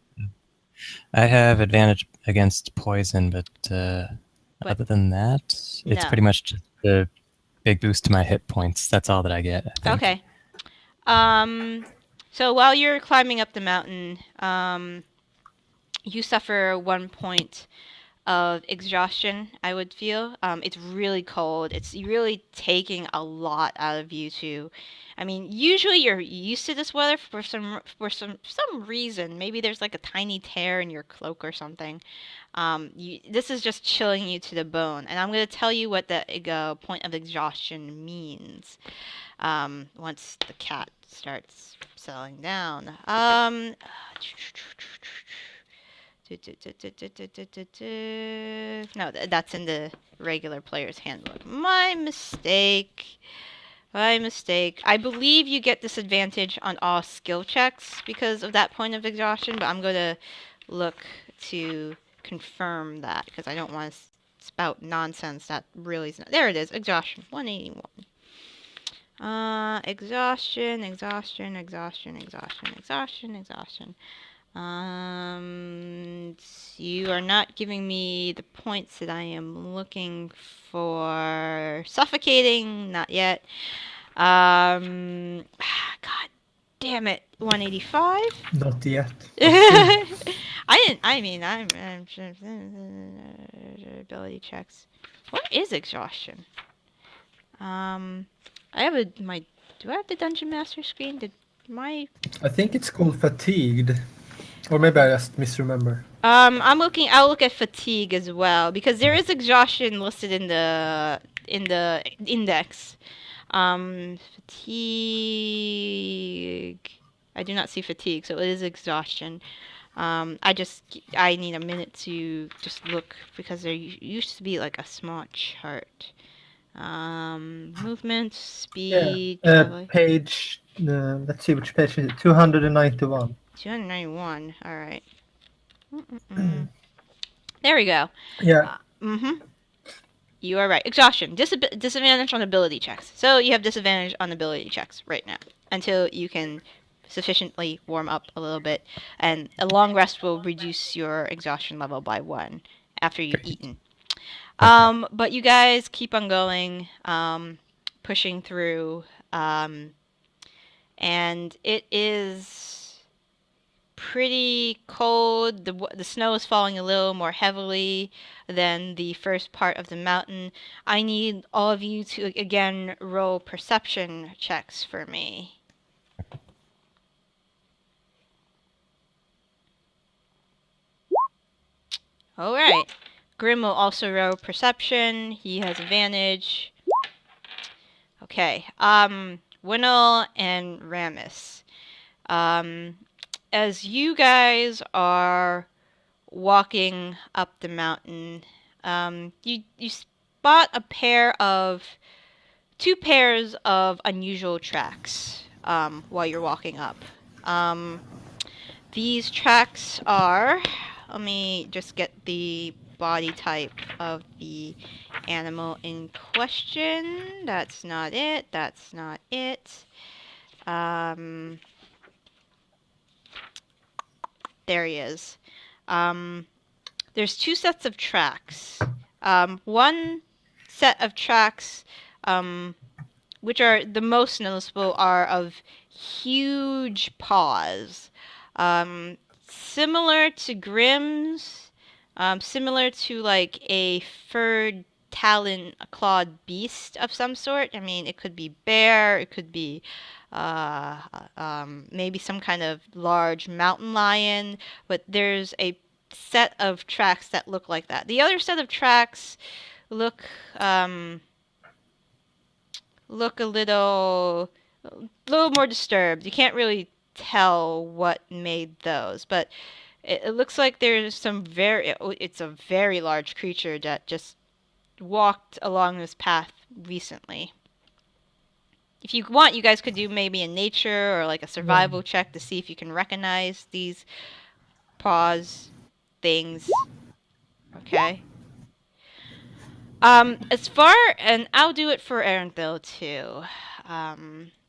I have advantage against poison, but other than that, it's No. pretty much just a big boost to my hit points. That's all that I get, I think. Okay. So while you're climbing up the mountain, you suffer 1 point of exhaustion, I would feel. It's really cold. It's really taking a lot out of you too. I mean, usually you're used to this weather for some reason. Maybe there's like a tiny tear in your cloak or something. This is just chilling you to the bone. And I'm going to tell you what the point of exhaustion means once the cat starts settling down. No, that's in the regular player's handbook. My mistake. I believe you get disadvantage on all skill checks because of that point of exhaustion, but I'm going to look to confirm that because I don't want to spout nonsense that really is not. There it is. Exhaustion. 181. Exhaustion. You are not giving me the points that I am looking for. Suffocating, not yet. God damn it. 185? Not yet. I'm ability checks. What is exhaustion? Do I have the Dungeon Master screen? I think it's called fatigued. Or maybe I just misremember. I'll look at fatigue as well because there is exhaustion listed in the index. Fatigue. I do not see fatigue, so it is exhaustion. I need a minute to just look because there used to be like a small chart. Movement, speed, travel. Page. Let's see which page is it. 291. 291. All right. There we go. Yeah. You are right. Exhaustion. Disadvantage on ability checks. So you have disadvantage on ability checks right now until you can sufficiently warm up a little bit. And a long rest will reduce your exhaustion level by 1 after you've eaten. But you guys keep on going, pushing through. And it is pretty cold. The snow is falling a little more heavily than the first part of the mountain. I need all of you to again roll perception checks for me. All right. Grim will also roll perception. He has advantage. Okay. Hwinnil and Ramas. As you guys are walking up the mountain, you spot two pairs of unusual tracks while you're walking up. These tracks are, let me just get the body type of the animal in question. That's not it. That's not it. There he is. There's 2 sets of tracks. One set of tracks, which are the most noticeable, are of huge paws. Similar to Grimm's, similar to like a furred, talon, clawed beast of some sort. I mean, it could be bear, it could be maybe some kind of large mountain lion, but there's a set of tracks that look like that. The other set of tracks look a little more disturbed. You can't really tell what made those, but it looks like there's it's a very large creature that just walked along this path recently. If you want, you guys could do maybe a nature or like a survival check to see if you can recognize these paws things. Okay. And I'll do it for Earendil too,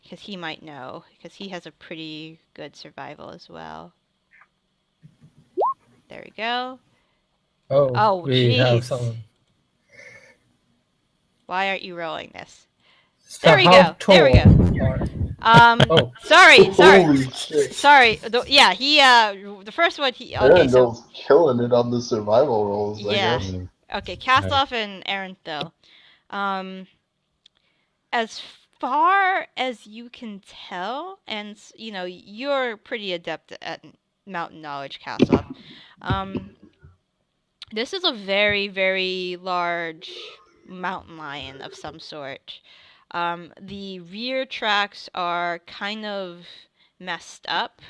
because he might know, because he has a pretty good survival as well. There we go. Oh, we have someone. Why aren't you rolling this? There we go. There we go. Sorry. The first one Earendil's killing it on the survival rolls. I guess. Okay, Kasov and Earendil. As far as you can tell, and you're pretty adept at mountain knowledge, Kasov. This is a very, very large mountain lion of some sort. The rear tracks are kind of messed up.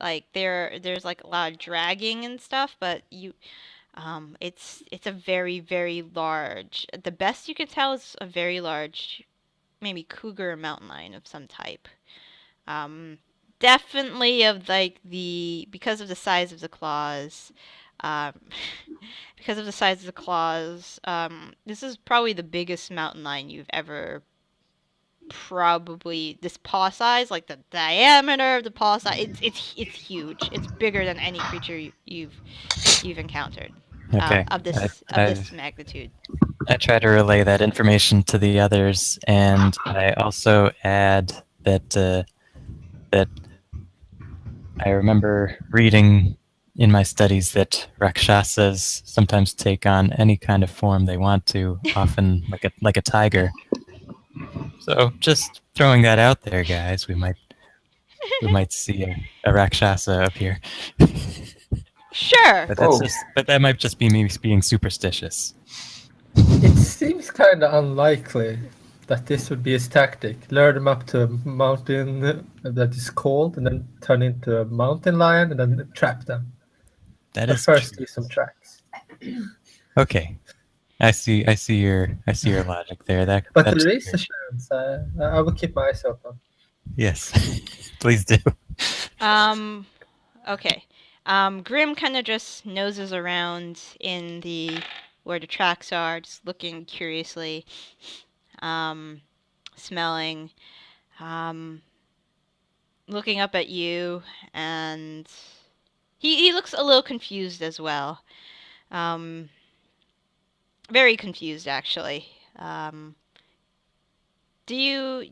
Like there's like a lot of dragging and stuff, but it's a very, very large. The best you could tell is a very large, maybe cougar or mountain lion of some type. Definitely of like because of the size of the claws. This is probably the biggest mountain lion you've ever this paw size, like the diameter of the paw size, it's huge. It's bigger than any creature you've encountered. Okay. Of this magnitude. I try to relay that information to the others, and I also add that I remember reading in my studies that rakshasas sometimes take on any kind of form they want to, often like a tiger. So just throwing that out there, guys. We might see a rakshasa up here. Sure. But that might just be me being superstitious. It seems kind of unlikely that this would be his tactic. Lure them up to a mountain that is cold, and then turn into a mountain lion, and then trap them. That But is first, true. do some tracks. Okay. I see your logic there. But That's there is a great. chance. I will keep my eyes open. Yes. Please do. Okay. Grim kind of just noses around in the where the tracks are, just looking curiously, smelling, looking up at you, and he looks a little confused as well. Very confused actually. Do you?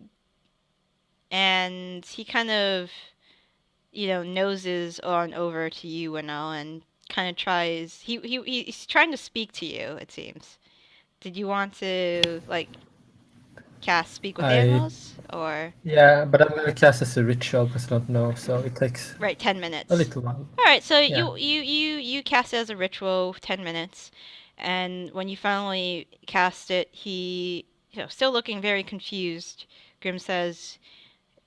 And he kind of, noses on over to you, and kind of tries. He's trying to speak to you. It seems. Did you want to cast speak with I animals or Yeah, but I'm gonna cast as a ritual because I don't know, so it takes right 10 a minutes? little while. All right, so Yeah. you cast it as a ritual 10 minutes, and when you finally cast it, he still looking very confused. Grim says,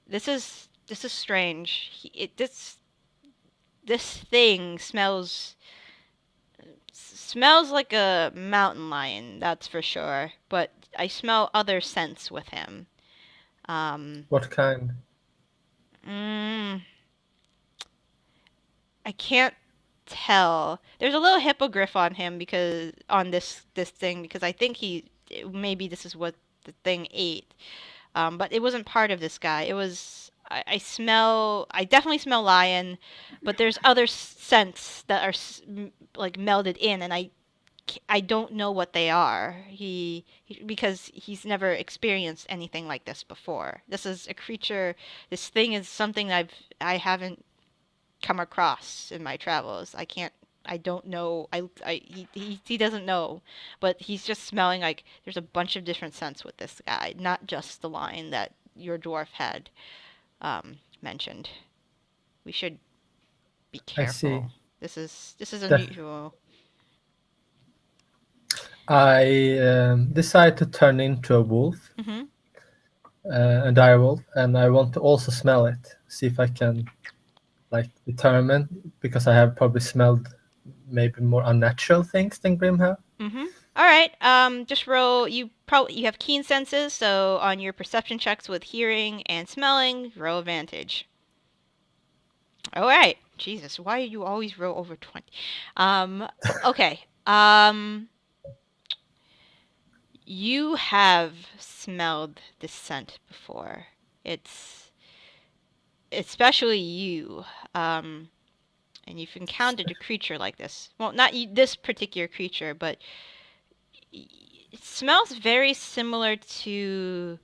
"This is strange. This thing smells like a mountain lion, that's for sure. But I smell other scents with him. What kind? Mm, I can't tell. There's a little hippogriff on him because on this thing because I think maybe this is what the thing ate. But it wasn't part of this guy. It was I definitely smell lion, but there's other scents that are like melded in, and I don't know what they are. Because he's never experienced anything like this before. This is a creature. This thing is something I haven't come across in my travels. I can't. I don't know. He doesn't know, but he's just smelling like there's a bunch of different scents with this guy, not just the line that your dwarf had mentioned. We should be I see. careful. This is Def- unusual. I decide to turn into a wolf, Mhm. a dire wolf, and I want to also smell it. See if I can determine, because I have probably smelled maybe more unnatural things than Grim have. Mhm. All right. Just roll. You have keen senses, so on your perception checks with hearing and smelling, roll advantage. All right. Jesus, why do you always roll over 20? Okay. You have smelled this scent before. It's especially you. And you've encountered a creature like this. Well, not this particular creature, but it smells very similar to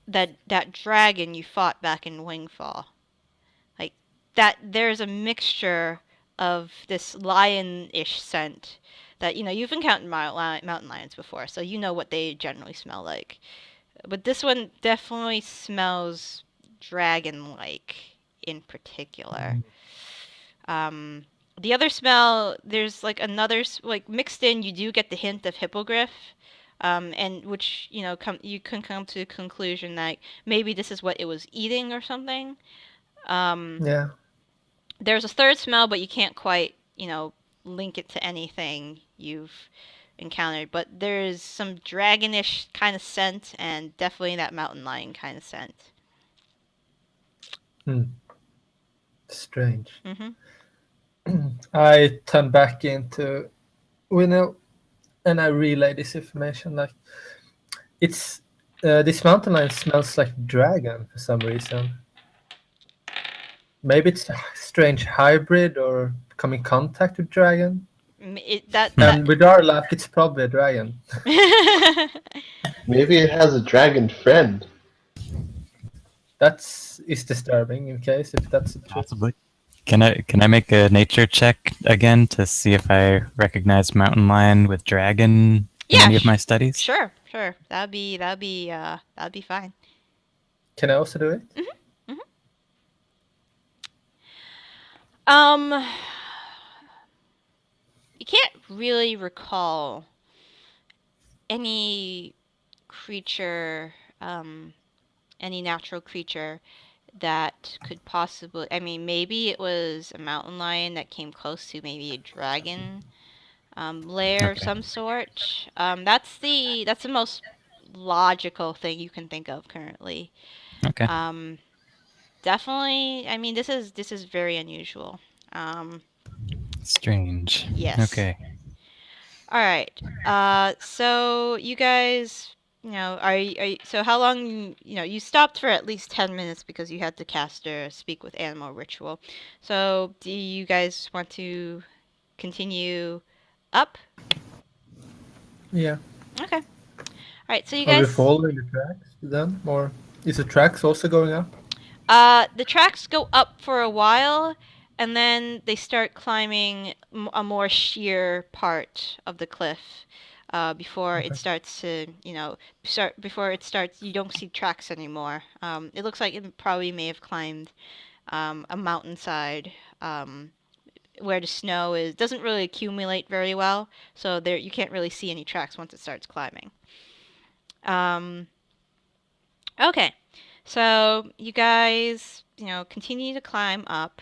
that dragon you fought back in Wingfall. Like that, there's a mixture of this lion-ish scent that you've encountered mountain lions before, so you know what they generally smell like. But this one definitely smells dragon-like in particular. Um, the other smell, there's another mixed in. You do get the hint of hippogriff, and which you can come to the conclusion that maybe this is what it was eating or something. Yeah. There's a third smell, but you can't quite link it to anything you've encountered. But there's some dragonish kind of scent, and definitely that mountain lion kind of scent. Strange. Mhm. I turn back into Hwinnil, and I relay this information. It's this mountain lion smells like dragon for some reason. Maybe it's a strange hybrid or come in contact with dragon. And with our luck, it's probably a dragon. Maybe it has a dragon friend. That is disturbing in case if that's the truth. Possibly. Can I make a nature check again to see if I recognize mountain lion with dragon in any of my studies? Sure. That'd be fine. Can I also do it? You can't really recall any creature, any natural creature that could possibly, I mean, maybe it was a mountain lion that came close to maybe a dragon lair of Okay. some sort. That's the most logical thing you can think of currently. Okay. Definitely, I mean, this is very unusual. Strange. Yes. Okay. All right. So you guys, so how long, you stopped for at least 10 minutes because you had to cast a speak with animal ritual. So do you guys want to continue up? Yeah. Okay. All right. So you Are we guys, following the tracks then, or is the tracks also going up? the tracks go up for a while, and then they start climbing a more sheer part of the cliff. Before it Okay. starts to, before it starts, you don't see tracks anymore. It looks like it probably may have climbed a mountainside where the snow doesn't really accumulate very well, so there you can't really see any tracks once it starts climbing. Okay, so you guys, continue to climb up.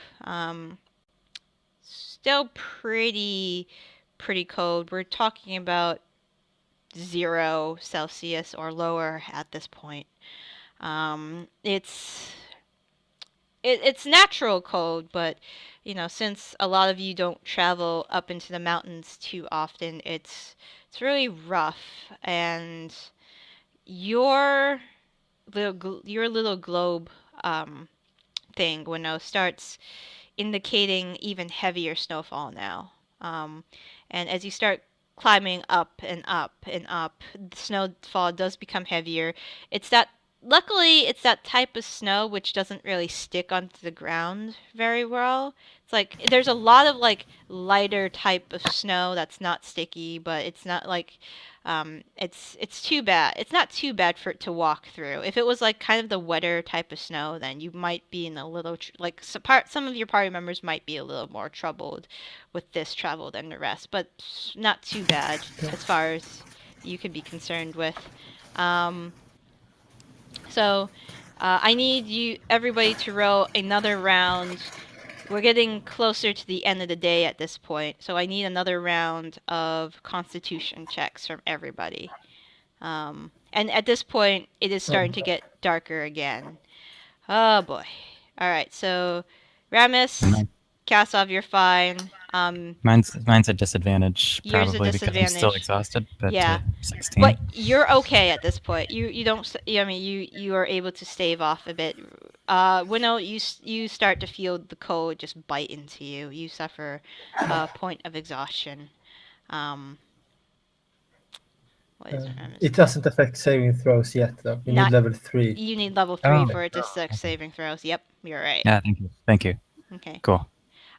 Still pretty cold. We're talking about 0 Celsius or lower at this point. It's natural cold, but since a lot of you don't travel up into the mountains too often, it's really rough. And your your little globe thing, starts indicating even heavier snowfall now. And as you start climbing up and up and up, the snowfall does become heavier. Luckily, it's that type of snow which doesn't really stick onto the ground very well. It's like there's a lot of like lighter type of snow that's not sticky, but it's not like it's too bad. It's not too bad for it to walk through. If it was like kind of the wetter type of snow, then you might be in a little some of your party members might be a little more troubled with this travel than the rest, but not too bad as far as you could be concerned with. So I need everybody to roll another round. We're getting closer to the end of the day at this point, so I need another round of Constitution checks from everybody. And at this point, it is starting to get darker again. Oh boy. All right, so Ramas, Kasov, you're fine. Mine's a disadvantage, Yours a probably because I'm still disadvantage. exhausted. But Yeah. 16. But you're okay at this point. You don't. I mean, you are able to stave off a bit. Hwinnil, you start to feel the cold just bite into you. You suffer a point of exhaustion. What is it? It doesn't affect saving throws yet, though. You need level 3. You need level 3 Oh. for it to stick saving throws. Yep, you're right. Yeah, thank you. Okay. Cool.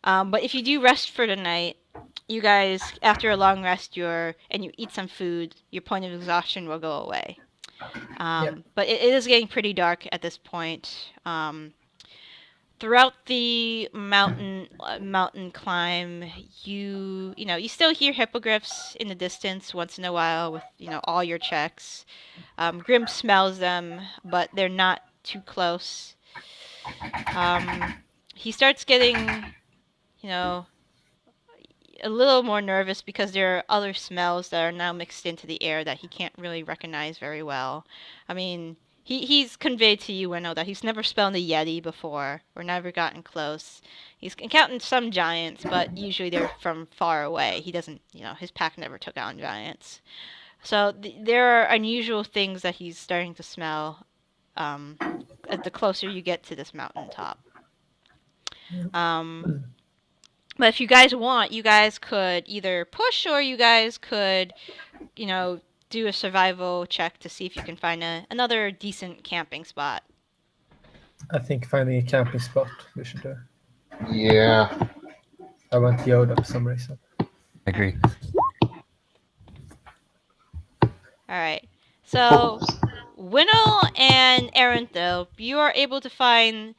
But if you do rest for the night, you guys, after a long rest, and you eat some food, your point of exhaustion will go away. But it is getting pretty dark at this point. Throughout the mountain climb, you still hear hippogriffs in the distance once in a while with all your checks. Grim smells them, but they're not too close. He starts getting a little more nervous because there are other smells that are now mixed into the air that he can't really recognize very well. I mean, he's conveyed to you, Hwinnil, that he's never smelled a yeti before or never gotten close. He's encountered some giants, but usually they're from far away. He doesn't, his pack never took on giants. So there are unusual things that he's starting to smell the closer you get to this mountaintop. But if you guys want, you guys could either push or you guys could, do a survival check to see if you can find another decent camping spot. I think finding a camping spot we should do. Yeah. I want Yoda for some reason. I agree. All right. So, Hwinnil and Earendil, you are able to find.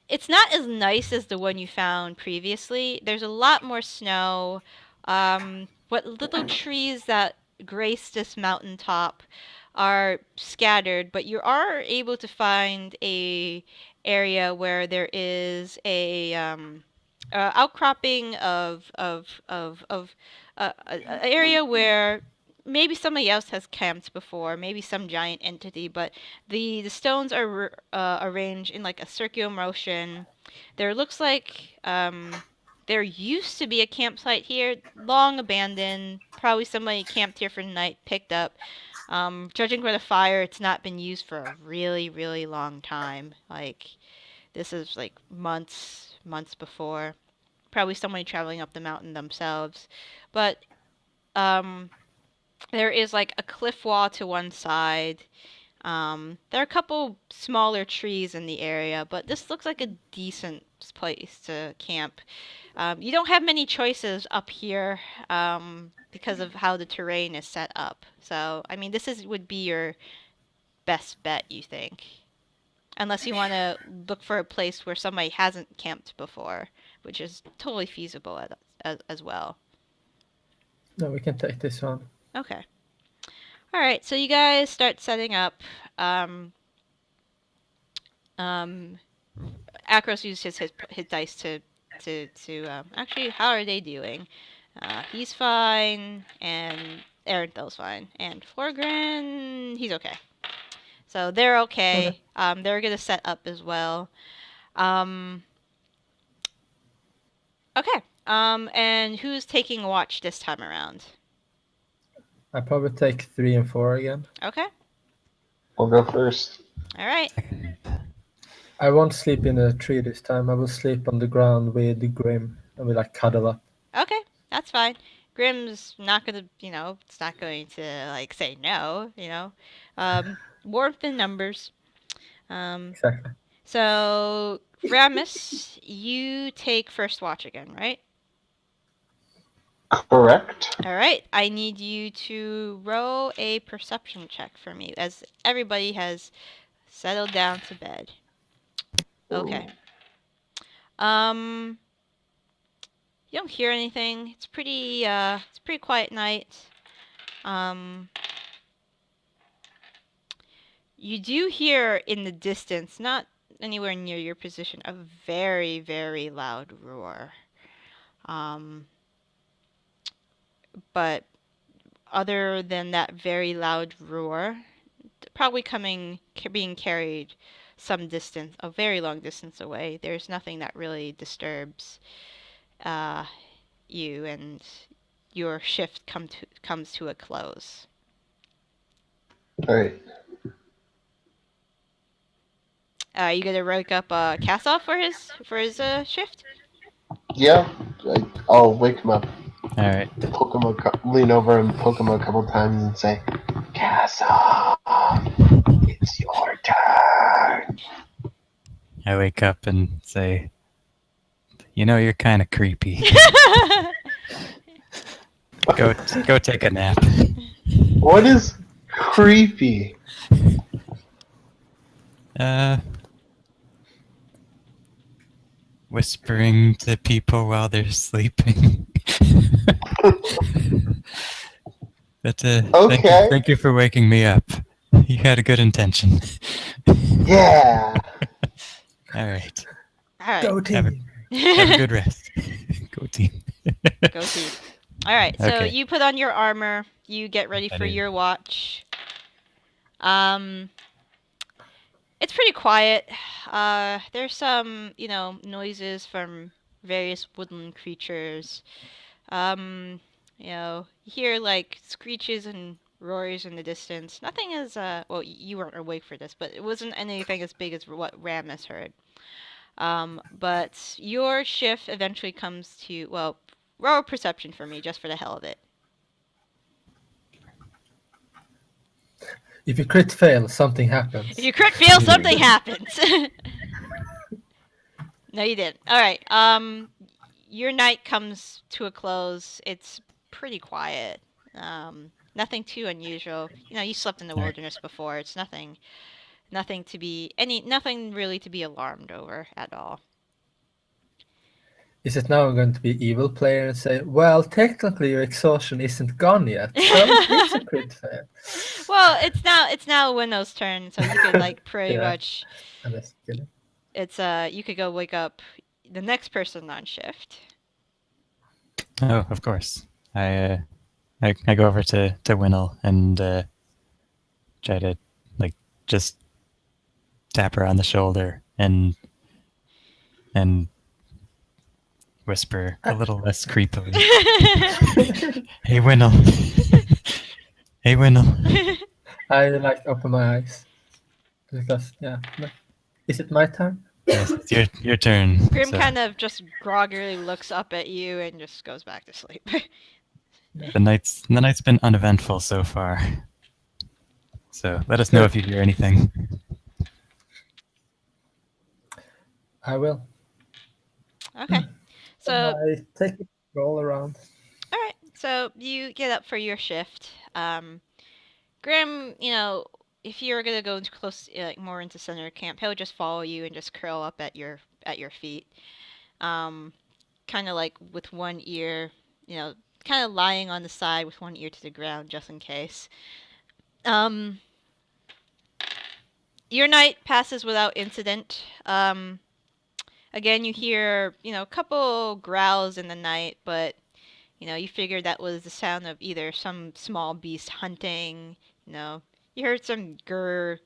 It's not as nice as the one you found previously. There's a lot more snow. What little trees that grace this mountaintop are scattered, but you are able to find a area where there is a outcropping of area where maybe somebody else has camped before, maybe some giant entity, but the stones are arranged in like a circular motion. There looks like there used to be a campsite here, long abandoned. Probably somebody camped here for the night, picked up. Judging by the fire, it's not been used for a really, really long time. Like, this is like months before. Probably somebody traveling up the mountain themselves. But there is like a cliff wall to one side. There are a couple smaller trees in the area, but this looks like a decent place to camp. You don't have many choices up here because of how the terrain is set up. So, I mean, would be your best bet, you think? Unless you want to look for a place where somebody hasn't camped before, which is totally feasible as well. No, we can take this one. Okay. All right, so you guys start setting up. Acros used his dice to actually, how are they doing? He's fine, and Earendil's fine, and Florgorin, he's okay. So they're okay. They're gonna set up as well. Okay. And who's taking watch this time around? I probably take 3 and 4 again. Okay. I'll go first. All right. I won't sleep in a tree this time. I will sleep on the ground with the Grim and we like cuddle up. Okay, that's fine. Grim's not gonna, it's not going to like say no, warmth in numbers. Exactly. So Ramas, you take first watch again, right? Correct. All right. I need you to roll a perception check for me, as everybody has settled down to bed. Okay. You don't hear anything. It's pretty quiet night. You do hear in the distance, not anywhere near your position, a very, very loud roar. But other than that very loud roar, probably being carried some distance, a very long distance away, there's nothing that really disturbs you, and your shift comes to a close. All right. You gonna wake up Kasov for his shift? Yeah, I'll wake him up. All right. Poke him lean over and poke him a couple times and say, "Kasov, it's your turn." I wake up and say, you're kind of creepy. Go take a nap. What is creepy? Whispering to people while they're sleeping. But Okay. thank you for waking me up. You had a good intention. Yeah. All right. All right. Go team. Have a good rest. Go team. Go team. All right. So Okay. you put on your armor. You get ready for your watch. It's pretty quiet. There's some, noises from various woodland creatures. You hear like screeches and roars in the distance. Nothing is, well, you weren't awake for this, but it wasn't anything as big as what Ramas heard. But your shift eventually comes to, well, roll perception for me, just for the hell of it. If you crit fail, something happens. If you crit fail, something happens. No, you didn't. All right. Your night comes to a close. It's pretty quiet. Nothing too unusual. You slept in the wilderness before. It's nothing really to be alarmed over at all. Is it now I'm going to be evil player and say, well, technically your exhaustion isn't gone yet, so it's a crit fail. Well, it's now Hwinnil's turn, so you could like pretty Yeah. much. I'm just kidding. It's you could go wake up the next person on shift. Oh, of course. I go over to Hwinnil and try to like just tap her on the shoulder and whisper a little less creepily. Hey Hwinnil. Hey Hwinnil. I like open my eyes because is it my turn? Yes, it's your turn. Grim so kind of just groggily looks up at you and just goes back to sleep. the night's been uneventful so far. So let us know if you hear anything. I will. Okay. So I take a roll around. all right. So you get up for your shift. Grim, if you're gonna go into close, more into center camp, he'll just follow you and just curl up at your feet. Kind of like with one ear, kind of lying on the side with one ear to the ground, just in case. Your night passes without incident. Again, you hear, a couple growls in the night, but, you figured that was the sound of either some small beast hunting, you heard some grrr,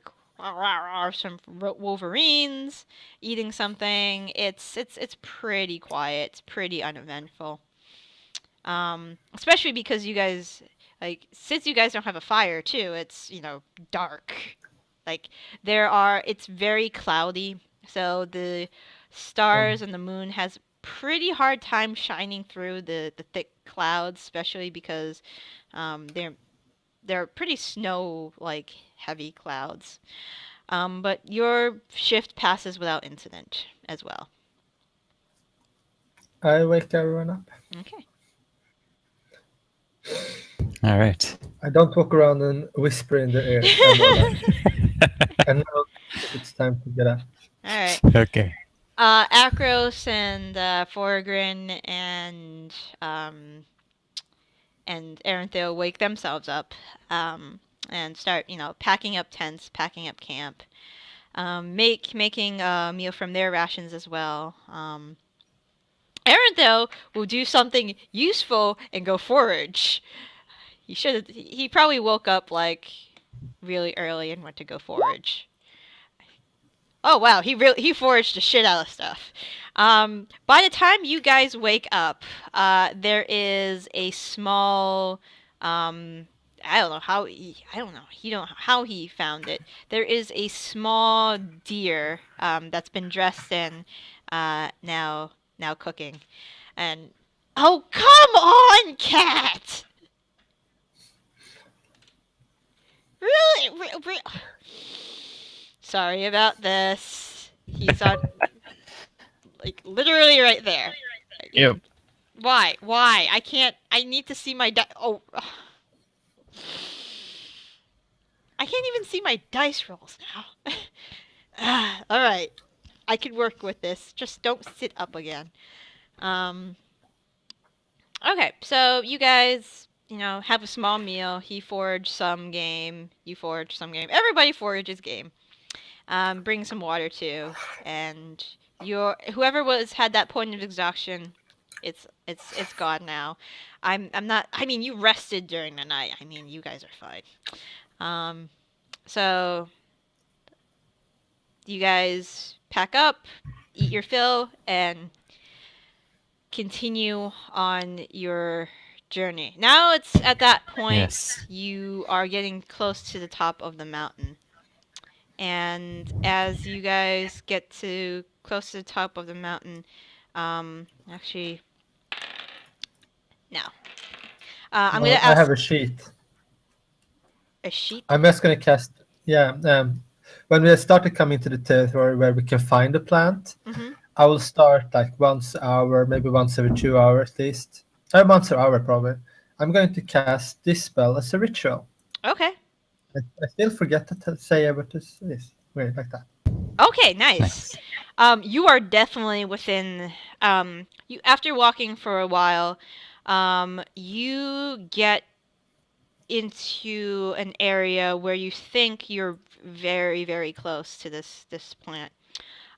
some wolverines eating something. It's pretty quiet. It's pretty uneventful. Especially because you guys, since you guys don't have a fire too, it's, dark. It's very cloudy, so the stars and the moon has pretty hard time shining through the thick clouds, especially because they're pretty snow heavy clouds. But your shift passes without incident as well. I wake everyone up. Okay. All right. I don't walk around and whisper in their ear. And now it's time to get up. All right. Okay. Acros and Florgorin and Earendil wake themselves up and start, packing up tents, packing up camp, making a meal from their rations as well. Earendil will do something useful and go forage. He probably woke up really early and went to go forage. Oh wow, he foraged the shit out of stuff. By the time you guys wake up, there is a small I don't know how he found it. There is a small deer that's been dressed in now cooking. And oh, come on, cat. Really? Sorry about this. He's on, literally right there. Yep. Why? I can't. I need to see my Oh. I can't even see my dice rolls now. All right. I can work with this. Just don't sit up again. Okay, so you guys, have a small meal. He foraged some game. You foraged some game. Everybody forages game. Bring some water too, and whoever had that point of exhaustion, it's gone now. I'm not. I mean, you rested during the night. I mean, you guys are fine. So you guys pack up, eat your fill, and continue on your journey. Now it's at that point. Yes. You are getting close to the top of the mountain. And as you guys get close to the top of the mountain, actually, no. I'm going to ask... I have a sheet. A sheet? I'm just going to cast... Yeah, when we started coming to the territory where we can find a plant, I will start once an hour, maybe once every 2 hours at least. Once an hour probably. I'm going to cast this spell as a ritual. Okay. I still forget to say what this is. Wait, like that. Okay, nice. You are definitely within You after walking for a while, you get into an area where you think you're very, very close to this plant.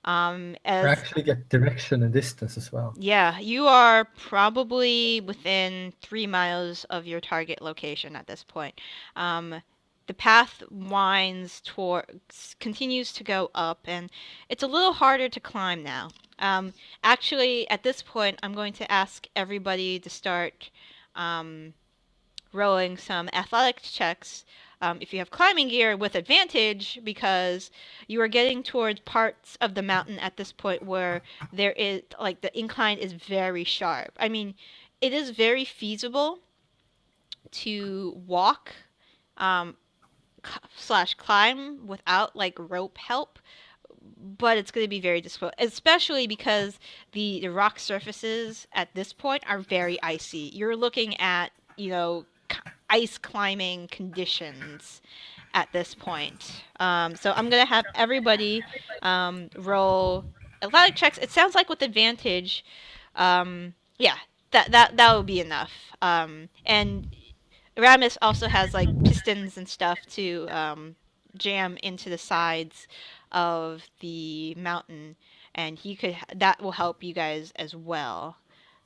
I As actually get direction and distance as well. Yeah, you are probably within 3 miles of your target location at this point. The path continues to go up, and it's a little harder to climb now. Actually, at this point, I'm going to ask everybody to start um, rolling some athletic checks. If you have climbing gear with advantage, because you are getting towards parts of the mountain at this point where there is like the incline is very sharp. I mean, it is very feasible to walk um, slash climb without like rope help, but it's going to be very difficult, especially because the rock surfaces at this point are very icy. You're looking at, ice climbing conditions at this point. So I'm going to have everybody roll athletic checks. It sounds like with advantage. Yeah, that will be enough. And Ramas also has like pistons and stuff to jam into the sides of the mountain, and that will help you guys as well.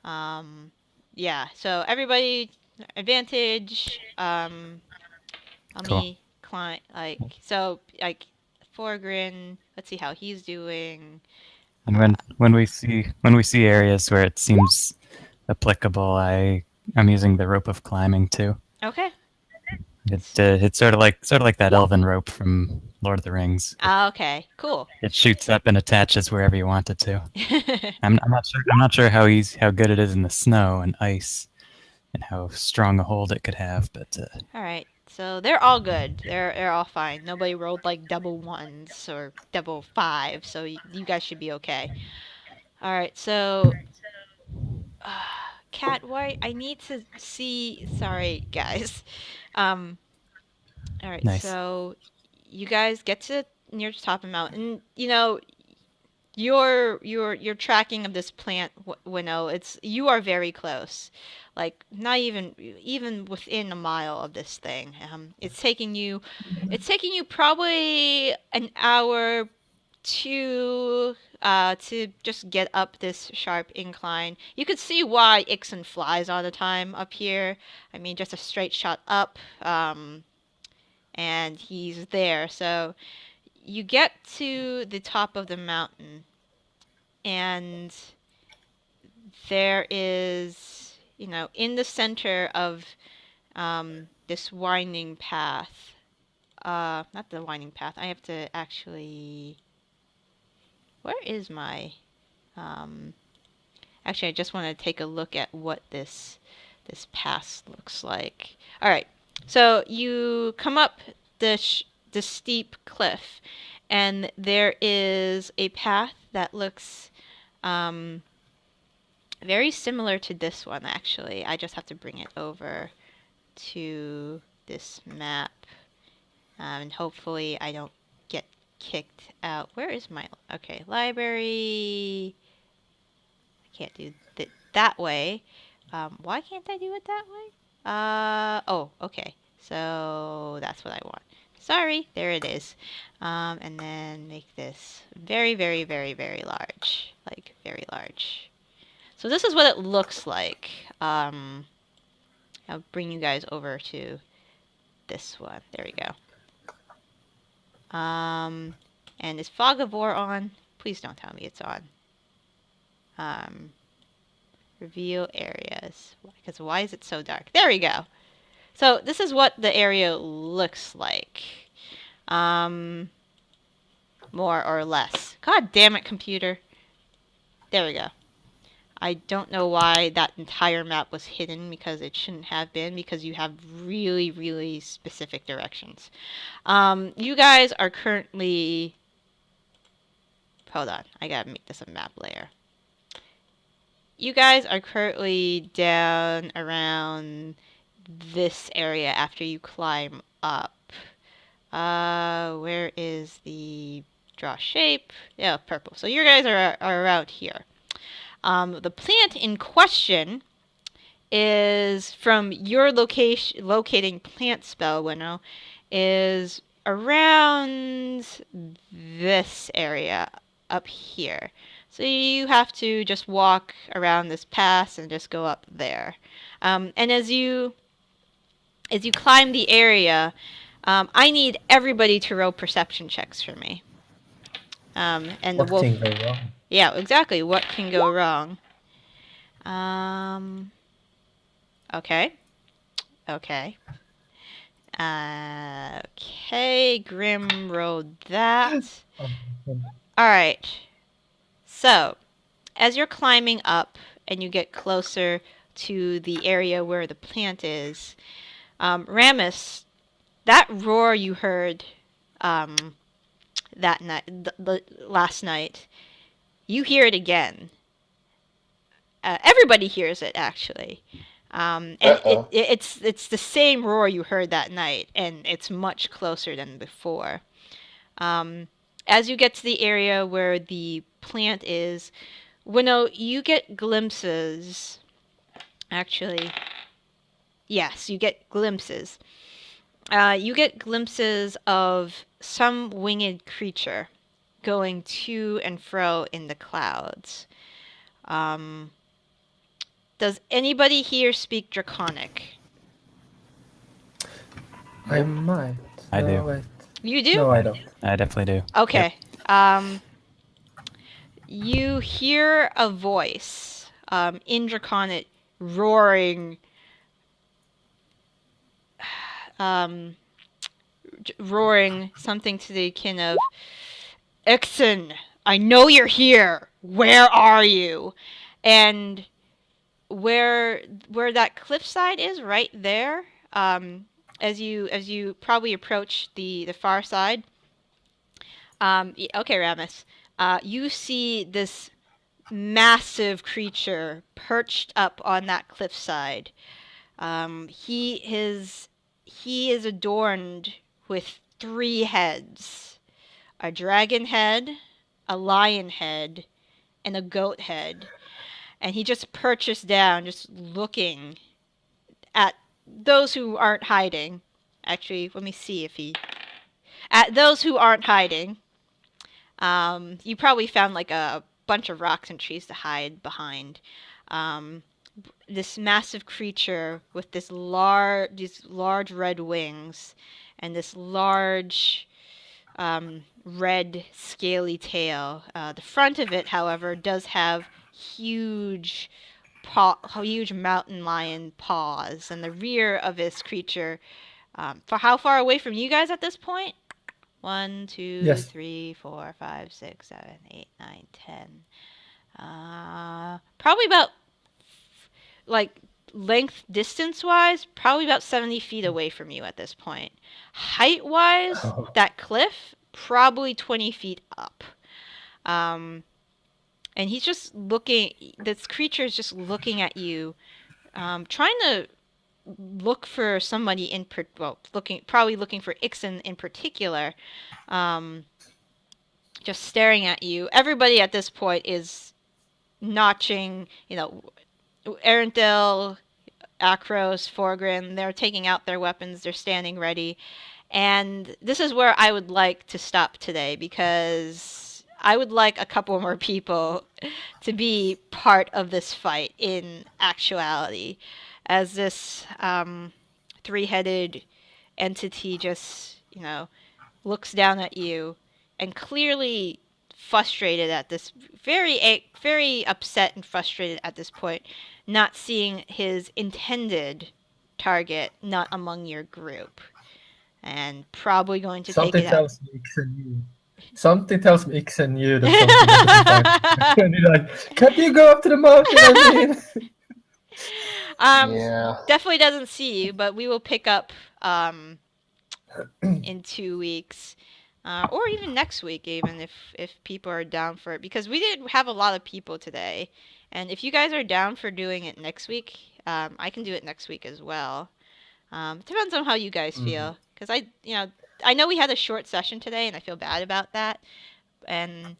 Yeah, so everybody advantage. Let Cool. me climb like Florgorin. Let's see how he's doing. And when we see areas where it seems applicable, I'm using the rope of climbing too. Okay. It's sort of like that elven rope from Lord of the Rings. Okay. Cool. It shoots up and attaches wherever you want it to. I'm not sure how good it is in the snow and ice, and how strong a hold it could have. But all right. So they're all good. They're all fine. Nobody rolled like double ones or double five, so you guys should be okay. All right. So, Cat, why I need to see. Sorry, guys. All right. Nice. So you guys get to near the top of the mountain. Your tracking of this plant, Hwinnil, you are very close, like not even within a mile of this thing. It's taking you probably an hour to just get up this sharp incline. You could see why Ixen flies all the time up here. I mean, just a straight shot up, and he's there. So you get to the top of the mountain, and there is, in the center of this winding path, not the winding path, I have to actually, where is my, actually I just want to take a look at what this path looks like. All right, so you come up the steep cliff, and there is a path that looks very similar to this one, actually. I just have to bring it over to this map, and hopefully I don't get kicked out. Where is my... Okay, library... I can't do that way. Why can't I do it that way? Oh, okay. So that's what I want. Sorry, there it is. And then make this very, very, very, very large. Like, very large. So this is what it looks like. I'll bring you guys over to this one. There we go. And is Fog of War on? Please don't tell me it's on. Reveal areas. Because why is it so dark? There we go. So this is what the area looks like. More or less. God damn it, computer. There we go. I don't know why that entire map was hidden, because it shouldn't have been, because you have really, really specific directions. You guys are currently... Hold on, I gotta make this a map layer. You guys are currently down around this area after you climb up. Where is the draw shape? Yeah, purple. So you guys are around here. The plant in question is from your locating plant spell, Hwinnil, is around this area up here. So you have to just walk around this pass and just go up there. And as you climb the area, I need everybody to roll perception checks for me. And What the wolf. can go wrong? Yeah, exactly. What can go wrong? Okay. Okay. Okay, Grim rolled that. Alright. So, as you're climbing up and you get closer to the area where the plant is, Ramas, that roar you heard that night, last night, you hear it again. Everybody hears it, actually. And it's the same roar you heard that night, and it's much closer than before. As you get to the area where the plant is, Hwinnil, you get glimpses. Actually, yes, you get glimpses. You get glimpses of some winged creature going to and fro in the clouds. Does anybody here speak Draconic? I might. I No, do. Wait. You do? No, I don't. I definitely do. Okay. You hear a voice in Draconic roaring, roaring something to the kin of, Ixen, I know you're here. Where are you? And where that cliffside is, right there, as you probably approach the far side. Okay, Ramas. You see this massive creature perched up on that cliffside. He is adorned with 3 heads: a dragon head, a lion head, and a goat head. And he just perches down, just looking at those who aren't hiding. Actually, let me see if he... At those who aren't hiding. You probably found like a bunch of rocks and trees to hide behind. This massive creature with these large red wings and this large red scaly tail. The front of it, however, does have huge mountain lion paws, and the rear of this creature. For how far away from you guys at this point? 1, 2, Yes. 3, 4, 5, 6, 7, 8, 9, 10. Probably about, like, length distance wise, probably about 70 feet away from you at this point. Height wise, that cliff, probably 20 feet up. And he's just looking, this creature is just looking at you, trying to look for somebody probably looking for Ixen in particular, just staring at you. Everybody at this point is notching, Earendil, Acros, Florgorin, they're taking out their weapons, they're standing ready. And this is where I would like to stop today, because I would like a couple more people to be part of this fight in actuality, as this 3-headed entity just, looks down at you and clearly frustrated at this, very upset and frustrated at this point, not seeing his intended target not among your group, and probably going to take it out. Something tells me Ixen knew that something. And he's like, "Can you go up to the mountain?" Yeah. Definitely doesn't see you, but we will pick up in 2 weeks, or even next week, even if people are down for it, because we did have a lot of people today, and if you guys are down for doing it next week, I can do it next week as well. Depends on how you guys feel, because I know we had a short session today, and I feel bad about that, and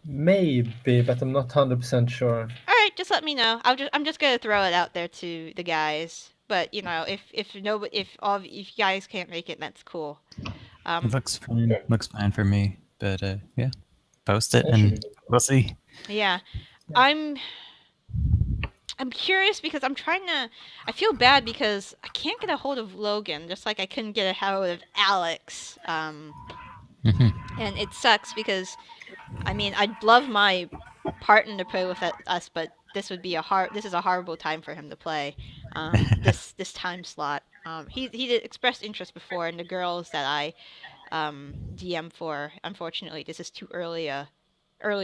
Maybe, but I'm not 100% sure. All right, just let me know. I'm just gonna throw it out there to the guys. But you know, if you guys can't make it, that's cool. It looks fine. Looks fine for me. But yeah, post it and we'll see. Yeah, I'm curious because I feel bad because I can't get a hold of Logan, just like I couldn't get a hold of Alex. And it sucks because, I mean, I'd love my partner to play with us, but this is a horrible time for him to play. This time slot. He did express interest before, and the girls that I DM for, unfortunately, this is too early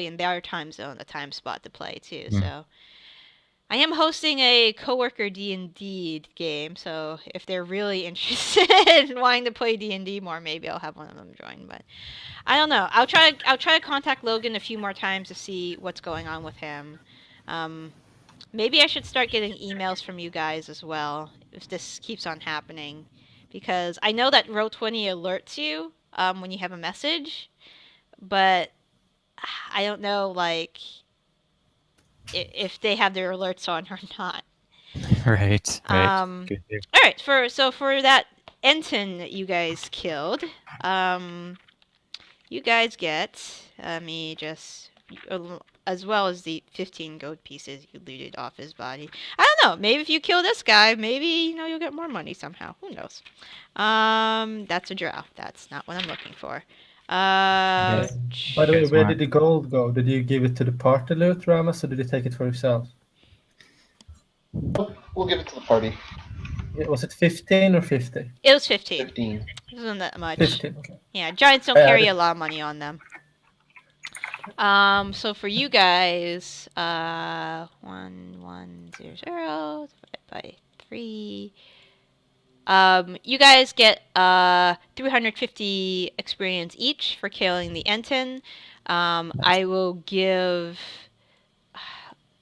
in their time zone, a time spot to play too. So I am hosting a coworker D&D game, so if they're really interested in wanting to play D&D more, maybe I'll have one of them join. But I don't know. I'll try to contact Logan a few more times to see what's going on with him. Maybe I should start getting emails from you guys as well if this keeps on happening, because I know that Roll20 alerts you when you have a message, but I don't know like if they have their alerts on or not. Right. All right. For that Enton that you guys killed, you guys get me just as well as the 15 gold pieces you looted off his body. I don't know. Maybe if you kill this guy, maybe you'll get more money somehow. Who knows? That's a draft. That's not what I'm looking for. Yes. By the way, where did the gold go? Did you give it to the party loot, Ramas, or did you take it for yourself? We'll give it to the party. Was it 15 or 50? It was 15. 15. It wasn't that much. 15, okay. Yeah, giants don't carry a lot of money on them. So for you guys, 1100 divided by 3. You guys get 350 experience each for killing the Enton. I will give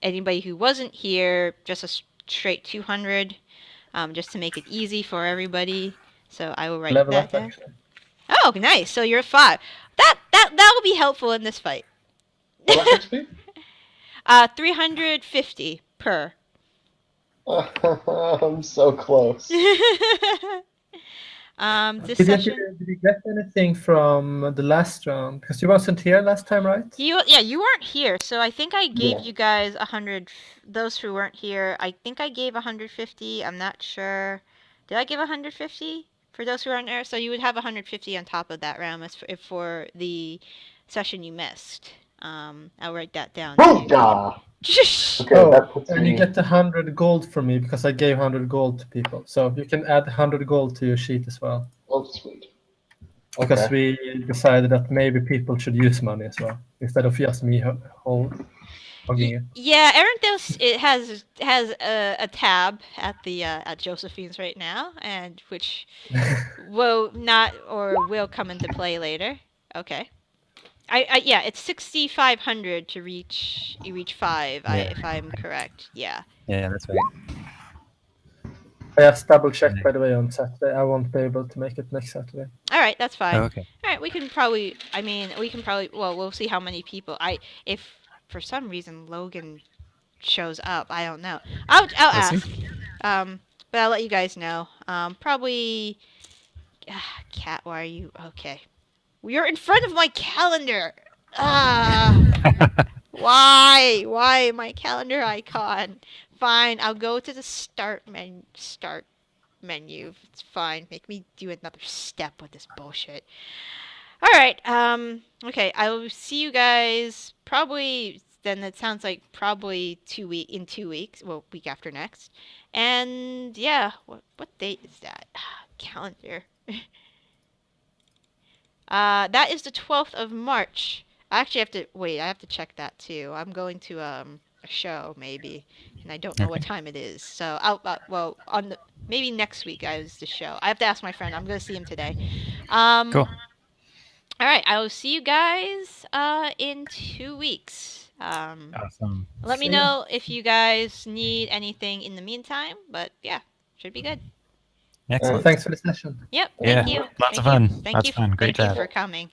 anybody who wasn't here just a straight 200, just to make it easy for everybody. So I will write that down. Oh, nice. So you're 5. That will be helpful in this fight. What XP? 350 per. I'm so close. Did you get anything from the last round? Because you wasn't here last time, right? You weren't here, so I think I gave you guys 100. Those who weren't here, I think I gave 150. I'm not sure. Did I give 150 for those who aren't there? So you would have 150 on top of that round for the session you missed. I'll write that down. Okay, and you get 100 gold from me because I gave 100 gold to people. So you can add 100 gold to your sheet as well. Oh, sweet. Because we decided that maybe people should use money as well instead of just me hogging it. Yeah, Earendil it has a tab at the at Josephine's right now, and which will come into play later. Okay. Yeah, it's 6,500 to reach 5. If I'm correct. Yeah. Yeah, that's right. I just double checked, by the way, on Saturday. I won't be able to make it next Saturday. All right, that's fine. Oh, okay. All right, we can probably. Well, we'll see how many people. If for some reason Logan shows up, I don't know. I'll ask. But I'll let you guys know. Probably. Cat, why are you okay? You're in front of my calendar. Why my calendar icon? Fine, I'll go to the start menu. It's fine. Make me do another step with this bullshit. All right. Okay. I will see you guys probably. Then it sounds like probably 2 weeks. Well, week after next. And yeah, what date is that? Calendar. That is the 12th of March. I actually have to wait. I have to check that too. I'm going to a show maybe, and I don't know what time it is. So maybe next week is the show. I have to ask my friend. I'm going to see him today. Cool. All right. I will see you guys in 2 weeks. Awesome. Let me know if you guys need anything in the meantime. But yeah, should be good. Excellent. Thanks for the session. Yep. Yeah, Thank you. lots of fun. Thank Lots you. of fun. Great Thank job. you for coming.